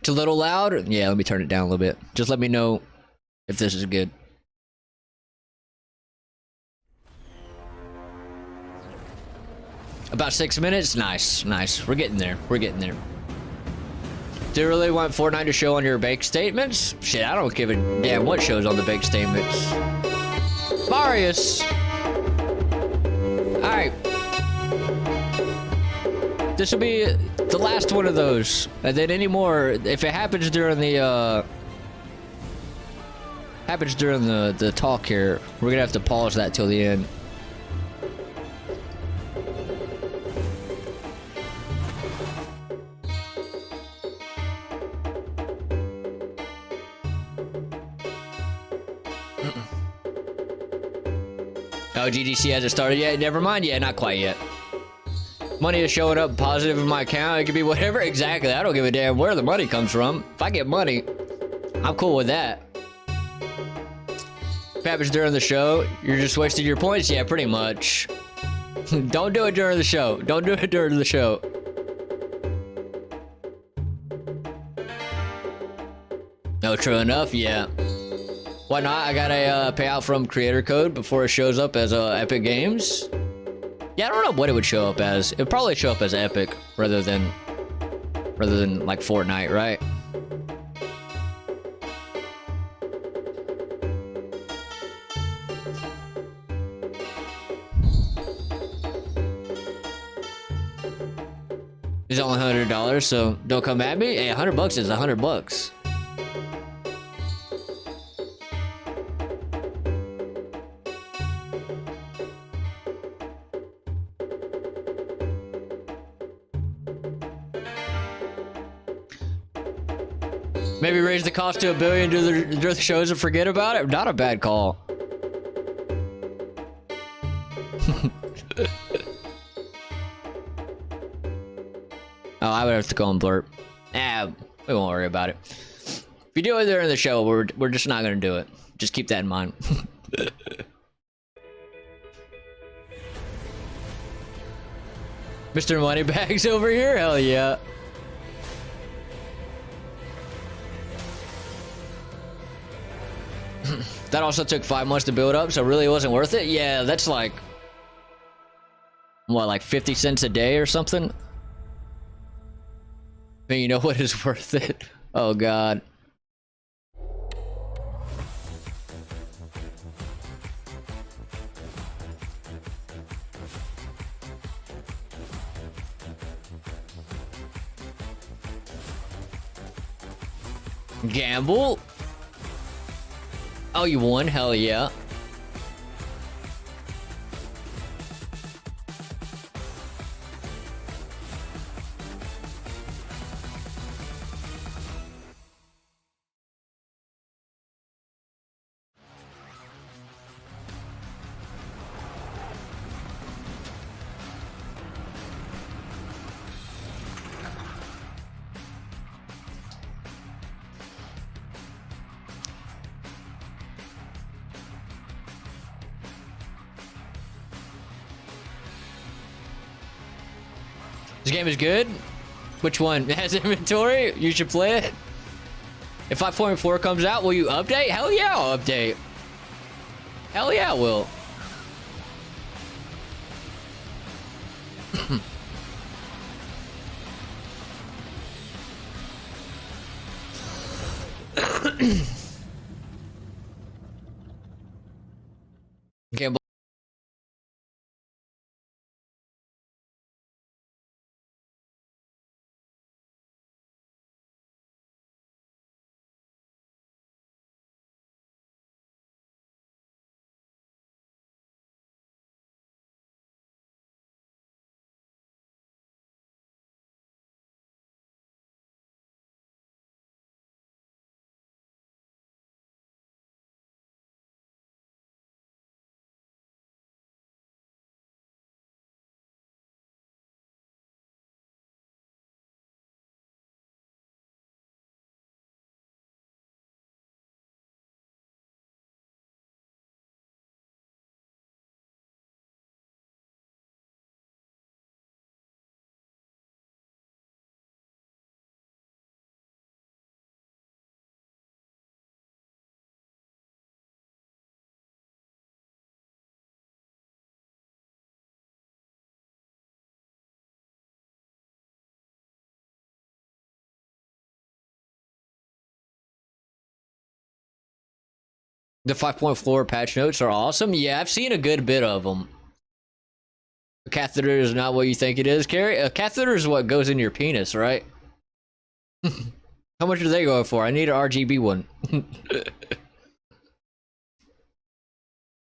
It's a little loud? Yeah, let me turn it down a little bit. Just let me know if this is good. About 6 minutes? Nice, nice. We're getting there. We're getting there. Do you really want Fortnite to show on your bank statements? Shit, I don't give a damn what shows on the bank statements. Marius! Alright. This will be the last one of those. And then any more, if it happens during the, the talk here, we're gonna have to pause that till the end. Oh, GDC hasn't started yet? Never mind. Yeah, not quite yet. Money is showing up positive in my account. It could be whatever. Exactly. I don't give a damn where the money comes from. If I get money, I'm cool with that. If it happens during the show, you're just wasting your points? Yeah, pretty much. Don't do it during the show. Don't do it during the show. No, true enough, yeah. Why not? I got a payout from creator code before it shows up as Epic Games. Yeah, I don't know what it would show up as. It'd probably show up as Epic rather than like Fortnite, right? It's only $100, so don't come at me. Hey, $100 is $100. Maybe raise the cost to $1 billion, do the shows and forget about it? Not a bad call. Oh, I would have to go and blurp. We won't worry about it. If you do it during the show, we're just not gonna do it. Just keep that in mind. Mr. Moneybags over here? Hell yeah. That also took 5 months to build up, so really it wasn't worth it? Yeah, that's like... what, like 50 cents a day or something? I mean, you know what is worth it? Oh, God. Gamble? Oh, you won? Hell yeah. This game is good? Which one? It has inventory? You should play it. If 5.4 comes out, will you update? Hell yeah, I'll update. Hell yeah, I will. Okay, The 5.4 patch notes are awesome. Yeah, I've seen a good bit of them. A catheter is not what you think it is, Carrie. A catheter is what goes in your penis, right? How much are they going for? I need an RGB one.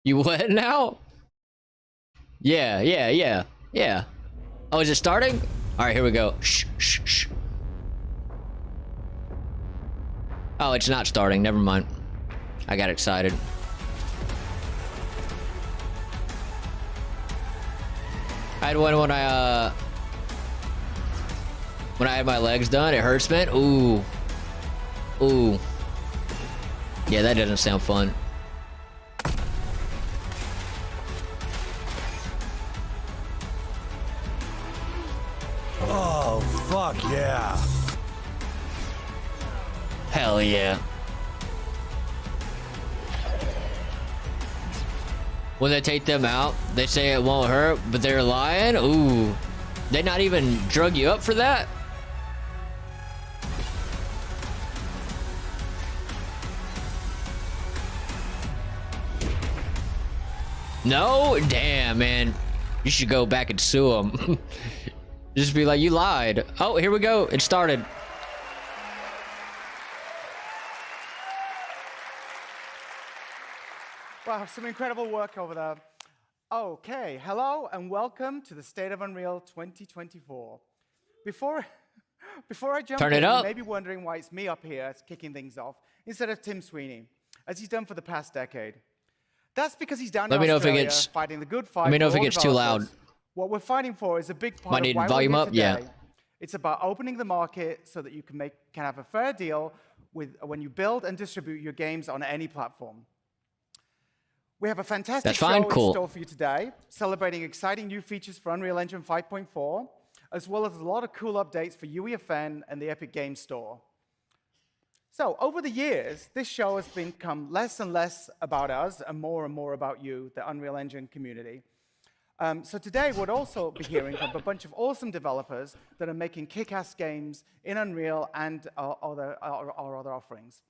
You what now? Yeah. Oh, is it starting? All right, here we go. Shh. Oh, it's not starting. Never mind. I got excited. I had one when I had my legs done. It hurts, man. Ooh. Yeah, that doesn't sound fun. Oh, fuck yeah. Hell yeah. When they take them out, they say it won't hurt, but they're lying? Ooh. They not even drug you up for that? No? Damn, man. You should go back and sue them. Just be like, you lied. Oh, here we go. It started. Wow, some incredible work over there. Okay, hello and welcome to the State of Unreal 2024. Before I jump Turn in, it up. you may be wondering why it's me up here kicking things off instead of Tim Sweeney, as he's done for the past decade. That's because he's down Let in me know if it Australia gets- fighting the good fight. let me know for if it all gets too developers. loud. What we're fighting for is a big part Might of need why volume we're here up, yeah. today. It's about opening the market so that you can have a fair deal with when you build and distribute your games on any platform. We have a fantastic That's fine, show cool. in store for you today, celebrating exciting new features for Unreal Engine 5.4, as well as a lot of cool updates for UEFN and the Epic Games Store. So, over the years, this show has become less and less about us and more about you, the Unreal Engine community. So today, we'll also be hearing from a bunch of awesome developers that are making kick-ass games in Unreal and our other offerings.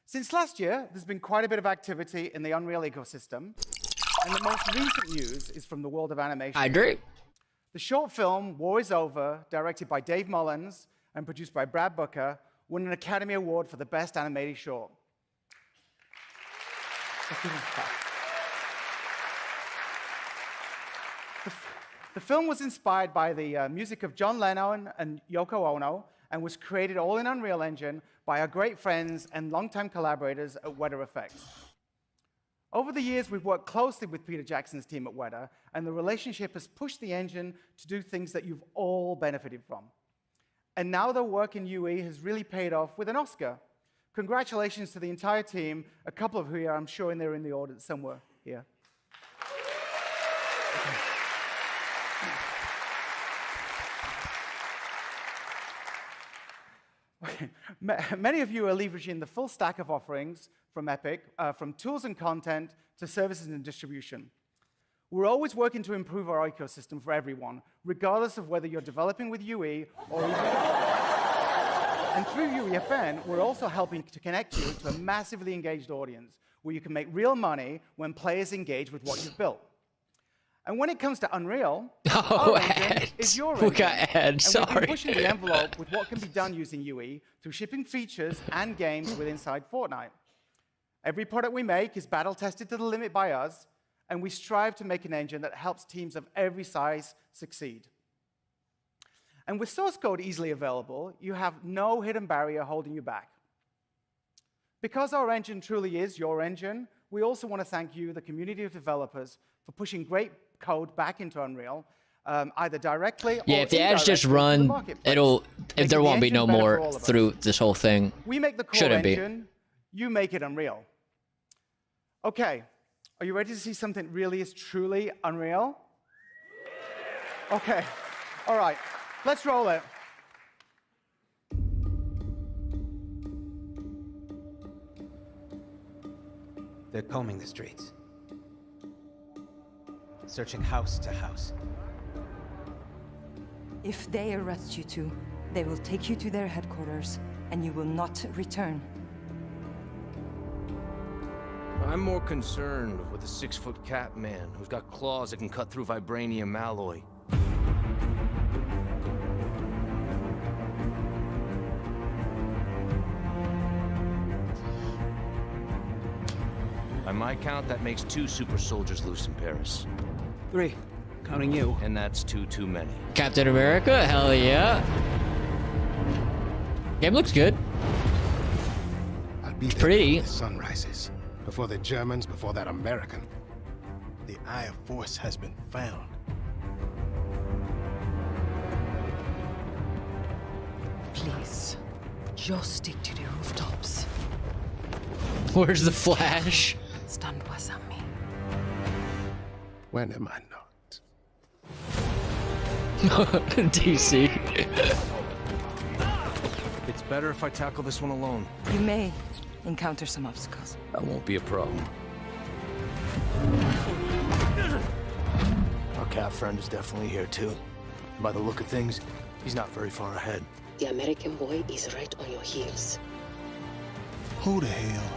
Since last year, there's been quite a bit of activity in the Unreal ecosystem, and the most recent news is from the world of animation. I agree. The short film, War is Over, directed by Dave Mullins and produced by Brad Booker, won an Academy Award for the Best Animated Short. The film was inspired by the music of John Lennon and Yoko Ono and was created all in Unreal Engine by our great friends and longtime collaborators at Weta Effects. Over the years, we've worked closely with Peter Jackson's team at Weta, and the relationship has pushed the engine to do things that you've all benefited from. And now their work in UE has really paid off with an Oscar. Congratulations to the entire team, a couple of who I'm sure they're in the audience somewhere here. Many of you are leveraging the full stack of offerings from Epic, from tools and content to services and distribution. We're always working to improve our ecosystem for everyone, regardless of whether you're developing with UE or and through UEFN, we're also helping to connect you to a massively engaged audience where you can make real money when players engage with what you've built. And when it comes to Unreal, our engine is your engine. We got ads, And we've sorry. been pushing the envelope with what can be done using UE through shipping features and games with inside Fortnite. Every product we make is battle-tested to the limit by us, and we strive to make an engine that helps teams of every size succeed. And with source code easily available, you have no hidden barrier holding you back. Because our engine truly is your engine, we also want to thank you, the community of developers, for pushing great code back into Unreal, either directly or Yeah, if the ads just indirectly into the run, marketplace, it'll making there the won't be engine no better for more all of us. through this whole thing. We make the core Shouldn't be. engine, you make it Unreal. Okay, are you ready to see something really is truly unreal? Okay, all right, let's roll it. They're combing the streets, searching house to house. If they arrest you two, they will take you to their headquarters, and you will not return. I'm more concerned with the 6-foot cat man who's got claws that can cut through vibranium alloy. By my count, that makes 2 super soldiers loose in Paris. 3, counting you. And that's 2 too many. Captain America, hell yeah. Game looks good. I'll be there Pretty. before the sun rises. Before the Germans, before that American. The Eye of Force has been found. Please, just stick to the rooftops. Where's the Flash? Stand beside me. When am I not? DC. It's better if I tackle this one alone. You may encounter some obstacles. That won't be a problem. Our cat friend is definitely here too. By the look of things, he's not very far ahead. The American boy is right on your heels. Who the hell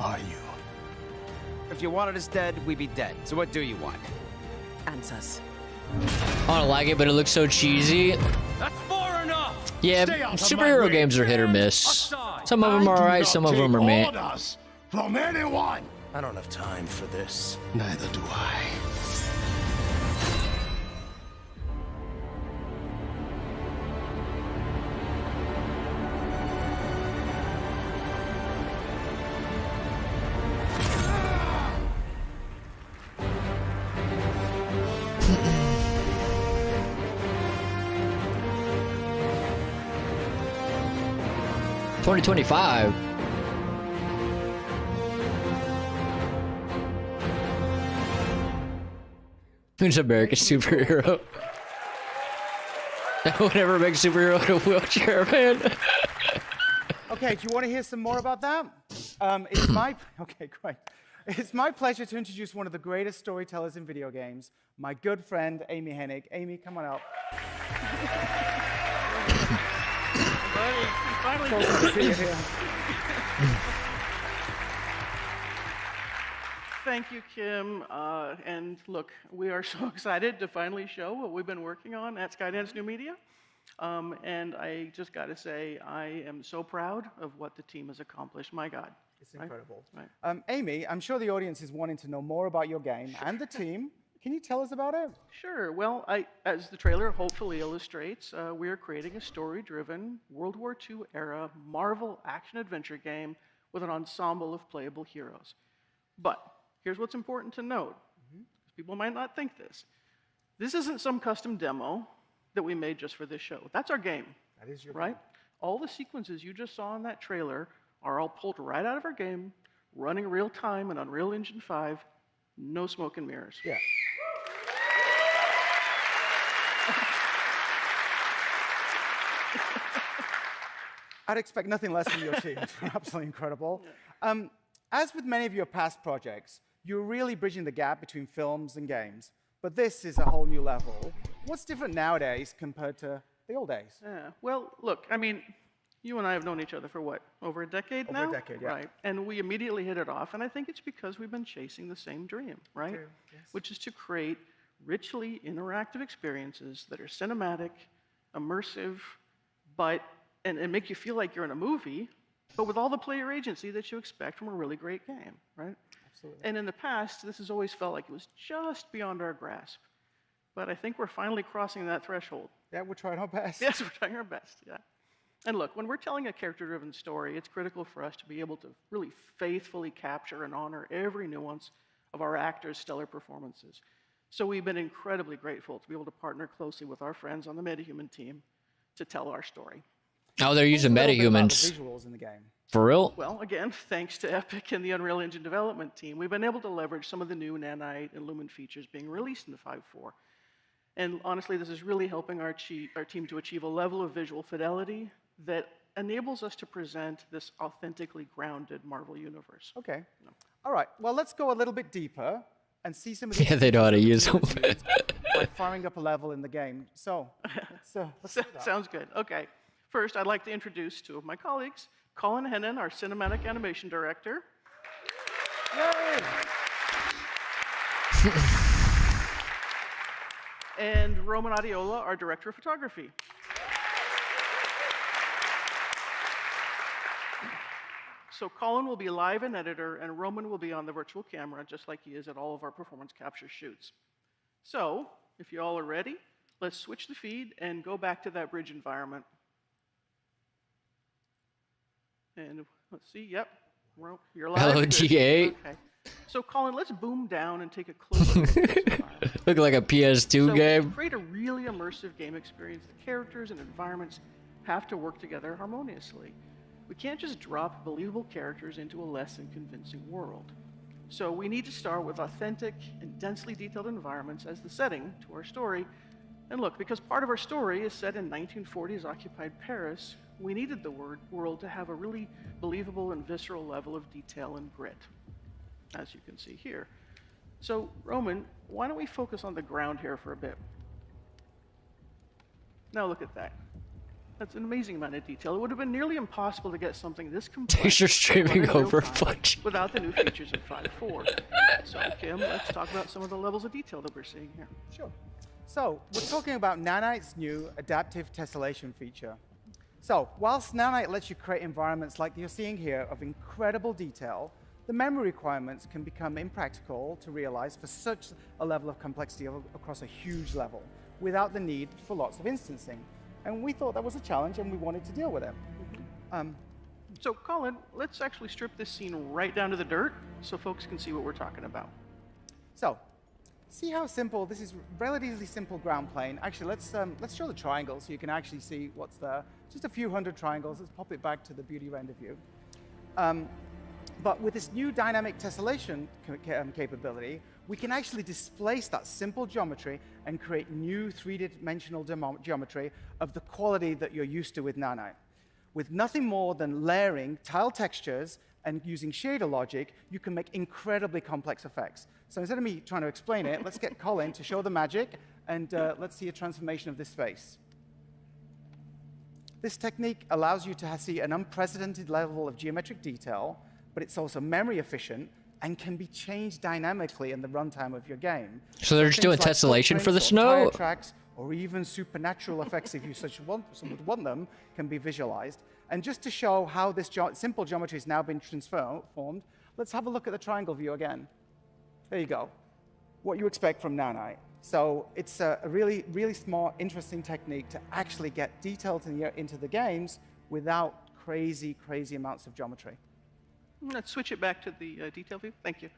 are you? If you wanted us dead, we'd be dead. So what do you want? Answers. I don't like it, but it looks so cheesy. That's far enough! Yeah, Stay out of superhero my way. games are hit or miss. Some of them are alright, some of them are meh. Orders from anyone. I don't have time for this. Neither do I. $2025. Who's American superhero? Whatever makes superhero in a wheelchair, man. Okay, do you want to hear some more about that? It's my okay, great. It's my pleasure to introduce one of the greatest storytellers in video games, my good friend Amy Hennig. Amy, come on up. Finally. So good to see you here. Thank you, Kim. And look, we are so excited to finally show what we've been working on at Skydance New Media. And I just got to say, I am so proud of what the team has accomplished. My God. It's incredible. Right. Amy, I'm sure the audience is wanting to know more about your game and the team. Can you tell us about it? Sure. Well, as the trailer hopefully illustrates, we are creating a story-driven World War II era Marvel action-adventure game with an ensemble of playable heroes. But here's what's important to note. People might not think this. This isn't some custom demo that we made just for this show. That's our game. That is your right? All the sequences you just saw in that trailer are all pulled right out of our game, running real time in Unreal Engine 5, no smoke and mirrors. Yeah. I'd expect nothing less from your team. Absolutely incredible. As with many of your past projects, you're really bridging the gap between films and games. But this is a whole new level. What's different nowadays compared to the old days? Yeah. Well, look, I mean, you and I have known each other for what, over a decade now? Over a decade, yeah. Right. And we immediately hit it off, and I think it's because we've been chasing the same dream, right? True, yes. Which is to create richly interactive experiences that are cinematic, immersive, and make you feel like you're in a movie, but with all the player agency that you expect from a really great game, right? Absolutely. And in the past, this has always felt like it was just beyond our grasp. But I think we're finally crossing that threshold. Yeah, we're trying our best. Yes, we're trying our best, yeah. And look, when we're telling a character-driven story, it's critical for us to be able to really faithfully capture and honor every nuance of our actors' stellar performances. So we've been incredibly grateful to be able to partner closely with our friends on the MetaHuman team to tell our story. Oh, they're using A little bit about metahumans. the visuals in the game. For real? Well, again, thanks to Epic and the Unreal Engine development team, we've been able to leverage some of the new Nanite and Lumen features being released in the 5.4. And honestly, this is really helping our team to achieve a level of visual fidelity that enables us to present this authentically grounded Marvel universe. Okay. All right. Well, let's go a little bit deeper and see some of the Yeah, they know how to use them. by firing up a level in the game. So, let's do that. Sounds good. Okay. First, I'd like to introduce two of my colleagues. Colin Hennon, our cinematic animation director. Yay! And Roman Adiola, our director of photography. So Colin will be live and editor, and Roman will be on the virtual camera, just like he is at all of our performance capture shoots. So, if you all are ready, let's switch the feed and go back to that bridge environment. And let's see, yep, you're live. Hello, Good. G8. Okay. So Colin, let's boom down and take a closer look at this environment. Look like a PS2 So game. to create a really immersive game experience, the characters and environments have to work together harmoniously. We can't just drop believable characters into a less than convincing world. So we need to start with authentic and densely detailed environments as the setting to our story. And look, because part of our story is set in 1940s occupied Paris, we needed the world to have a really believable and visceral level of detail and grit, as you can see here. So Roman, why don't we focus on the ground here for a bit? Now look at that. That's an amazing amount of detail. It would have been nearly impossible to get something this complex You're streaming in real over time Fudge. without the new features of 5.4. So Kim, let's talk about some of the levels of detail that we're seeing here. Sure. So we're talking about Nanite's new adaptive tessellation feature. So whilst Nanite lets you create environments like you're seeing here of incredible detail, the memory requirements can become impractical to realize for such a level of complexity across a huge level without the need for lots of instancing. And we thought that was a challenge and we wanted to deal with it. So Colin, let's actually strip this scene right down to the dirt so folks can see what we're talking about. So, see how simple, this is relatively simple ground plane. Actually, let's show the triangle so you can actually see what's there. Just a few hundred triangles. Let's pop it back to the beauty render view. But with this new dynamic tessellation capability, we can actually displace that simple geometry and create new three-dimensional geometry of the quality that you're used to with Nanite. With nothing more than layering tile textures and using shader logic, you can make incredibly complex effects. So instead of me trying to explain it, let's get Colin to show the magic, and let's see a transformation of this face. This technique allows you to see an unprecedented level of geometric detail, but it's also memory efficient and can be changed dynamically in the runtime of your game. So they're just doing Things like tessellation for the footprints or snow? tire tracks, or even supernatural effects, if you would want them, can be visualized. And just to show how this simple geometry has now been transformed, let's have a look at the triangle view again. There you go. What you expect from Nanite. So it's a really, really smart, interesting technique to actually get detail into the games without crazy, crazy amounts of geometry. Let's switch it back to the detail view. Thank you.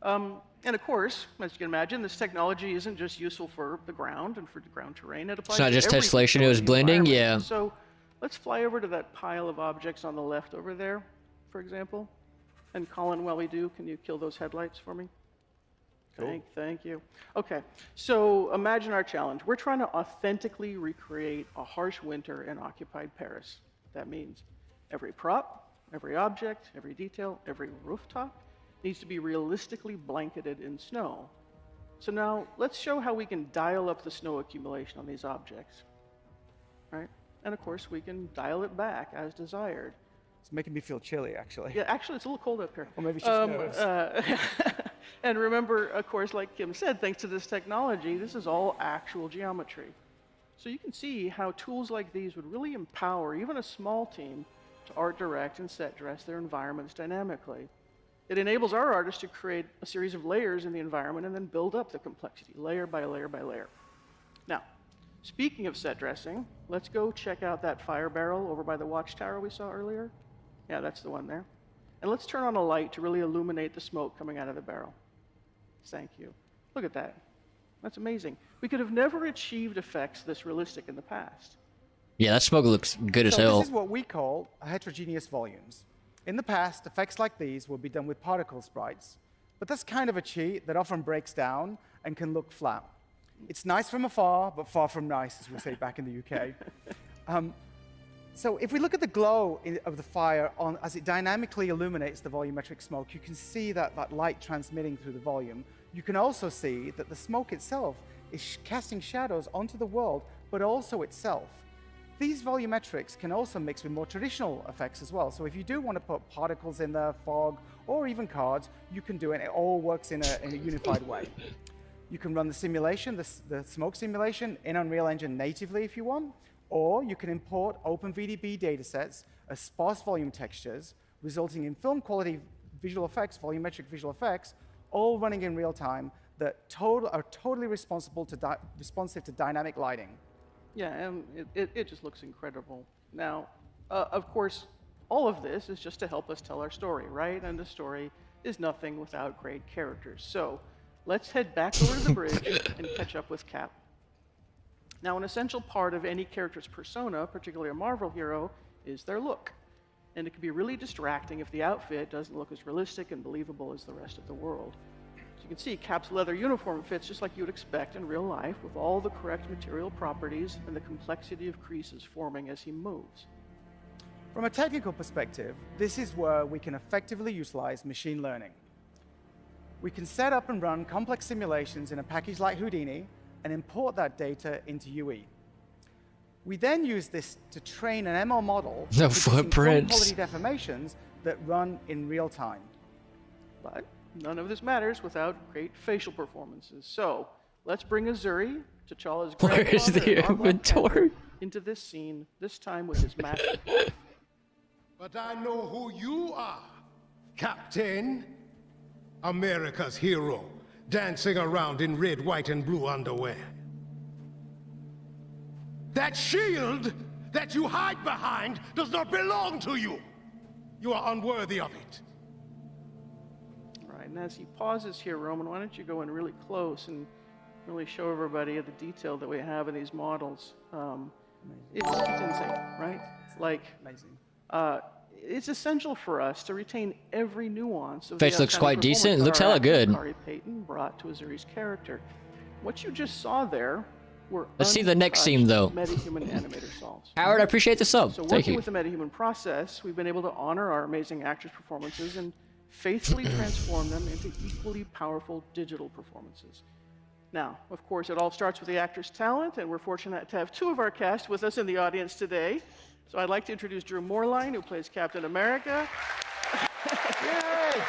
And of course, as you can imagine, this technology isn't just useful for the ground and for the ground terrain. It applies It's not to just every tessellation, it was blending? environment. Yeah. So let's fly over to that pile of objects on the left over there, for example. And Colin, while we do, can you kill those headlights for me? Cool. Thank you. Okay, so imagine our challenge. We're trying to authentically recreate a harsh winter in occupied Paris. That means every prop, every object, every detail, every rooftop needs to be realistically blanketed in snow. So now let's show how we can dial up the snow accumulation on these objects, right? And of course, we can dial it back as desired. It's making me feel chilly, actually. Yeah, actually, it's a little cold up here. Or maybe it's just nerves. And remember, of course, like Kim said, thanks to this technology, this is all actual geometry. So you can see how tools like these would really empower even a small team to art direct and set dress their environments dynamically. It enables our artists to create a series of layers in the environment and then build up the complexity, layer by layer by layer. Now, speaking of set dressing, let's go check out that fire barrel over by the watchtower we saw earlier. Yeah, that's the one there. And let's turn on a light to really illuminate the smoke coming out of the barrel. Thank you. Look at that. That's amazing. We could have never achieved effects this realistic in the past. Yeah, that smoke looks good as So hell. this is what we call heterogeneous volumes. In the past, effects like these would be done with particle sprites. But that's kind of a cheat that often breaks down and can look flat. It's nice from afar, but far from nice, as we say back in the UK. So if we look at the glow of the fire as it dynamically illuminates the volumetric smoke, you can see that light transmitting through the volume. You can also see that the smoke itself is casting shadows onto the world, but also itself. these volumetrics can also mix with more traditional effects as well. So if you do want to put particles in there, fog, or even cards, you can do it. It all works in a unified way. You can run the simulation, the smoke simulation, in Unreal Engine natively if you want, or you can import OpenVDB datasets as sparse volume textures, resulting in film quality visual effects, volumetric visual effects, all running in real time that are totally responsive to dynamic lighting. Yeah, and it just looks incredible. Now, of course, all of this is just to help us tell our story, right? And the story is nothing without great characters. So let's head back over to the bridge and catch up with Cap. Now, an essential part of any character's persona, particularly a Marvel hero, is their look. And it can be really distracting if the outfit doesn't look as realistic and believable as the rest of the world. So you can see Cap's leather uniform fits just like you would expect in real life, with all the correct material properties and the complexity of creases forming as he moves. From a technical perspective, this is where we can effectively utilize machine learning. We can set up and run complex simulations in a package like Houdini and import that data into UE. We then use this to train an ML model The producing film footprints. quality deformations that run in real time. But none of this matters without great facial performances. So let's bring Azuri, T'Challa's Where is grandfather, the and our Black Panther, inventory? into this scene, this time with his mask off. But I know who you are, Captain. America's hero, dancing around in red, white, and blue underwear. That shield that you hide behind does not belong to you. You are unworthy of it. All right, and as he pauses here, Roman, why don't you go in really close and really show everybody the detail that we have in these models. It's insane, right? Like, Amazing. It's essential for us to retain every nuance of Face the looks outstanding quite decent. performance Looks that our hella actor, good. Kari Payton brought to Azuri's character. What you just saw there were Let's see the next scene, though. metahuman animator solves. Howard, I appreciate the sub. So Thank working you. with the metahuman process, we've been able to honor our amazing actors' performances and faithfully transform them into equally powerful digital performances. Now, of course, it all starts with the actor's talent, and we're fortunate to have two of our cast with us in the audience today. So I'd like to introduce Drew Moorline, who plays Captain America. Yay!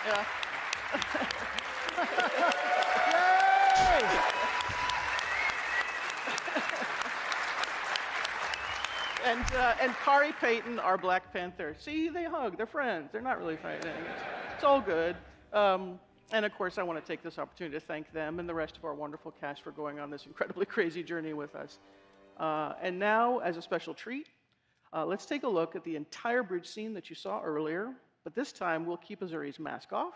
Yeah. And Kari Payton, our Black Panther. See, they hug. They're friends. They're not really fighting. It's all good. And of course, I want to take this opportunity to thank them and the rest of our wonderful cast for going on this incredibly crazy journey with us. And now, as a special treat, let's take a look at the entire bridge scene that you saw earlier. But this time, we'll keep Azuri's mask off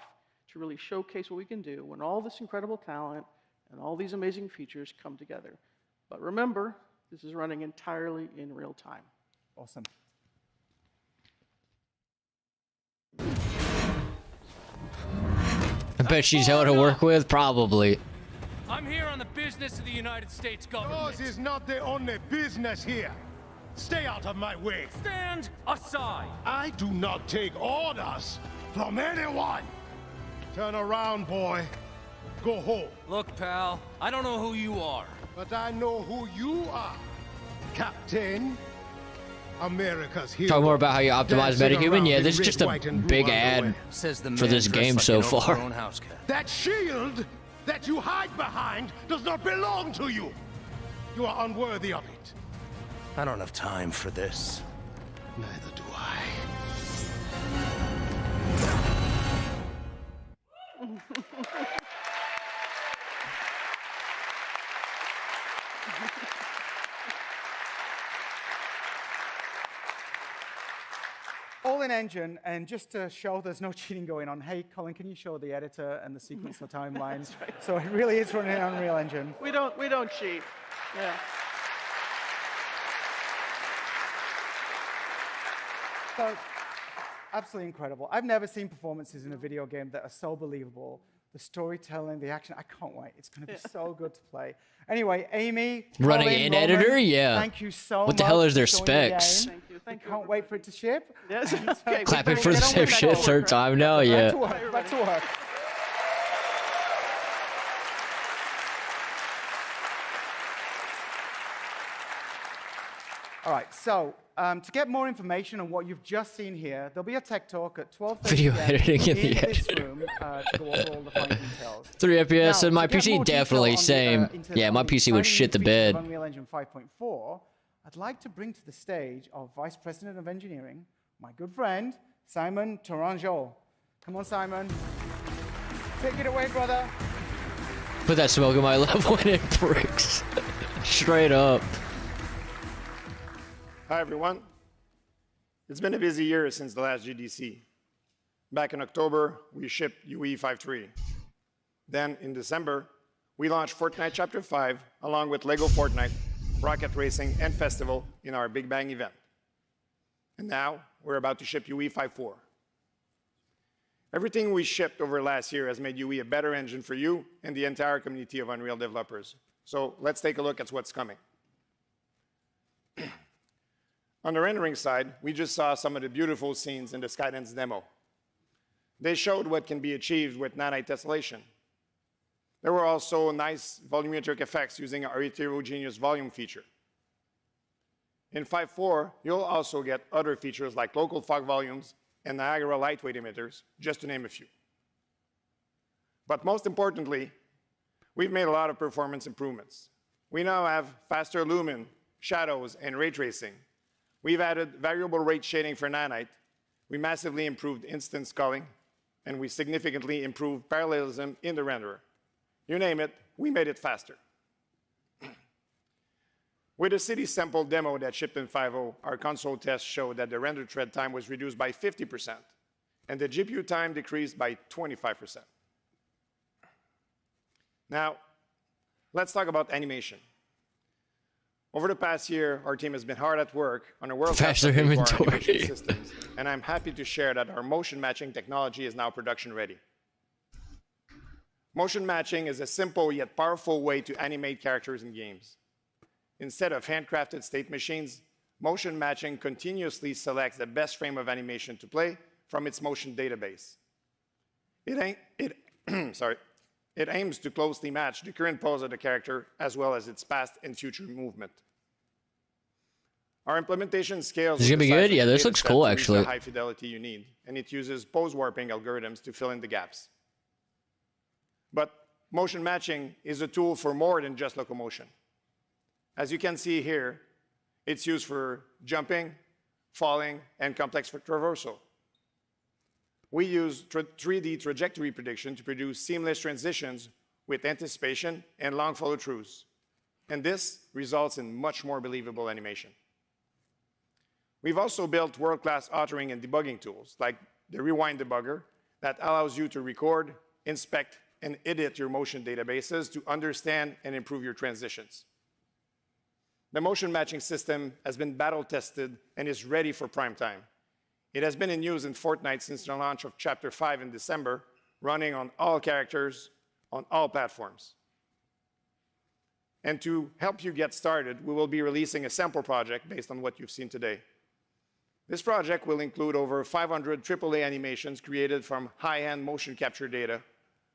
to really showcase what we can do when all this incredible talent and all these amazing features come together. But remember, this is running entirely in real time. Awesome. I bet she's hell to work with, probably. I'm here on the business of the United States government. Yours is not the only business here. Stay out of my way. Stand aside. I do not take orders from anyone. Turn around, boy. Go home. Look, pal, I don't know who you are. But I know who you are. Captain. America's hero. Talk more about how you optimize Dancing Metahuman. around Yeah, in this is red, just a white, and blue big underwear. ad Says the for man this dressed game like so an far. overgrown house cat. That shield that you hide behind does not belong to you. You are unworthy of it. I don't have time for this. Neither do I. All in Engine, and just to show there's no cheating going on, hey, Colin, can you show the editor and the sequencer timelines? So it really is running on Unreal Engine. We don't cheat. Yeah. So, absolutely incredible. I've never seen performances in a video game that are so believable. The storytelling, the action, I can't wait. It's going to be so good to play. Anyway, Amy, Running Colin, in Roman, editor? Yeah. Thank you so much. What the hell is their for showing the specs? game. Thank you. Thank you. Can't wait for it to ship. Yes. Okay, Clapping we for the better same get shit over third it. time now, Back yeah. to work. Back to work. All right, so to get more information on what you've just seen here, there'll be a tech talk at 12:30 Video p.m. editing in the this editor. room to go over all the fine details. 3 FPS Now, and my to get PC more detail definitely on the, same. into Yeah, my on the PC would exciting shit the new features bed. of Unreal Engine 5.4, I'd like to bring to the stage our Vice President of Engineering, my good friend, Simon Tourangeau. Come on, Simon. Take it away, brother. Put that smoke in my left when it breaks. Straight up. Hi, everyone. It's been a busy year since the last GDC. Back in October, we shipped UE 5.3. Then, in December, we launched Fortnite Chapter 5, along with LEGO Fortnite, Rocket Racing, and Festival in our Big Bang event. And now, we're about to ship UE 5.4. Everything we shipped over last year has made UE a better engine for you and the entire community of Unreal developers. So let's take a look at what's coming. On the rendering side, we just saw some of the beautiful scenes in the Skydance demo. They showed what can be achieved with nanite tessellation. There were also nice volumetric effects using our heterogeneous volume feature. In 5.4, you'll also get other features like local fog volumes and Niagara lightweight emitters, just to name a few. But most importantly, we've made a lot of performance improvements. We now have faster lumen, shadows, and ray tracing. We've added variable rate shading for nanite. We massively improved instant sculling, and we significantly improved parallelism in the renderer. You name it, we made it faster. With the city sample demo that shipped in 5.0, our console tests showed that the render thread time was reduced by 50%, and the GPU time decreased by 25%. Now, let's talk about animation. Over the past year, our team has been hard at work on a world-class Faster update to our inventory. animation systems, and I'm happy to share that our motion matching technology is now production ready. Motion matching is a simple yet powerful way to animate characters in games. Instead of handcrafted state machines, motion matching continuously selects the best frame of animation to play from its motion database. It aims to closely match the current pose of the character as well as its past and future movement. Our implementation scales. This is gonna be good? Yeah, this data looks set cool, to reach actually. the high fidelity you need, and it uses pose warping algorithms to fill in the gaps. But motion matching is a tool for more than just locomotion. As you can see here, it's used for jumping, falling, and complex traversal. We use 3D trajectory prediction to produce seamless transitions with anticipation and long follow-throughs. And this results in much more believable animation. We've also built world-class authoring and debugging tools, like the Rewind Debugger, that allows you to record, inspect, and edit your motion databases to understand and improve your transitions. The motion matching system has been battle-tested and is ready for prime time. It has been in use in Fortnite since the launch of Chapter 5 in December, running on all characters, on all platforms. And to help you get started, we will be releasing a sample project based on what you've seen today. This project will include over 500 AAA animations created from high-end motion capture data,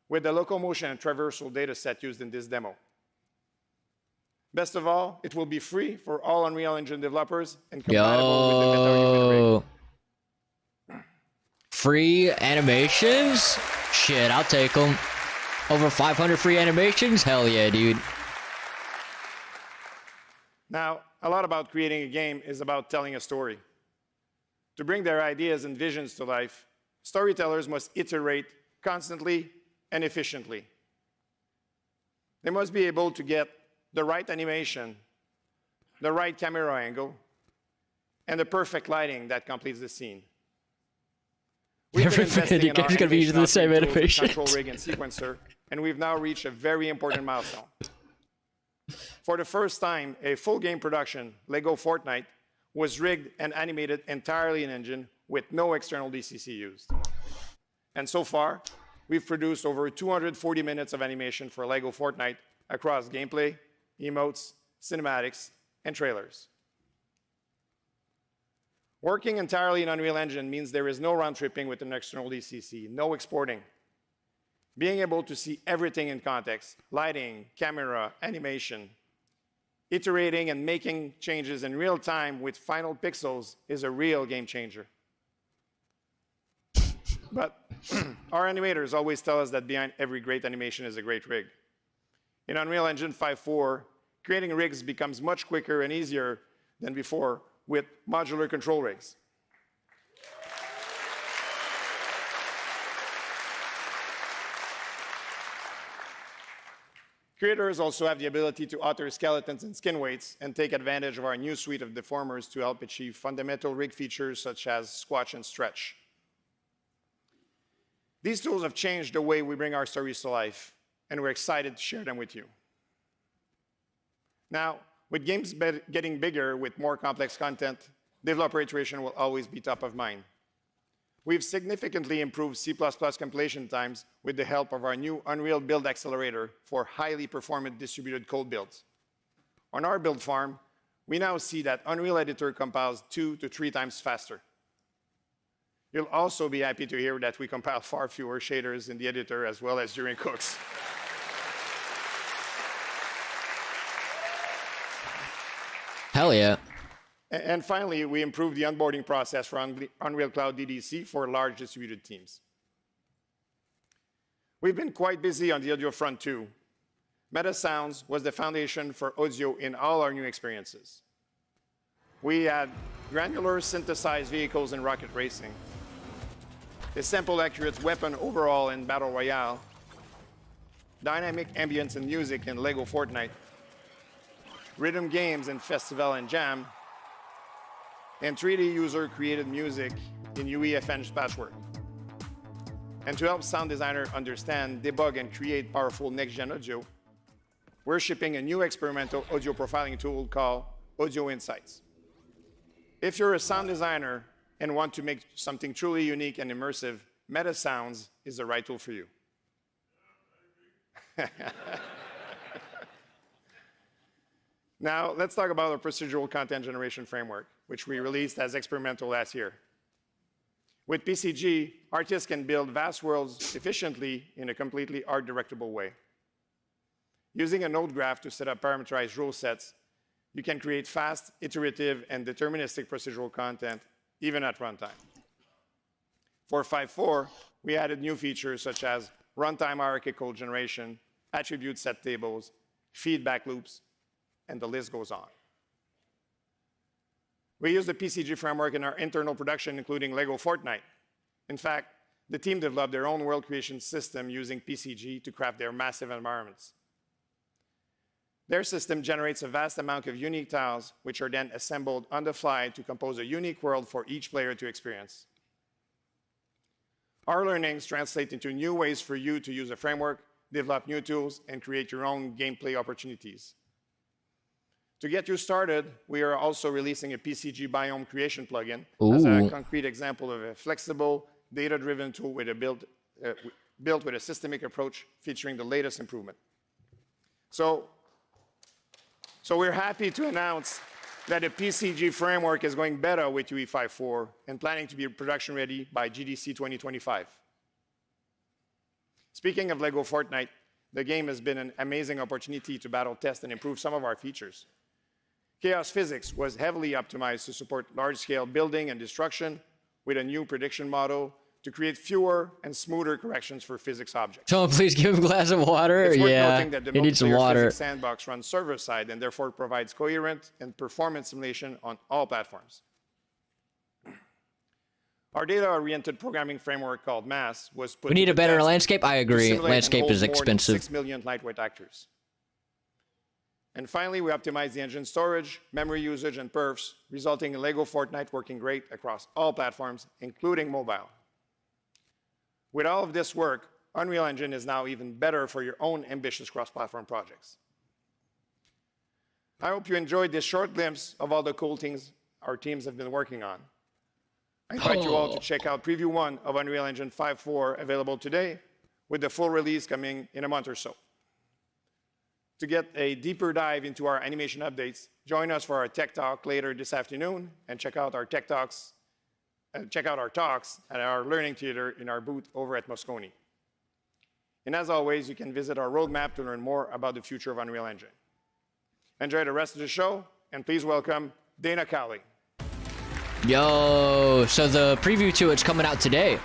with the locomotion and traversal data set used in this demo. Best of all, it will be free for all Unreal Engine developers and compatible with the MetaHuman rig. Free animations? Shit, I'll take them. Over 500 free animations? Hell yeah, dude. Now, a lot about creating a game is about telling a story. To bring their ideas and visions to life, storytellers must iterate constantly and efficiently. They must be able to get the right animation, the right camera angle, and the perfect lighting that completes the scene. We've been investing in our Everybody's gonna be using the same animation animation. control rig and sequencer, and we've now reached a very important milestone. For the first time, a full game production, LEGO Fortnite, was rigged and animated entirely in engine with no external DCC used. And so far, we've produced over 240 minutes of animation for LEGO Fortnite across gameplay, emotes, cinematics, and trailers. Working entirely in Unreal Engine means there is no round-tripping with an external DCC, no exporting. Being able to see everything in context, lighting, camera, animation, iterating and making changes in real time with final pixels is a real game changer. But our animators always tell us that behind every great animation is a great rig. In Unreal Engine 5.4, creating rigs becomes much quicker and easier than before with modular control rigs. Creators also have the ability to author skeletons and skin weights and take advantage of our new suite of deformers to help achieve fundamental rig features such as squash and stretch. These tools have changed the way we bring our stories to life, and we're excited to share them with you. Now, with games getting bigger with more complex content, developer iteration will always be top of mind. We've significantly improved C++ compilation times with the help of our new Unreal Build Accelerator for highly performant distributed code builds. On our build farm, we now see that Unreal Editor compiles 2 to 3 times faster. You'll also be happy to hear that we compile far fewer shaders in the editor as well as during cooks. Hell yeah. And finally, we improved the onboarding process for Unreal Cloud DDC for large distributed teams. We've been quite busy on the audio front too. Meta Sounds was the foundation for audio in all our new experiences. We had granular synthesized vehicles in Rocket Racing, a simple accurate weapon overhaul in Battle Royale, dynamic ambience and music in LEGO Fortnite, rhythm games in Festival and Jam, and 3D user-created music in UEFN's Patchwork. And to help sound designers understand, debug, and create powerful next-gen audio, we're shipping a new experimental audio profiling tool called Audio Insights. If you're a sound designer and want to make something truly unique and immersive, Meta Sounds is the right tool for you. Now, let's talk about our procedural content generation framework, which we released as experimental last year. With PCG, artists can build vast worlds efficiently in a completely art-directable way. Using a node graph to set up parameterized rule sets, you can create fast, iterative, and deterministic procedural content, even at runtime. For 5.4, we added new features such as runtime hierarchical generation, attribute set tables, feedback loops, and the list goes on. We use the PCG framework in our internal production, including LEGO Fortnite. In fact, the team developed their own world creation system using PCG to craft their massive environments. Their system generates a vast amount of unique tiles, which are then assembled on the fly to compose a unique world for each player to experience. Our learnings translate into new ways for you to use the framework, develop new tools, and create your own gameplay opportunities. To get you started, we are also releasing a PCG biome creation plugin as a concrete example of a flexible, data-driven tool with built with a systemic approach featuring the latest improvement. So we're happy to announce that the PCG framework is going beta with UE 5.4 and planning to be production ready by GDC 2025. Speaking of LEGO Fortnite, the game has been an amazing opportunity to battle test and improve some of our features. Chaos physics was heavily optimized to support large-scale building and destruction with a new prediction model to create fewer and smoother corrections for physics objects. Someone please give him a glass of water. It's worth Yeah, noting that the he needs some multiplayer water. physics sandbox runs server-side and therefore provides coherent and performance simulation on all platforms. Our data-oriented programming framework called MASS was put We need to a better test landscape. I to agree. simulate and Landscape hold is more than expensive. 6 million lightweight actors. And finally, we optimized the engine storage, memory usage, and perfs, resulting in LEGO Fortnite working great across all platforms, including mobile. With all of this work, Unreal Engine is now even better for your own ambitious cross-platform projects. I hope you enjoyed this short glimpse of all the cool things our teams have been working on. I invite you all to check out Preview 1 of Unreal Engine 5.4 available today, with the full release coming in a month or so. To get a deeper dive into our animation updates, join us for our Tech Talk later this afternoon, and check out our Tech Talks, our talks at our Learning Theater in our booth over at Moscone. And as always, you can visit our roadmap to learn more about the future of Unreal Engine. Enjoy the rest of the show, and please welcome Dana Cowley. Yo, so the preview to it's coming out today.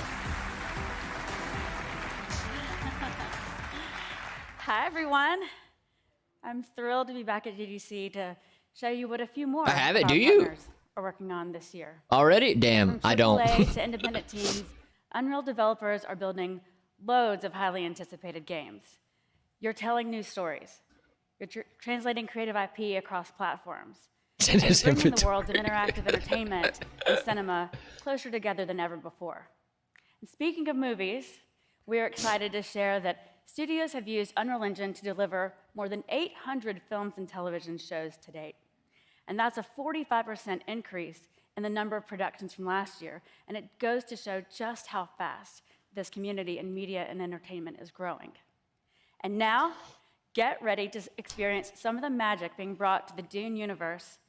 Hi, everyone. I'm thrilled to be back at GDC to show you what a few more I have it, of do our you? partners are working on this year. Already? Damn, I don't. From AAA to independent teams, Unreal developers are building loads of highly anticipated games. You're telling new stories. You're translating creative IP across platforms. You're bringing the worlds of interactive entertainment and cinema closer together than ever before. And speaking of movies, we're excited to share that studios have used Unreal Engine to deliver more than 800 films and television shows to date. And that's a 45% increase in the number of productions from last year, and it goes to show just how fast this community in media and entertainment is growing. And now, get ready to experience some of the magic being brought to the Dune universe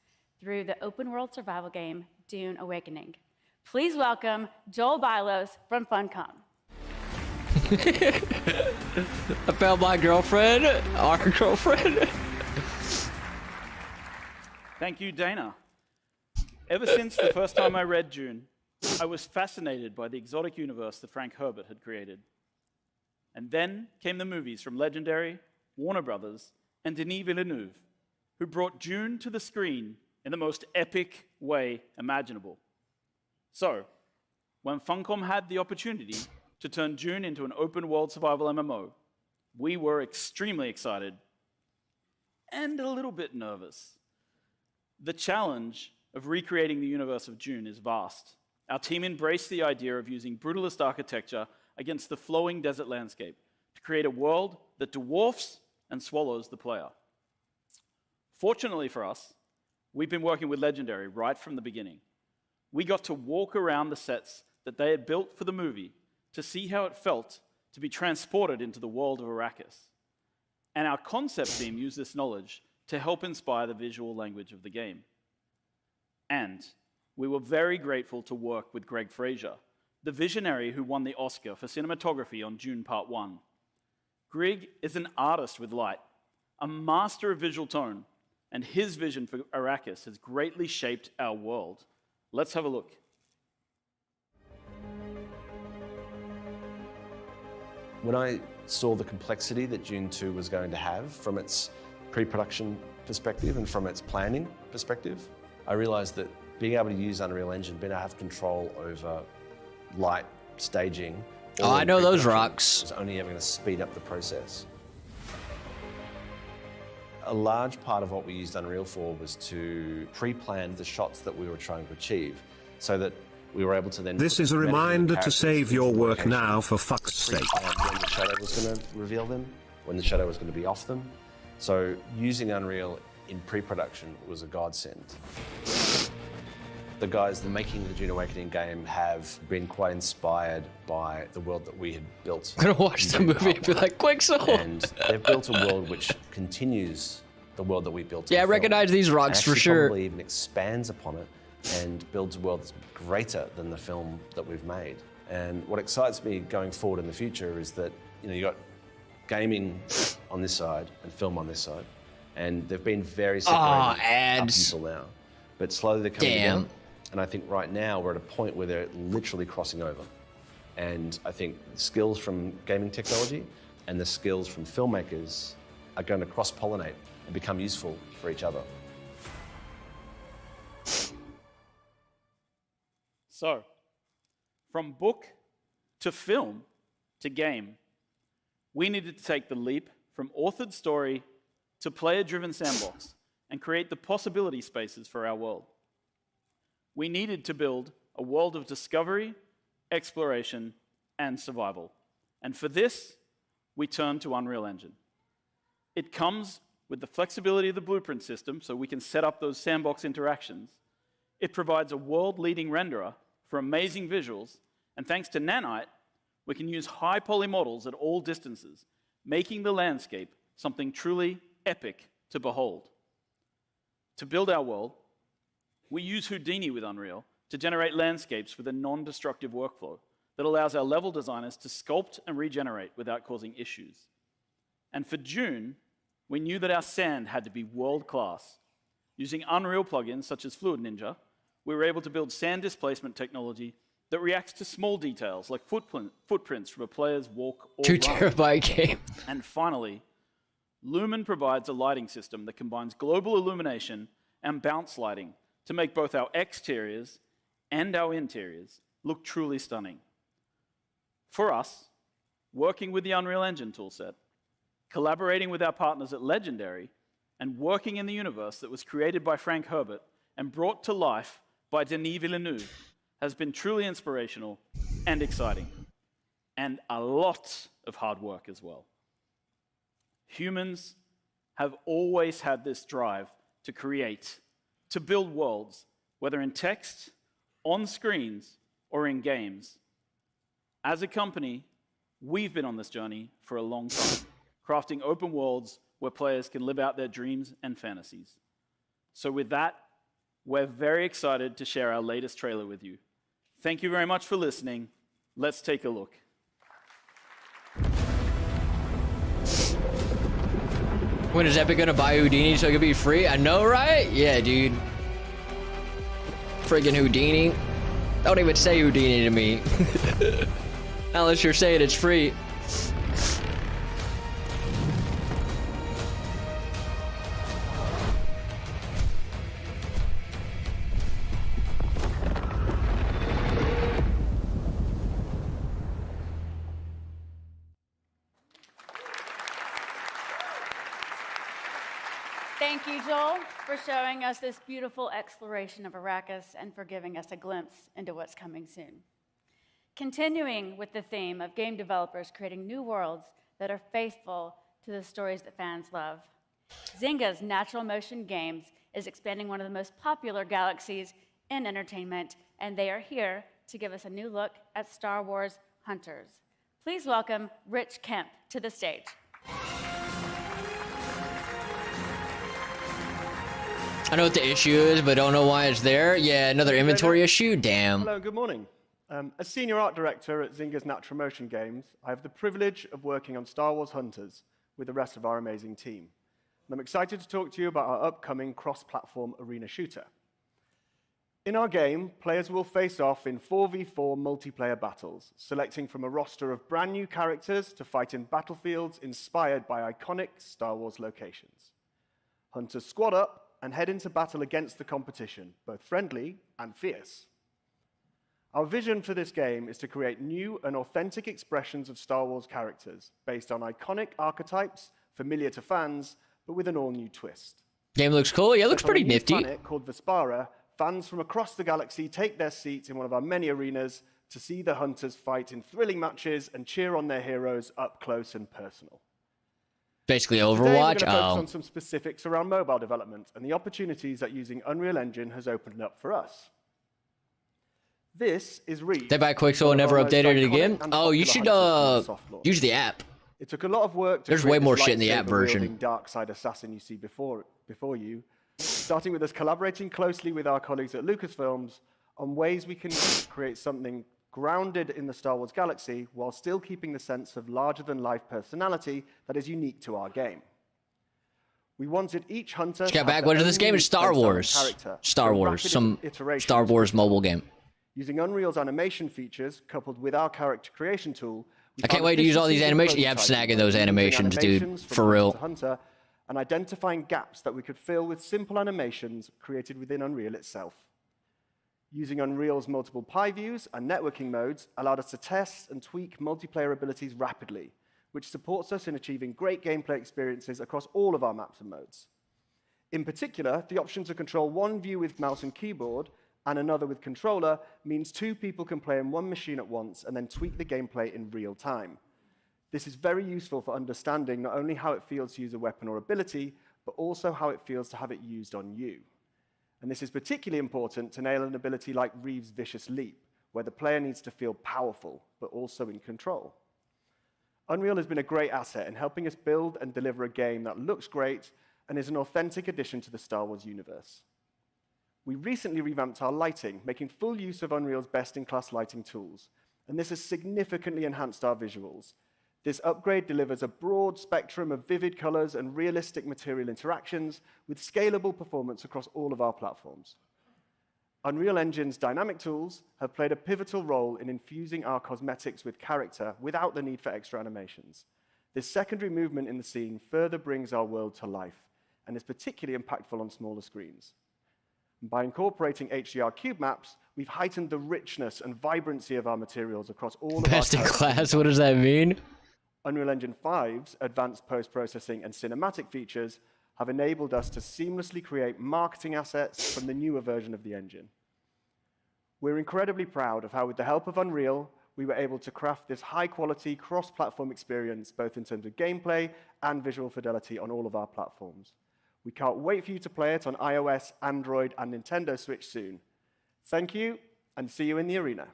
through the open-world survival game, Dune Awakening. Please welcome Joel Bylos from Funcom. I found my girlfriend, our girlfriend. Thank you, Dana. Ever since the first time I read Dune, I was fascinated by the exotic universe that Frank Herbert had created. And then came the movies from Legendary, Warner Brothers, and Denis Villeneuve, who brought Dune to the screen in the most epic way imaginable. So, when Funcom had the opportunity to turn Dune into an open-world survival MMO, we were extremely excited and a little bit nervous. The challenge of recreating the universe of Dune is vast. Our team embraced the idea of using brutalist architecture against the flowing desert landscape to create a world that dwarfs and swallows the player. Fortunately for us, we've been working with Legendary right from the beginning. We got to walk around the sets that they had built for the movie to see how it felt to be transported into the world of Arrakis. And our concept team used this knowledge to help inspire the visual language of the game. And we were very grateful to work with Greg Fraser, the visionary who won the Oscar for cinematography on Dune Part 1. Greg is an artist with light, a master of visual tone, and his vision for Arrakis has greatly shaped our world. Let's have a look. When I saw the complexity that Dune 2 was going to have from its pre-production perspective and from its planning perspective, I realized that being able to use Unreal Engine, being able to have control over light, staging, Oh, I know those rocks. was only ever going to speed up the process. A large part of what we used Unreal for was to pre-plan the shots that we were trying to achieve so that we were able to then... This is a reminder to save your work now, for fuck's sake. When the shadow was going to reveal them, when the shadow was going to be off them. So using Unreal in pre-production was a godsend. The guys that are making the Dune Awakening game have been quite inspired by the world that we had built. I'm gonna watch the movie and be like, Quicksilver! And they've built a world which continues the world that we built. Yeah, I recognize these rocks for sure. Probably even expands upon it and builds a world that's greater than the film that we've made. And what excites me going forward in the future is that, you know, you got gaming on this side and film on this side, and they've been very separated ads. up until now. But slowly they're coming Damn. together. And I think right now we're at a point where they're literally crossing over. And I think the skills from gaming technology and the skills from filmmakers are going to cross-pollinate and become useful for each other. So, from book to film to game, we needed to take the leap from authored story to player-driven sandbox and create the possibility spaces for our world. We needed to build a world of discovery, exploration, and survival. And for this, we turned to Unreal Engine. It comes with the flexibility of the blueprint system so we can set up those sandbox interactions. It provides a world-leading renderer for amazing visuals, and thanks to Nanite, we can use high poly models at all distances, making the landscape something truly epic to behold. To build our world, we use Houdini with Unreal to generate landscapes with a non-destructive workflow that allows our level designers to sculpt and regenerate without causing issues. And for Dune, we knew that our sand had to be world-class. Using Unreal plugins such as Fluid Ninja, we were able to build sand displacement technology that reacts to small details like footprints from a player's walk or 2 run. terabyte game. And finally, Lumen provides a lighting system that combines global illumination and bounce lighting to make both our exteriors and our interiors look truly stunning. For us, working with the Unreal Engine toolset, collaborating with our partners at Legendary, and working in the universe that was created by Frank Herbert and brought to life by Denis Villeneuve has been truly inspirational and exciting, and a lot of hard work as well. Humans have always had this drive to create, to build worlds, whether in text, on screens, or in games. As a company, we've been on this journey for a long time, crafting open worlds where players can live out their dreams and fantasies. So with that, we're very excited to share our latest trailer with you. Thank you very much for listening. Let's take a look. When is Epic gonna buy Houdini so it could be free? I know, right? Yeah, dude. Friggin' Houdini. Don't even say Houdini to me. Unless you're saying it's free. Thank you, Joel, for showing us this beautiful exploration of Arrakis and for giving us a glimpse into what's coming soon. Continuing with the theme of game developers creating new worlds that are faithful to the stories that fans love, Zynga's Natural Motion Games is expanding one of the most popular galaxies in entertainment, and they are here to give us a new look at Star Wars Hunters. Please welcome Rich Kemp to the stage. I know what the issue is, but don't know why it's there. Yeah, another inventory issue? Damn. Hello, good morning. As Senior Art Director at Zynga's Natural Motion Games, I have the privilege of working on Star Wars Hunters with the rest of our amazing team. And I'm excited to talk to you about our upcoming cross-platform arena shooter. In our game, players will face off in 4v4 multiplayer battles, selecting from a roster of brand new characters to fight in battlefields inspired by iconic Star Wars locations. Hunters squad up and head into battle against the competition, both friendly and fierce. Our vision for this game is to create new and authentic expressions of Star Wars characters based on iconic archetypes familiar to fans, but with an all-new twist. Game looks cool. Yeah, it looks pretty nifty. On a planet called Vespara, fans from across the galaxy take their seats in one of our many arenas to see the Hunters fight in thrilling matches and cheer on their heroes up close and personal. Basically Today, we're Overwatch. going to focus on some specifics around mobile development and the opportunities that using Unreal Engine has opened up for us. This is Reach. They buy Quixel and never updated it again? Oh, you should use the app. It took a lot of work to There's create way more this shit in the app version. lightsaber-wielding dark side assassin you see before you, starting with us collaborating closely with our colleagues at Lucasfilms on ways we can create something grounded in the Star Wars galaxy while still keeping the sense of larger-than-life personality that is unique to our game. We wanted each hunter Just got back. What is this game? It's Star Wars. Star Wars. Some Star Wars mobile game. Using Unreal's animation features coupled with our character creation tool, I can't wait to use all these animations. Yeah, I'm snagging those animations, dude. For real. Hunter, and identifying gaps that we could fill with simple animations created within Unreal itself. Using Unreal's multiple pie views and networking modes allowed us to test and tweak multiplayer abilities rapidly, which supports us in achieving great gameplay experiences across all of our maps and modes. In particular, the option to control one view with mouse and keyboard and another with controller means two people can play in one machine at once and then tweak the gameplay in real time. This is very useful for understanding not only how it feels to use a weapon or ability, but also how it feels to have it used on you. And this is particularly important to nail an ability like Reeve's Vicious Leap, where the player needs to feel powerful, but also in control. Unreal has been a great asset in helping us build and deliver a game that looks great and is an authentic addition to the Star Wars universe. We recently revamped our lighting, making full use of Unreal's best-in-class lighting tools, and this has significantly enhanced our visuals. This upgrade delivers a broad spectrum of vivid colors and realistic material interactions with scalable performance across all of our platforms. Unreal Engine's dynamic tools have played a pivotal role in infusing our cosmetics with character without the need for extra animations. This secondary movement in the scene further brings our world to life and is particularly impactful on smaller screens. By incorporating HDR cube maps, we've heightened the richness and vibrancy of our materials across all of our Best in class, what does that mean? Unreal Engine 5's advanced post-processing and cinematic features have enabled us to seamlessly create marketing assets from the newer version of the engine. We're incredibly proud of how, with the help of Unreal, we were able to craft this high-quality cross-platform experience, both in terms of gameplay and visual fidelity on all of our platforms. We can't wait for you to play it on iOS, Android, and Nintendo Switch soon. Thank you, and see you in the arena.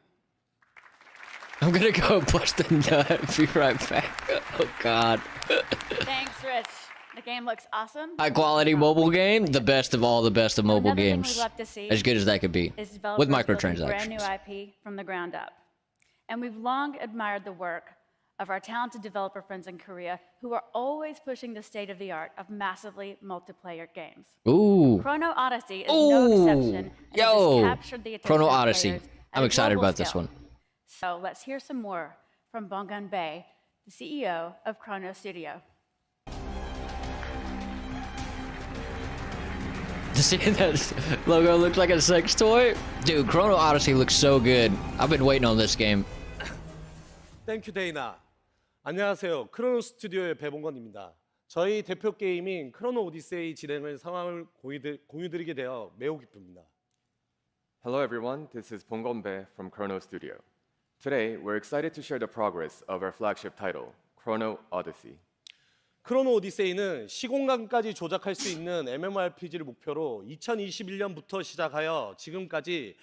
I'm gonna go bust a nut. Be right back. Oh God. Thanks, Rich. The game looks awesome. High quality mobile game, the best of all the best of mobile Another thing games. we love to see As good as that could be. is With developers building microtransactions. brand new IP from the ground up. And we've long admired the work of our talented developer friends in Korea who are always pushing the state of the art of massively multiplayer games. Ooh. Chrono Odyssey is no exception. And it has Yo. captured the attention Chrono of Odyssey. players at I'm a excited global about this scale. one. So let's hear some more from Bonggun Bae, the CEO of Chrono Studio. See that logo looks like a sex toy? Dude, Chrono Odyssey looks so good. I've been waiting on this game. 땡큐 데이나. 안녕하세요. 크로노 스튜디오의 배봉건입니다. 저희 대표 게임인 크로노 오디세이 진행을 상황을 공유드리게 되어 매우 기쁩니다. Hello everyone, this is Bonggon Bae from Chrono Studio. Today, we're excited to share the progress of our flagship title, Chrono Odyssey. 크로노 오디세이는 시공간까지 조작할 수 있는 MMORPG를 목표로 2021년부터 시작하여 지금까지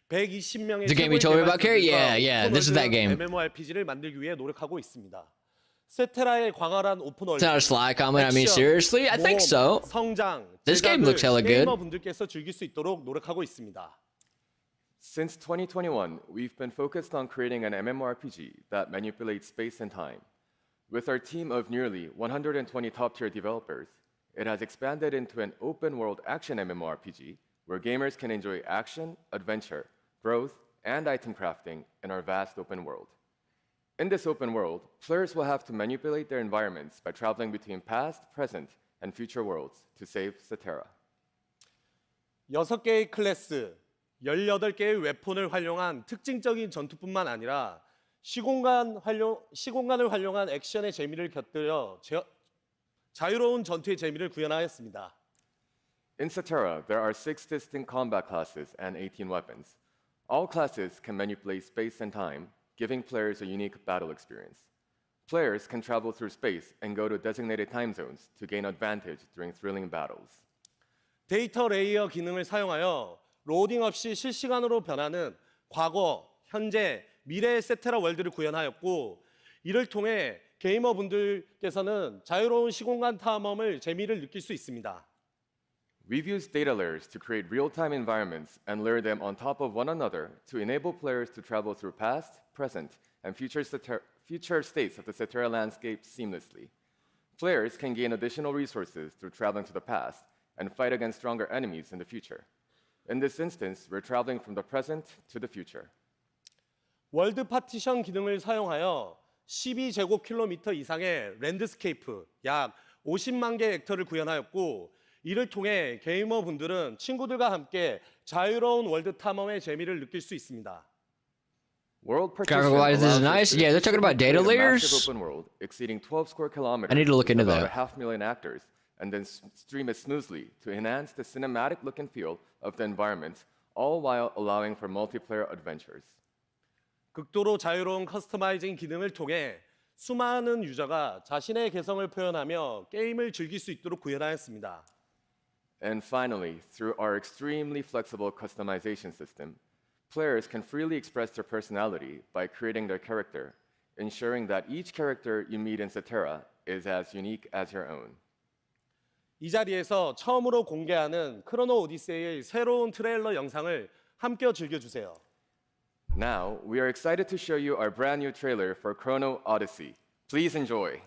120명의 The game you told me about, Carrie? Yeah, this is that game. MMORPG를 만들기 위해 노력하고 있습니다. 세테라의 광활한 오픈월드, It's not a sly comment. I mean, seriously? I think so. 성장, This game looks hella good. 게이머분들께서 즐길 수 있도록 노력하고 있습니다. Since 2021, we've been focused on creating an MMORPG that manipulates space and time. With our team of nearly 120 top-tier developers, it has expanded into an open-world action MMORPG where gamers can enjoy action, adventure, growth, and item crafting in our vast open world. In this open world, players will have to manipulate their environments by traveling between past, present, and future worlds to save Cetera. 6개의 클래스, 18개의 웨폰을 활용한 특징적인 전투뿐만 아니라 시공간을 활용한 액션의 재미를 곁들여 자유로운 전투의 재미를 구현하였습니다. In Cetera, there are 6 distinct combat classes and 18 weapons. All classes can manipulate space and time, giving players a unique battle experience. Players can travel through space and go to designated time zones to gain advantage during thrilling battles. 데이터 레이어 기능을 사용하여 로딩 없이 실시간으로 변하는 과거, 현재, 미래의 세테라 월드를 구현하였고 이를 통해 게이머분들께서는 자유로운 시공간 탐험을 재미를 느낄 수 있습니다. We've used data layers to create real-time environments and layer them on top of one another to enable players to travel through past, present, and future states of the Cetera landscape seamlessly. Players can gain additional resources through traveling to the past and fight against stronger enemies in the future. In this instance, we're traveling from the present to the future. 월드 파티션 기능을 사용하여 12제곱킬로미터 이상의 랜드스케이프, 약 50만 개의 벡터를 구현하였고 이를 통해 게이머분들은 친구들과 함께 자유로운 월드 탐험의 재미를 느낄 수 있습니다. World partition Graphic-wise, this is allows nice. us to Yeah, they're talking about data create a massive layers. open world exceeding 12 square kilometers. I need to look with into about that. 500,000 actors, and then stream it smoothly to enhance the cinematic look and feel of the environment, all while allowing for multiplayer adventures. 극도로 자유로운 커스터마이징 기능을 통해 수많은 유저가 자신의 개성을 표현하며 게임을 즐길 수 있도록 구현하였습니다. And finally, through our extremely flexible customization system, players can freely express their personality by creating their character, ensuring that each character you meet in Cetera is as unique as your own. 이 자리에서 처음으로 공개하는 크로노 오디세이의 새로운 트레일러 영상을 함께 즐겨주세요. Now, we are excited to show you our brand new trailer for Chrono Odyssey. Please enjoy.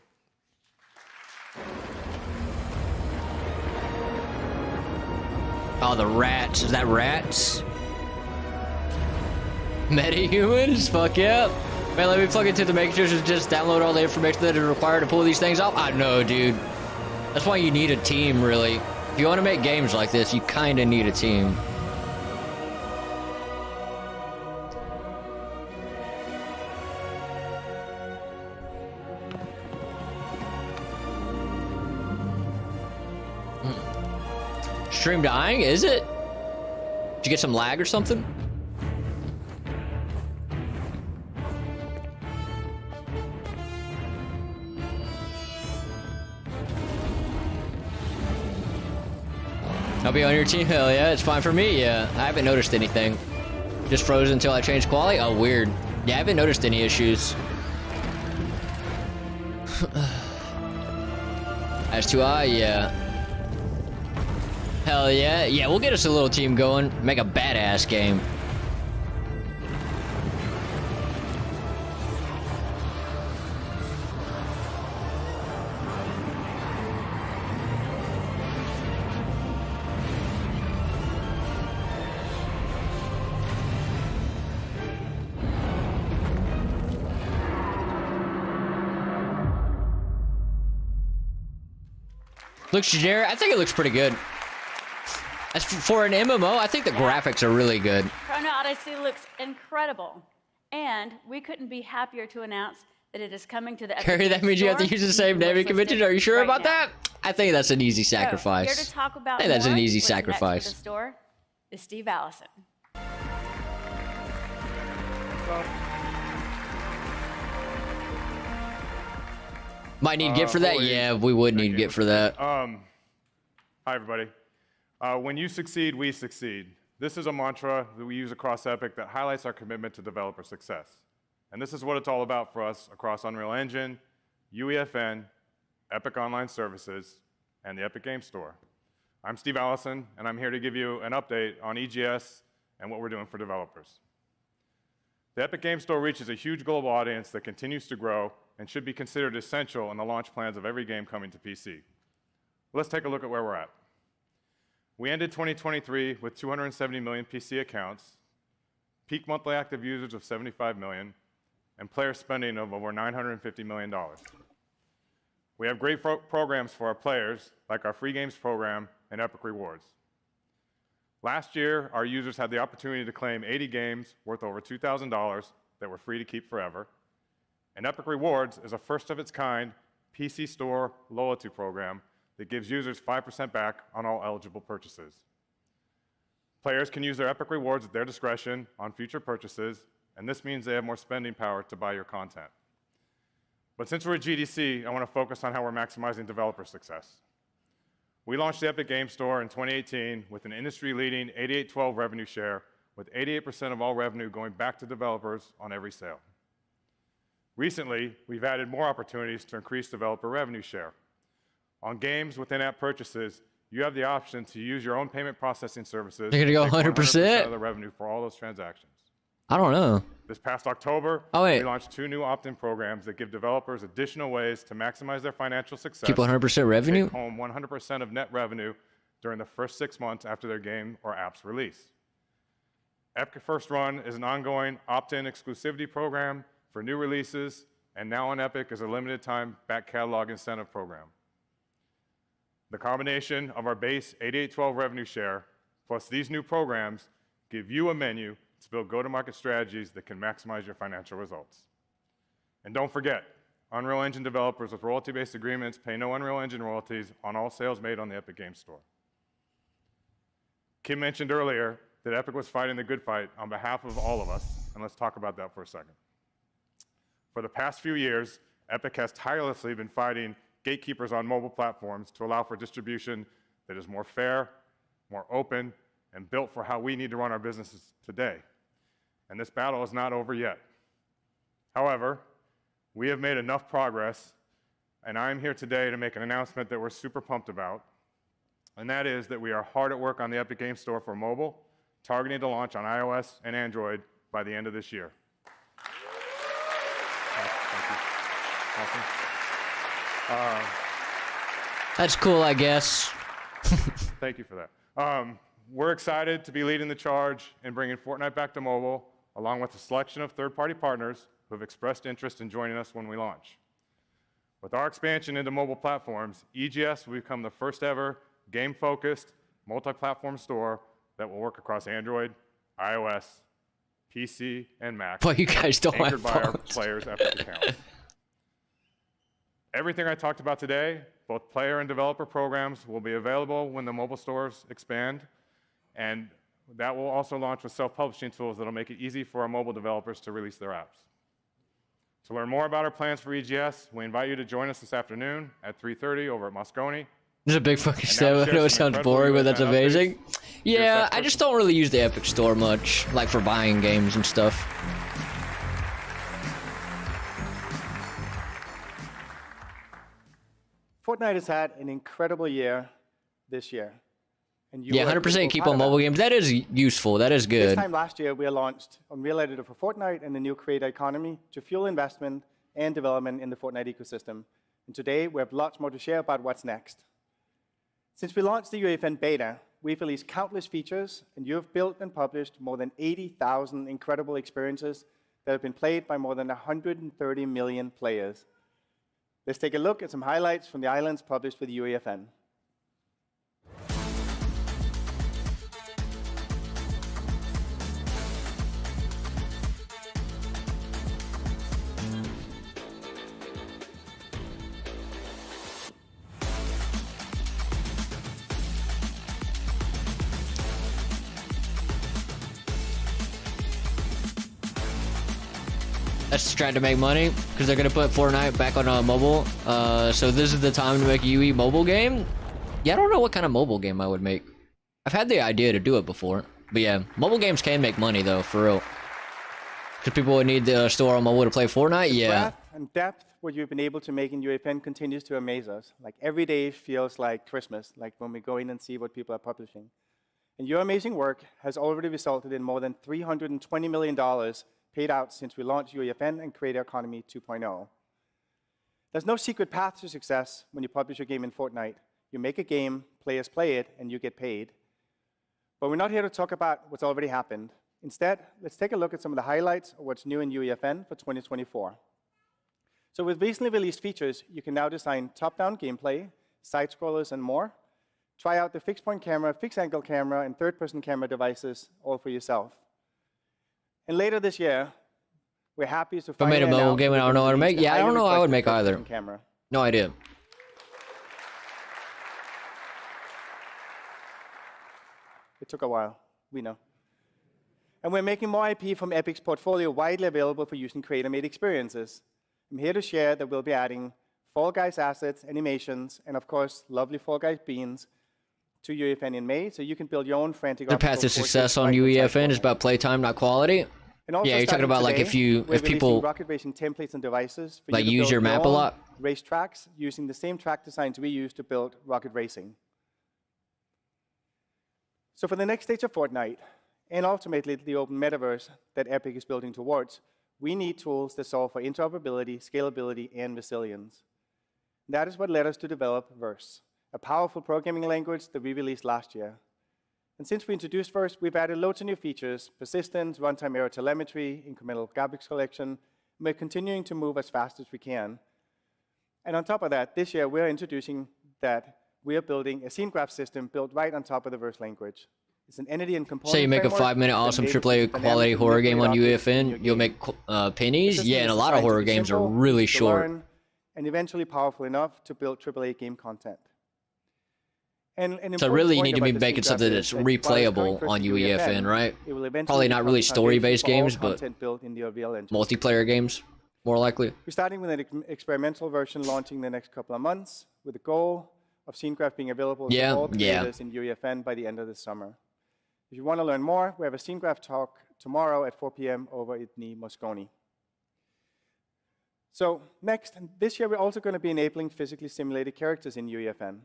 Oh, the rats. Is that rats? Metahumans? Fuck yeah. Man, let me plug into the Matrix and just download all the information that is required to pull these things off. I know, dude. That's why you need a team, really. If you want to make games like this, you kind of need a team. Stream dying? Is it? Did you get some lag or something? I'll be on your team. Hell yeah, it's fine for me. Yeah, I haven't noticed anything. Just frozen until I change quality. Oh, weird. Yeah, I haven't noticed any issues. S2I, yeah. Hell yeah. Yeah, we'll get us a little team going. Make a badass game. Looks generic. I think it looks pretty good. As for an MMO, I think the graphics are really good. Chrono Odyssey looks incredible. And we couldn't be happier to announce that it is coming to the Epic Carrie, that Games means you have to Store. use the same naming convention. Are you sure about that? I think that's an easy sacrifice. So, here to talk about I think that's more an easy what's next for sacrifice. the store is Steve Allison. Might need Git for that? Yeah, we would need Git for that. Hi, everybody. When you succeed, we succeed. This is a mantra that we use across Epic that highlights our commitment to developer success. And this is what it's all about for us across Unreal Engine, UEFN, Epic Online Services, and the Epic Games Store. I'm Steve Allison, and I'm here to give you an update on EGS and what we're doing for developers. The Epic Games Store reaches a huge global audience that continues to grow and should be considered essential in the launch plans of every game coming to PC. Let's take a look at where we're at. We ended 2023 with 270 million PC accounts, peak monthly active users of 75 million, and player spending of over $950 million. We have great programs for our players, like our free games program and Epic Rewards. Last year, our users had the opportunity to claim 80 games worth over $2,000 that were free to keep forever. And Epic Rewards is a first-of-its-kind PC Store loyalty program that gives users 5% back on all eligible purchases. Players can use their Epic Rewards at their discretion on future purchases, and this means they have more spending power to buy your content. But since we're at GDC, I want to focus on how we're maximizing developer success. We launched the Epic Games Store in 2018 with an industry-leading 88/12 revenue share, with 88% of all revenue going back to developers on every sale. Recently, we've added more opportunities to increase developer revenue share. On games with in-app purchases, you have the option to use your own payment processing services. They're gonna go to take 100%? of the revenue for all those transactions. I don't know. This past October, we launched 2 new opt-in programs that give developers additional ways to maximize their financial success. Keep 100% revenue? Take home 100% of net revenue during the first 6 months after their game or app's release. Epic First Run is an ongoing opt-in exclusivity program for new releases, and now on Epic is a limited-time back catalog incentive program. The combination of our base 88/12 revenue share plus these new programs give you a menu to build go-to-market strategies that can maximize your financial results. And don't forget, Unreal Engine developers with royalty-based agreements pay no Unreal Engine royalties on all sales made on the Epic Games Store. Kim mentioned earlier that Epic was fighting the good fight on behalf of all of us, and let's talk about that for a second. For the past few years, Epic has tirelessly been fighting gatekeepers on mobile platforms to allow for distribution that is more fair, more open, and built for how we need to run our businesses today. And this battle is not over yet. However, we have made enough progress, and I am here today to make an announcement that we're super pumped about, and that is that we are hard at work on the Epic Games Store for mobile, targeting to launch on iOS and Android by the end of this year. Awesome. That's cool, I guess. Thank you for that. We're excited to be leading the charge in bringing Fortnite back to mobile, along with a selection of third-party partners who have expressed interest in joining us when we launch. With our expansion into mobile platforms, EGS will become the first ever game-focused, multi-platform store that will work across Android, iOS, PC, and Mac. But you guys don't anchored have by our phones. players' Epic accounts. Everything I talked about today, both player and developer programs, will be available when the mobile stores expand, and that will also launch with self-publishing tools that will make it easy for our mobile developers to release their apps. To learn more about our plans for EGS, we invite you to join us this afternoon at 3:30 over at Moscone. There's a big fucking step. I know it sounds boring, but that's amazing. Yeah, I just don't really use the Epic Store much, like for buying games and stuff. Fortnite has had an incredible year this year. And Yeah, 100% keep part on of that. mobile games. That is useful. That is This good. time last year, we launched Unreal Editor for Fortnite and the new Creator Economy to fuel investment and development in the Fortnite ecosystem. And today, we have lots more to share about what's next. Since we launched the UEFN beta, we've released countless features, and you have built and published more than 80,000 incredible experiences that have been played by more than 130 million players. Let's take a look at some highlights from the islands published with UEFN. That's trying to make money because they're gonna put Fortnite back on mobile. So this is the time to make a UE mobile game. Yeah, I don't know what kind of mobile game I would make. I've had the idea to do it before, but yeah, mobile games can make money though, for real. Because people would need the store on mobile to play Fortnite. Yeah. Breadth and depth what you've been able to make in UEFN continues to amaze us. Like every day feels like Christmas, like when we go in and see what people are publishing. And your amazing work has already resulted in more than $320 million paid out since we launched UEFN and Creator Economy 2.0. There's no secret path to success when you publish your game in Fortnite. You make a game, players play it, and you get paid. But we're not here to talk about what's already happened. Instead, let's take a look at some of the highlights of what's new in UEFN for 2024. So with recently released features, you can now design top-down gameplay, side-scrollers, and more. Try out the fixed-point camera, fixed-angle camera, and third-person camera devices all for yourself. And later this year, we're happy to If I made a finally mobile announce game and I don't know how to make, the yeah, I don't know how I would highly make either. requested camera. No idea. It took a while, we know. And we're making more IP from Epic's portfolio widely available for use in creator-made experiences. I'm here to share that we'll be adding Fall Guys assets, animations, and of course, lovely Fall Guys beans to UEFN in May, so you can build your own frantic The path to obstacle success courses on right inside UEFN is about playtime, not quality. And also Yeah, you're talking starting about like today, we're if people releasing rocket racing templates and devices for like you to use build your map a own lot. race tracks using the same track designs we use to build rocket racing. So for the next stage of Fortnite, and ultimately the open metaverse that Epic is building towards, we need tools that solve for interoperability, scalability, and resilience. That is what led us to develop Verse, a powerful programming language that we released last year. And since we introduced Verse, we've added loads of new features: persistence, runtime error telemetry, incremental garbage collection. And we're continuing to move as fast as we can. And on top of that, this year we're introducing that we are building a scene graph system built right on top of the Verse language. It's an entity and component say you make a framework 5-minute that awesome enables AAA dynamic quality and horror game on manipulated objects in your UEFN, you'll game. make pennies. The system Yeah, and a is lot of designed to horror be games are simple, really easy to short. learn, and eventually powerful enough to build AAA game content. And an So important really, you point need to about be the making scene graph something is that's that while it's coming replayable first on to UEFN, right? it will eventually Probably not become really the foundation story-based for all games, but content built in the Unreal Engine. multiplayer games, more likely. We're starting with an experimental version launching the next couple of months with the goal of scene graph being available Yeah, to all yeah. creators in UEFN by the end of this summer. If you want to learn more, we have a scene graph talk tomorrow at 4 p.m. over at the Moscone. So next, this year we're also going to be enabling physically simulated characters in UEFN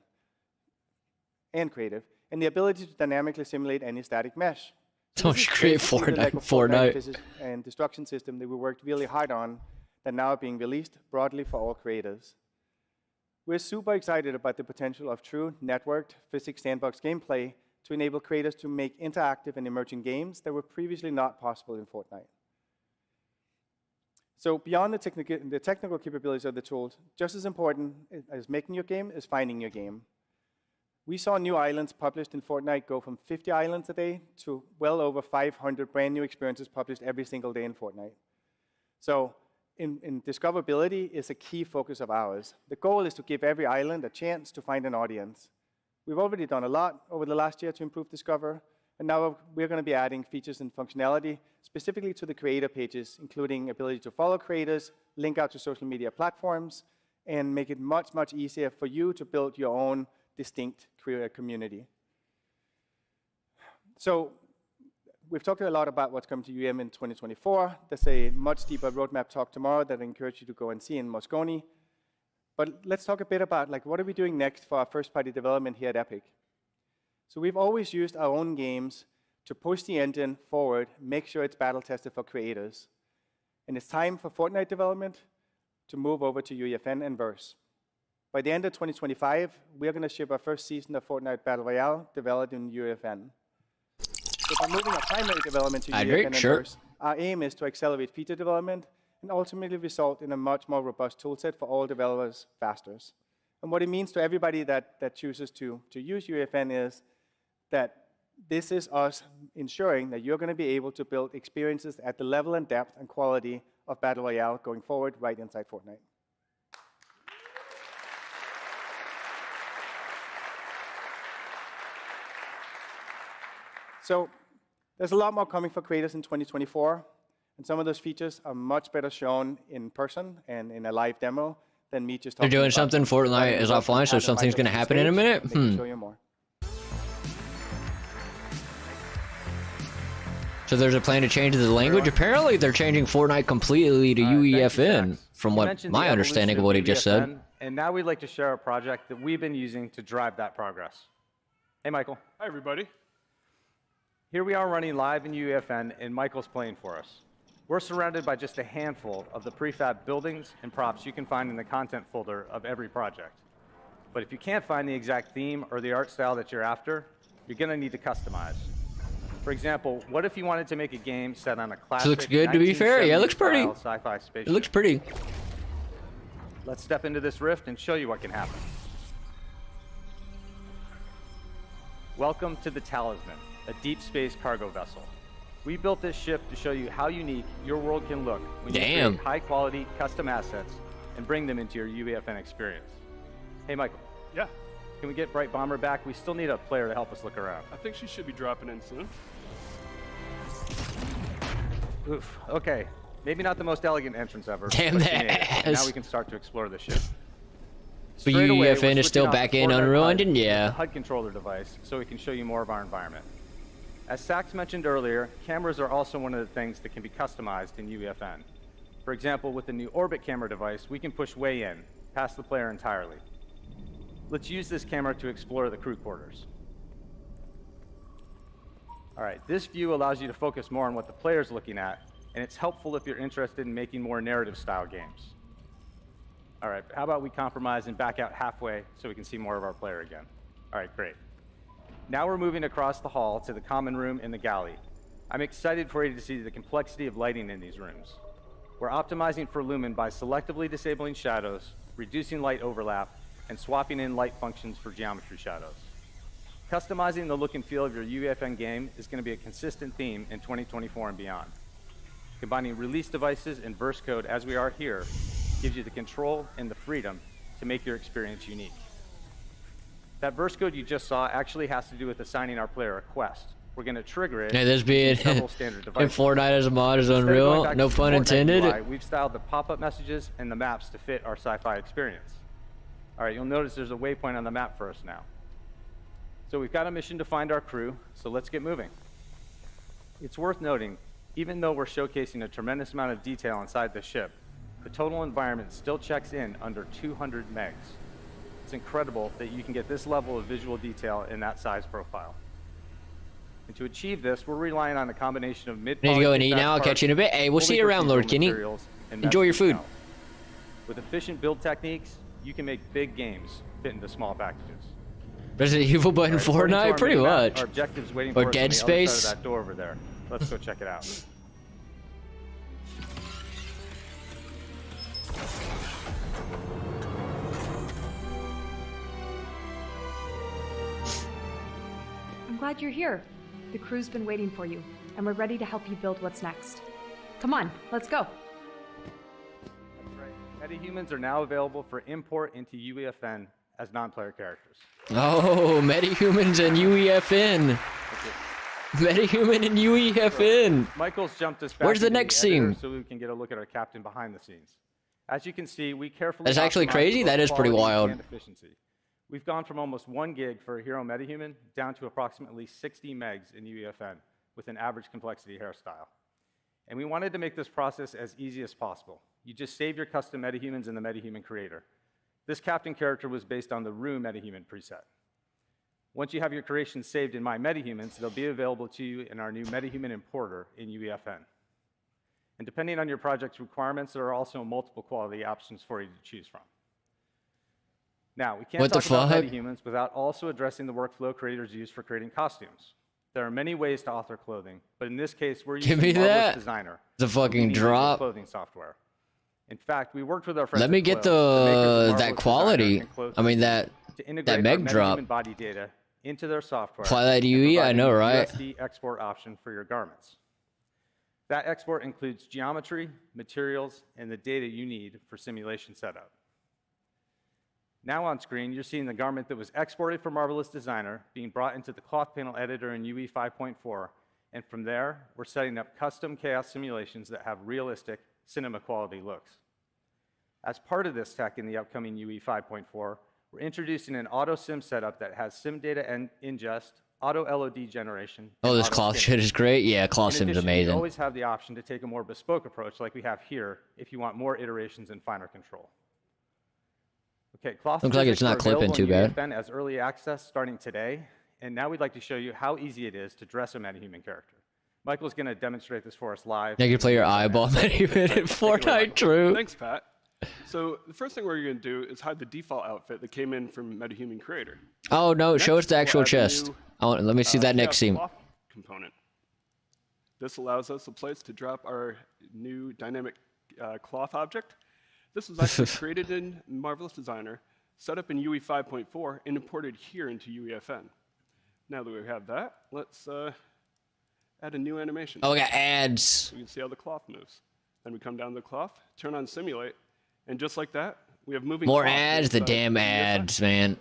and Creative, and the ability to dynamically simulate any static mesh. So this you is create basically the Fortnite. Lego Fortnite physics and destruction system that we worked really hard on that now are being released broadly for all creators. We're super excited about the potential of true networked physics sandbox gameplay to enable creators to make interactive and emerging games that were previously not possible in Fortnite. So beyond the technical capabilities of the tools, just as important as making your game is finding your game. We saw new islands published in Fortnite go from 50 islands a day to well over 500 brand new experiences published every single day in Fortnite. So in discoverability is a key focus of ours. The goal is to give every island a chance to find an audience. We've already done a lot over the last year to improve Discover, and now we're going to be adding features and functionality specifically to the creator pages, including ability to follow creators, link out to social media platforms, and make it much, much easier for you to build your own distinct creator community. So we've talked a lot about what's coming to UM in 2024. There's a much deeper roadmap talk tomorrow that I encourage you to go and see in Moscone. But let's talk a bit about what are we doing next for our first-party development here at Epic. So we've always used our own games to push the engine forward, make sure it's battle-tested for creators. And it's time for Fortnite development to move over to UEFN and Verse. By the end of 2025, we're going to ship our first season of Fortnite Battle Royale developed in UEFN. So by moving our primary development to UEFN and Verse, our aim is to accelerate feature development and ultimately result in a much more robust toolset for all developers faster. And what it means to everybody that chooses to use UEFN is that this is us ensuring that you're going to be able to build experiences at the level and depth and quality of Battle Royale going forward right inside Fortnite. So there's a lot more coming for creators in 2024, and some of those features are much better shown in person and in a live demo than me just talking They're doing about something, Fortnite is offline, so something's going to happen in a minute? Show you more. So there's a plan to change the language? Apparently they're changing Fortnite completely to UEFN, from what my understanding of what he just said. And now we'd like to share a project that we've been using to drive that progress. Hey, Michael. Hi, everybody. Here we are running live in UEFN, and Michael's playing for us. We're surrounded by just a handful of the prefab buildings and props you can find in the content folder of every project. But if you can't find the exact theme or the art style that you're after, you're going to need to customize. For example, what if you wanted to make a game set on a classic It looks good, to be fair. Yeah, it looks pretty. Sci-fi spaceship? It looks pretty. Let's step into this rift and show you what can happen. Welcome to the Talisman, a deep space cargo vessel. We built this ship to show you how unique your world can look when you create high-quality custom assets and bring them into your UEFN experience. Hey, Michael. Yeah? Can we get Bright Bomber back? We still need a player to help us look around. I think she should be dropping in soon. Oof, okay. Maybe not the most elegant entrance ever. Damn that. Now we can start to explore the ship. But UEFN is still back in Unreal Engine? Yeah. HUD controller device, so we can show you more of our environment. As Sax mentioned earlier, cameras are also one of the things that can be customized in UEFN. For example, with the new Orbit camera device, we can push way in, past the player entirely. Let's use this camera to explore the crew quarters. All right, this view allows you to focus more on what the player's looking at, and it's helpful if you're interested in making more narrative-style games. All right, how about we compromise and back out halfway so we can see more of our player again? All right, great. Now we're moving across the hall to the common room in the galley. I'm excited for you to see the complexity of lighting in these rooms. We're optimizing for lumen by selectively disabling shadows, reducing light overlap, and swapping in light functions for geometry shadows. Customizing the look and feel of your UEFN game is going to be a consistent theme in 2024 and beyond. Combining release devices and verse code as we are here gives you the control and the freedom to make your experience unique. That verse code you just saw actually has to do with assigning our player a quest. We're going to trigger it. Yeah, this being in Fortnite as a mod is Unreal. No pun intended. UI, we've styled the pop-up messages and the maps to fit our sci-fi experience. All right, you'll notice there's a waypoint on the map for us now. So we've got a mission to find our crew, so let's get moving. It's worth noting, even though we're showcasing a tremendous amount of detail inside the ship, the total environment still checks in under 200 megs. It's incredible that you can get this level of visual detail in that size profile. And to achieve this, we're relying on a combination of Need to go and eat now. I'll catch you in a bit. Hey, we'll see you around, Lord Kenny. and Enjoy your messaging food. health. With efficient build techniques, you can make big games fit into small packages. Resident Evil but in According to our Fortnite, pretty minimap, much. Our objective's waiting Or for us Dead on the other Space. side of that door over there. Let's go check it out. I'm glad you're here. The crew's been waiting for you, and we're ready to help you build what's next. Come on, let's go. Metahumans are now available for import into UEFN as non-player characters. Oh, metahumans and UEFN. Metahuman and UEFN. Michael's jumped us back Where's the into next editor scene? so we can get a look at our captain behind the scenes. As you can see, we carefully That's actually optimized crazy? both That is pretty quality wild. and efficiency. We've gone from almost 1 gig for a hero metahuman down to approximately 60 megs in UEFN with an average complexity hairstyle. And we wanted to make this process as easy as possible. You just save your custom metahumans in the metahuman creator. This captain character was based on the Rue metahuman preset. Once you have your creations saved in My Metahumans, they'll be available to you in our new metahuman importer in UEFN. And depending on your project's requirements, there are also multiple quality options for you to choose from. Now, we can't What the talk about fuck? metahumans without also addressing the workflow creators use for creating costumes. There are many ways to author clothing, but in this case, we're Give using me Marvelous that. Designer. The fucking leading drop. clothing software. In fact, we worked with our friends Let me at get Clove, the makers of the Marvelous that quality. Designer and Clove I mean that to integrate that our meg drop. metahuman body data into their software. Twilight and UE, I provide know, a right? USD export option for your garments. That export includes geometry, materials, and the data you need for simulation setup. Now on screen, you're seeing the garment that was exported from Marvelous Designer being brought into the cloth panel editor in UE 5.4, and from there, we're setting up custom chaos simulations that have realistic cinema quality looks. As part of this tech in the upcoming UE 5.4, we're introducing an auto sim setup that has sim data ingest, auto LOD generation. Oh, and this auto cloth skinning. shit is great. Yeah, cloth In sim is addition, You amazing. always have the option to take a more bespoke approach like we have here if you want more iterations and finer control. Okay, cloth Looks like it's physics not are clipping available too in bad. UEFN as early access starting today, and now we'd like to show you how easy it is to dress a metahuman character. Michael's going to demonstrate this for us live. Now you can play your eyeball metahuman in Fortnite. True. Thanks, Pat. So the first thing we're going to do is hide the default outfit that came in from MetaHuman Creator. Oh no! Show us Next, the we'll actual add the chest. new, Let me see that next Chaos scene. Cloth component. This allows us a place to drop our new dynamic cloth object. This was actually created in Marvelous Designer, set up in UE 5.4, and imported here into UEFN. Now that we have that, let's add a new animation. Oh, we got ads. So you can see how the cloth moves. Then we come down to the cloth, turn on Simulate, and just like that, we have moving More cloth ads. The inside damn UEFN. ads, man.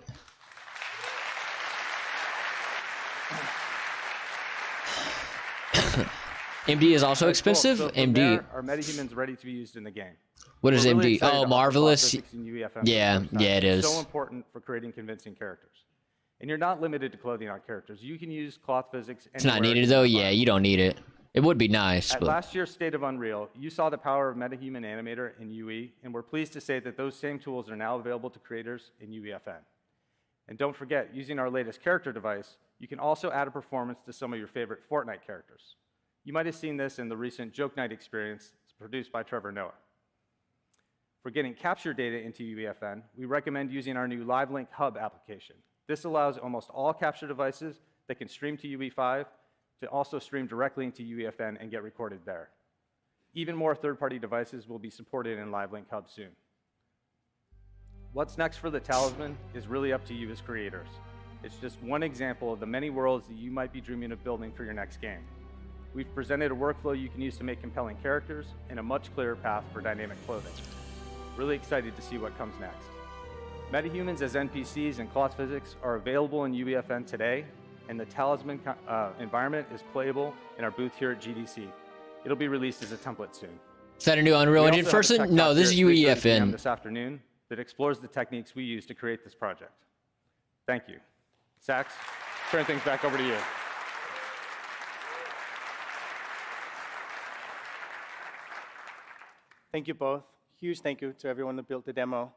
MD is also expensive. So from MD. there, our metahuman's ready to be used in the game. What is We're really MD? excited Oh, about the Marvelous. cloth physics in UEFN for Yeah, the first time. yeah, it It's is. so important for creating convincing characters. And you're not limited to clothing on characters. You can use cloth physics It's not anywhere needed in though. your Yeah, you don't need it. It would be nice, At but last year's State of Unreal, you saw the power of MetaHuman Animator in UE, and we're pleased to say that those same tools are now available to creators in UEFN. And don't forget, using our latest character device, you can also add a performance to some of your favorite Fortnite characters. You might have seen this in the recent Joke Night experience produced by Trevor Noah. For getting capture data into UEFN, we recommend using our new LiveLink Hub application. This allows almost all capture devices that can stream to UE5 to also stream directly into UEFN and get recorded there. Even more third-party devices will be supported in LiveLink Hub soon. What's next for the Talisman is really up to you as creators. It's just one example of the many worlds that you might be dreaming of building for your next game. We've presented a workflow you can use to make compelling characters and a much clearer path for dynamic clothing. Really excited to see what comes next. Metahumans as NPCs and cloth physics are available in UEFN today, and the Talisman environment is playable in our booth here at GDC. It'll be released as a template soon. is that a new Unreal We Engine also have a person? tech No, talk this is here at 3:30 p.m. UEFN. this afternoon that explores the techniques we use to create this project. Thank you. Sax, turn things back over to you. Thank you both. Huge thank you to everyone that built the demo.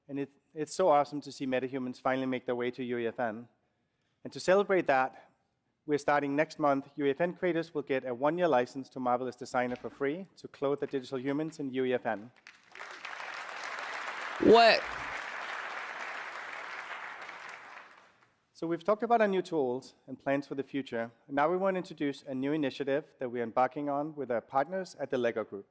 And it's so awesome to see metahumans finally make their way to UEFN. And to celebrate that, we're starting next month, UEFN creators will get a 1-year license to Marvelous Designer for free to clothe the digital humans in UEFN. What? So we've talked about our new tools and plans for the future. And now we want to introduce a new initiative that we're embarking on with our partners at the LEGO Group.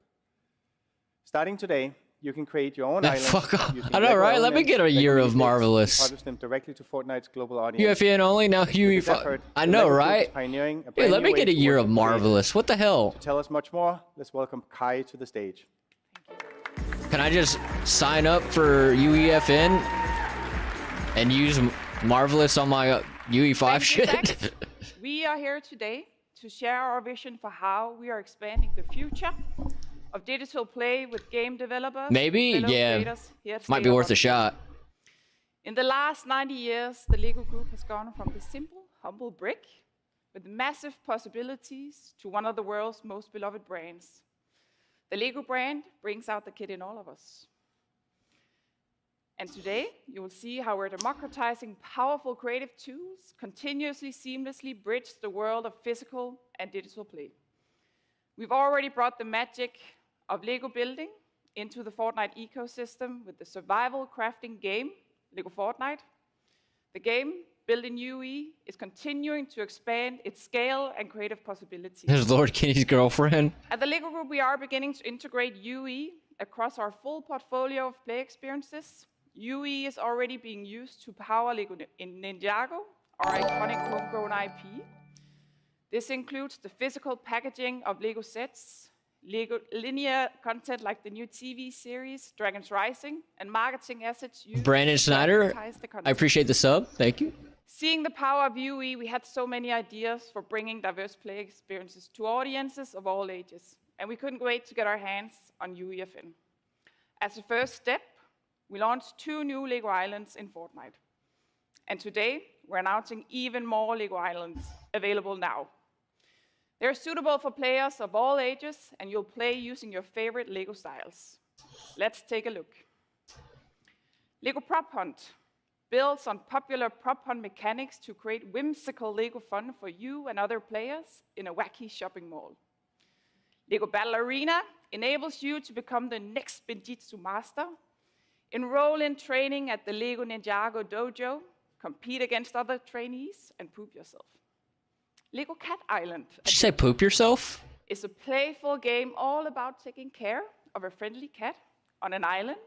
Starting today, you can create your own island. Fuck off. using I know, LEGO right? Let me elements, get a LEGO year of Basics, Marvelous. and publish them directly to Fortnite's global audience. UEFN only, now With this UE5. effort, I the know, LEGO Group is right? pioneering a Dude, brand let new me way get a to year work of with creators. Marvelous. What the hell? To tell us much more, let's welcome Kai to the stage. Can I just sign up for UEFN and use Marvelous on my UE5 shit? We are here today to share our vision for how we are expanding the future of digital play with game developers. Maybe? fellow Yeah. creators here at Might be State of worth a Unreal. shot. In the last 90 years, the LEGO Group has gone from the simple, humble brick with massive possibilities to one of the world's most beloved brands. The LEGO brand brings out the kid in all of us. And today, you will see how we're democratizing powerful creative tools, continuously seamlessly bridge the world of physical and digital play. We've already brought the magic of LEGO building into the Fortnite ecosystem with the survival crafting game, LEGO Fortnite. The game, built in UE, is continuing to expand its scale and creative possibilities. There's Lord Kenny's girlfriend. At the LEGO Group, we are beginning to integrate UE across our full portfolio of play experiences. UE is already being used to power LEGO Ninjago, our iconic homegrown IP. This includes the physical packaging of LEGO sets, LEGO linear content like the new TV series, Dragons Rising, and marketing assets used Brandon to Snyder, advertise the content. I appreciate the sub. Thank you. Seeing the power of UE, we had so many ideas for bringing diverse play experiences to audiences of all ages, and we couldn't wait to get our hands on UEFN. As a first step, we launched 2 new LEGO Islands in Fortnite. And today, we're announcing even more LEGO Islands available now. They're suitable for players of all ages, and you'll play using your favorite LEGO styles. Let's take a look. LEGO Prop Hunt builds on popular prop hunt mechanics to create whimsical LEGO fun for you and other players in a wacky shopping mall. LEGO Battle Arena enables you to become the next Benjitsu master. Enroll in training at the LEGO Ninjago Dojo, compete against other trainees, and poop yourself. LEGO Cat Island Did you say poop yourself? is a playful game all about taking care of a friendly cat on an island.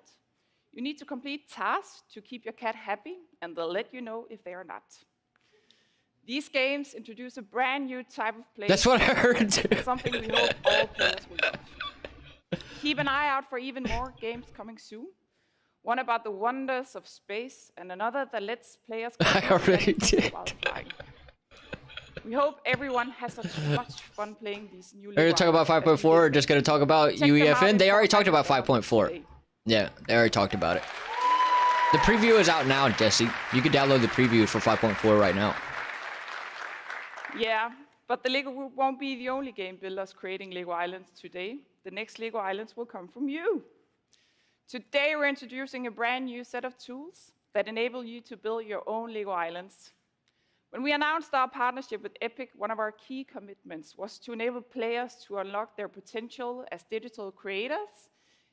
You need to complete tasks to keep your cat happy, and they'll let you know if they are not. These games introduce a brand new type of play. That's what I heard. Something we hope all players will love. Keep an eye out for even more games coming soon. One about the wonders of space, and another that lets players I already did. while flying. We hope everyone has such much fun playing these new. Are we going to talk about 5.4 or just going to talk about Check them out UEFN? in They already Fortnite talked about 5.4. Yeah, they already talked about it. The preview is out now, Jesse. You can download the preview for 5.4 right now. Yeah, but the LEGO Group won't be the only game builders creating LEGO Islands today. The next LEGO Islands will come from you. Today, we're introducing a brand new set of tools that enable you to build your own LEGO Islands. When we announced our partnership with Epic, one of our key commitments was to enable players to unlock their potential as digital creators.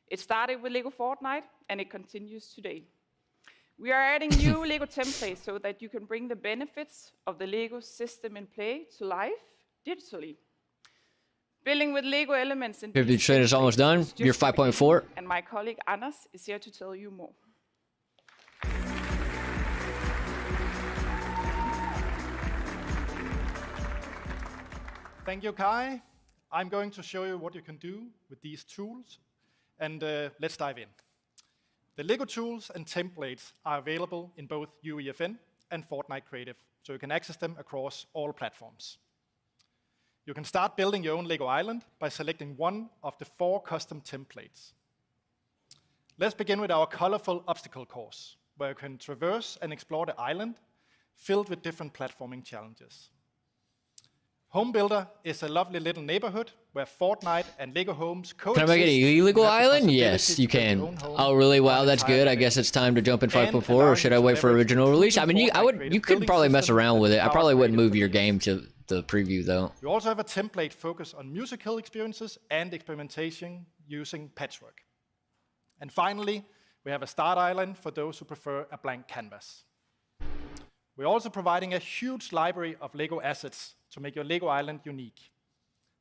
It started with LEGO Fortnite, and it continues today. We are adding new LEGO templates so that you can bring the benefits of the LEGO system in play to life digitally. Building with LEGO elements in If the train is almost done, you're 5.4. And my colleague Anders is here to tell you more. Thank you, Kai. I'm going to show you what you can do with these tools, and let's dive in. The LEGO tools and templates are available in both UEFN and Fortnite Creative, so you can access them across all platforms. You can start building your own LEGO island by selecting one of the 4 custom templates. Let's begin with our colorful obstacle course, where you can traverse and explore the island filled with different platforming challenges. Home Builder is a lovely little neighborhood where Fortnite and LEGO homes coexist. Can I make it an illegal You have the island? possibility Yes, to you build your can. own home Oh, really? Wow, on that's the entire good. I guess it's time to jump in And 5.4, or should I wait for original release? I mean, you Fortnite could probably mess around with it. I probably wouldn't move your game to the preview though. You also have a template focused on musical experiences and experimentation using patchwork. And finally, we have a start island for those who prefer a blank canvas. We're also providing a huge library of Lego assets to make your Lego island unique.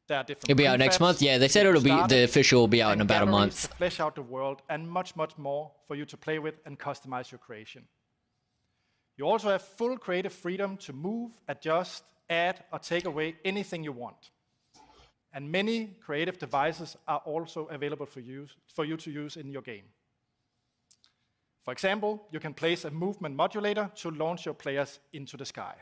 There are different It'll be out next month. Yeah, they said it'll be the official will be out in about a month. To flesh out the world and much, much more for you to play with and customize your creation. You also have full creative freedom to move, adjust, add, or take away anything you want. And many creative devices are also available for you to use in your game. For example, you can place a movement modulator to launch your players into the sky.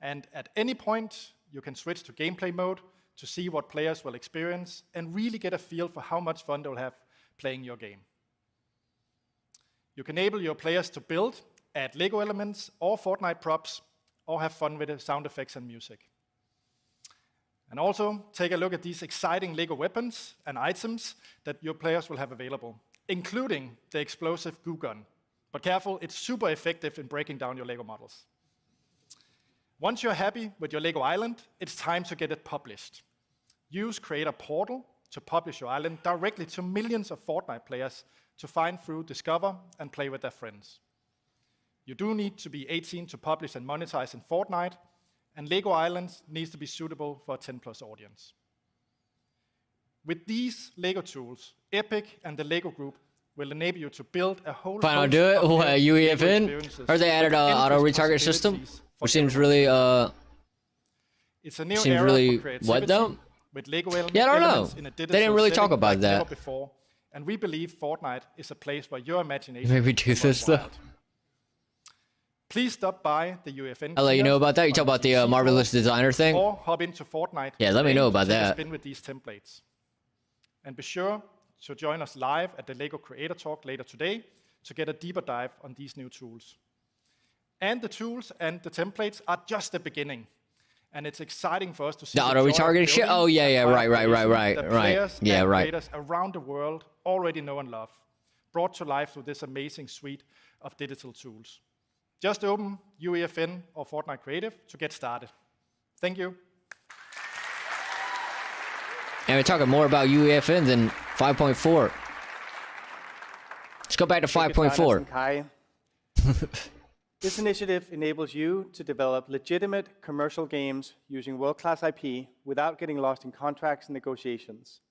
And at any point, you can switch to gameplay mode to see what players will experience and really get a feel for how much fun they'll have playing your game. You can enable your players to build, add Lego elements or Fortnite props, or have fun with the sound effects and music. And also, take a look at these exciting Lego weapons and items that your players will have available, including the explosive goo gun. But careful, it's super effective in breaking down your Lego models. Once you're happy with your Lego island, it's time to get it published. Use Creator Portal to publish your island directly to millions of Fortnite players to find through, discover, and play with their friends. You do need to be 18 to publish and monetize in Fortnite, and Lego Islands needs to be suitable for a 10+ audience. With these Lego tools, Epic and the Lego Group will enable you to build a whole Fine, I'll do it. UEFN? Or they added an auto retarget system, which seems really it's a new seems era really for creativity what though? With Lego Yeah, I don't know. in a They didn't really talk setting about like never that. before, and we believe Fortnite is a place where your imagination Maybe do can run this though. wild. Please stop by the UEFN. I'll let you know about that. You talk about the marvelous designer thing. Or hop into Fortnite. Yeah, let me today know to about take a that. Spin with these templates. And be sure to join us live at the Lego Creator Talk later today to get a deeper dive on these new tools. And the tools and the templates are just the beginning. And it's exciting for us to see The auto joy of retargeting shit? building Oh, yeah, and yeah, power right, creation that right. players Yeah, and right. creators around the world already know and love, brought to life through this amazing suite of digital tools. Just open UEFN or Fortnite Creative to get started. Thank you. And we're talking more about UEFN than 5.4. Let's go back to Thank you, Jonas 5.4. and Kai. This initiative enables you to develop legitimate commercial games using world-class IP without getting lost in contracts and negotiations.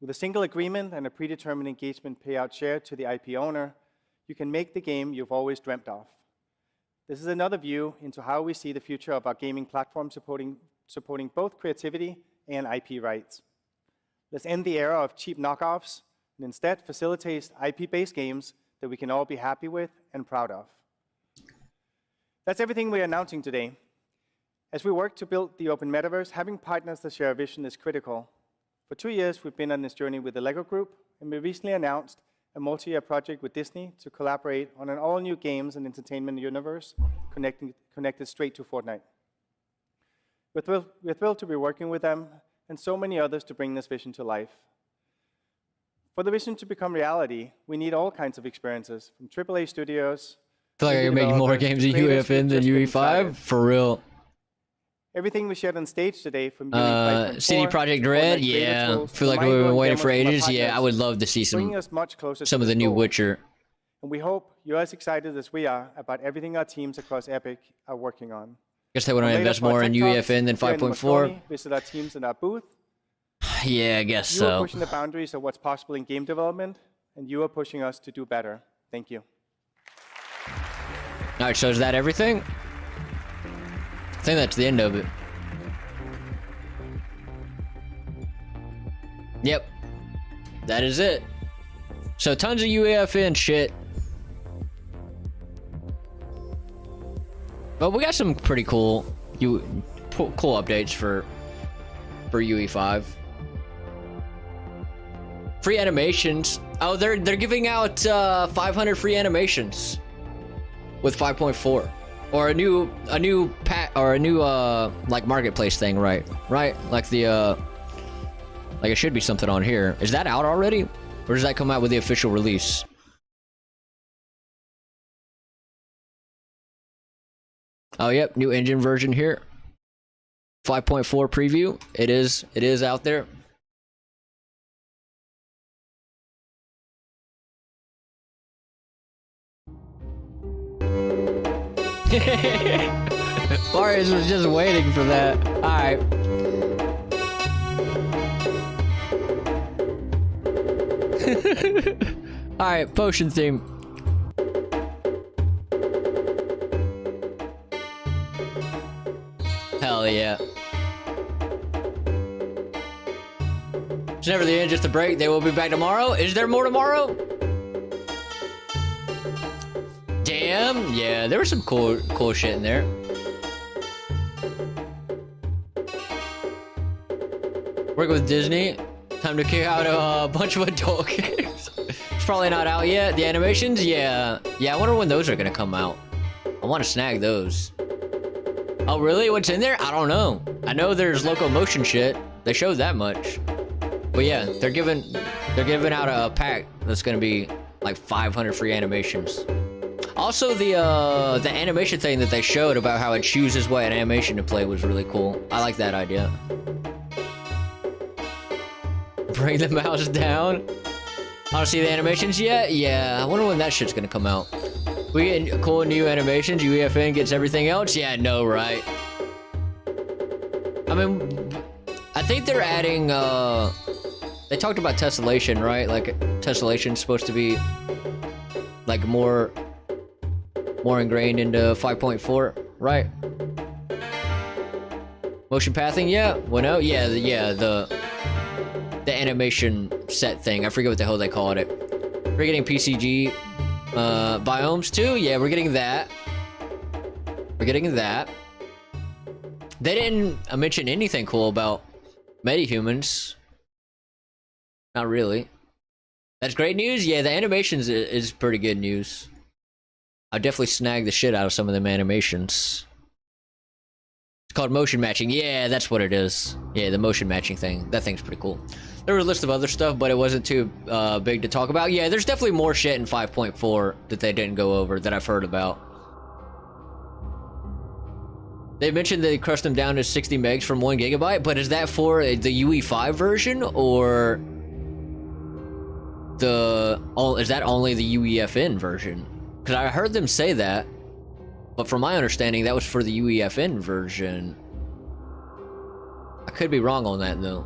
With a single agreement and a predetermined engagement payout share to the IP owner, you can make the game you've always dreamt of. This is another view into how we see the future of our gaming platform supporting both creativity and IP rights. Let's end the era of cheap knockoffs and instead facilitate IP-based games that we can all be happy with and proud of. That's everything we're announcing today. As we work to build the open metaverse, having partners that share a vision is critical. For 2 years, we've been on this journey with the LEGO Group, and we recently announced a multi-year project with Disney to collaborate on an all-new games and entertainment universe connected straight to Fortnite. We're thrilled to be working with them and so many others to bring this vision to life. For the vision to become reality, we need all kinds of experiences, from AAA studios. I feel like indie you're making more developers, games in creators who've UEFN than just getting UE5, started. for real. Everything we shared on stage today, from UE 5.4 CD Projekt to Red, Fortnite creator yeah. tools, Feel like to we've been mind-blowing waiting demos for from our ages. Yeah, I partners, would love to see bring us much closer some to of the this new goal. Witcher. And we hope you're as excited as we are about everything our teams across Epic are working on. Guess they want to Later invest for our more in tech talks, UEFN than here in 5.4. Moscone, visit our teams in our booth. Yeah, I guess You are so. pushing the boundaries of what's possible in game development, and you are pushing us to do better. Thank you. All right, so is that everything? I think that's the end of it. Yep, that is it. So tons of UEFN shit. But we got some pretty cool updates for UE5. Free animations. Oh, they're giving out 500 free animations with 5.4, or a new like marketplace thing, right? Like the like it should be something on here. Is that out already, or does that come out with the official release? Oh, yep, new engine version here. 5.4 preview. It is out there. Marius was just waiting for that. Alright. Alright, potion theme. Hell yeah. It's never the end, just a break. They will be back tomorrow. Is there more tomorrow? Damn, yeah, there was some cool shit in there. Work with Disney. Time to kick out a bunch of adult games. It's probably not out yet. The animations, yeah. I wonder when those are gonna come out. I want to snag those. Oh, really? What's in there? I don't know. I know there's locomotion shit. They showed that much. But yeah, they're giving out a pack that's gonna be like 500 free animations. Also, the animation thing that they showed about how it chooses what animation to play was really cool. I like that idea. Bring the mouse down. I don't see the animations yet. Yeah, I wonder when that shit's gonna come out. We get cool new animations. UEFN gets everything else. Yeah, no, right? I mean, I think they're adding. They talked about tessellation, right? Like tessellation's supposed to be like more ingrained into 5.4, right? Motion pathing, yeah. Well, no, yeah, the animation set thing. I forget what the hell they called it. We're getting PCG biomes too. Yeah, we're getting that. We're getting that. They didn't mention anything cool about metahumans. Not really. That's great news. Yeah, the animations is pretty good news. I'll definitely snag the shit out of some of them animations. It's called motion matching. Yeah, that's what it is. Yeah, the motion matching thing. That thing's pretty cool. There was a list of other stuff, but it wasn't too big to talk about. Yeah, there's definitely more shit in 5.4 that they didn't go over that I've heard about. They mentioned they crushed them down to 60 megs from 1 gigabyte, but is that for the UE5 version or is that only the UEFN version? Because I heard them say that, but from my understanding, that was for the UEFN version. I could be wrong on that, though.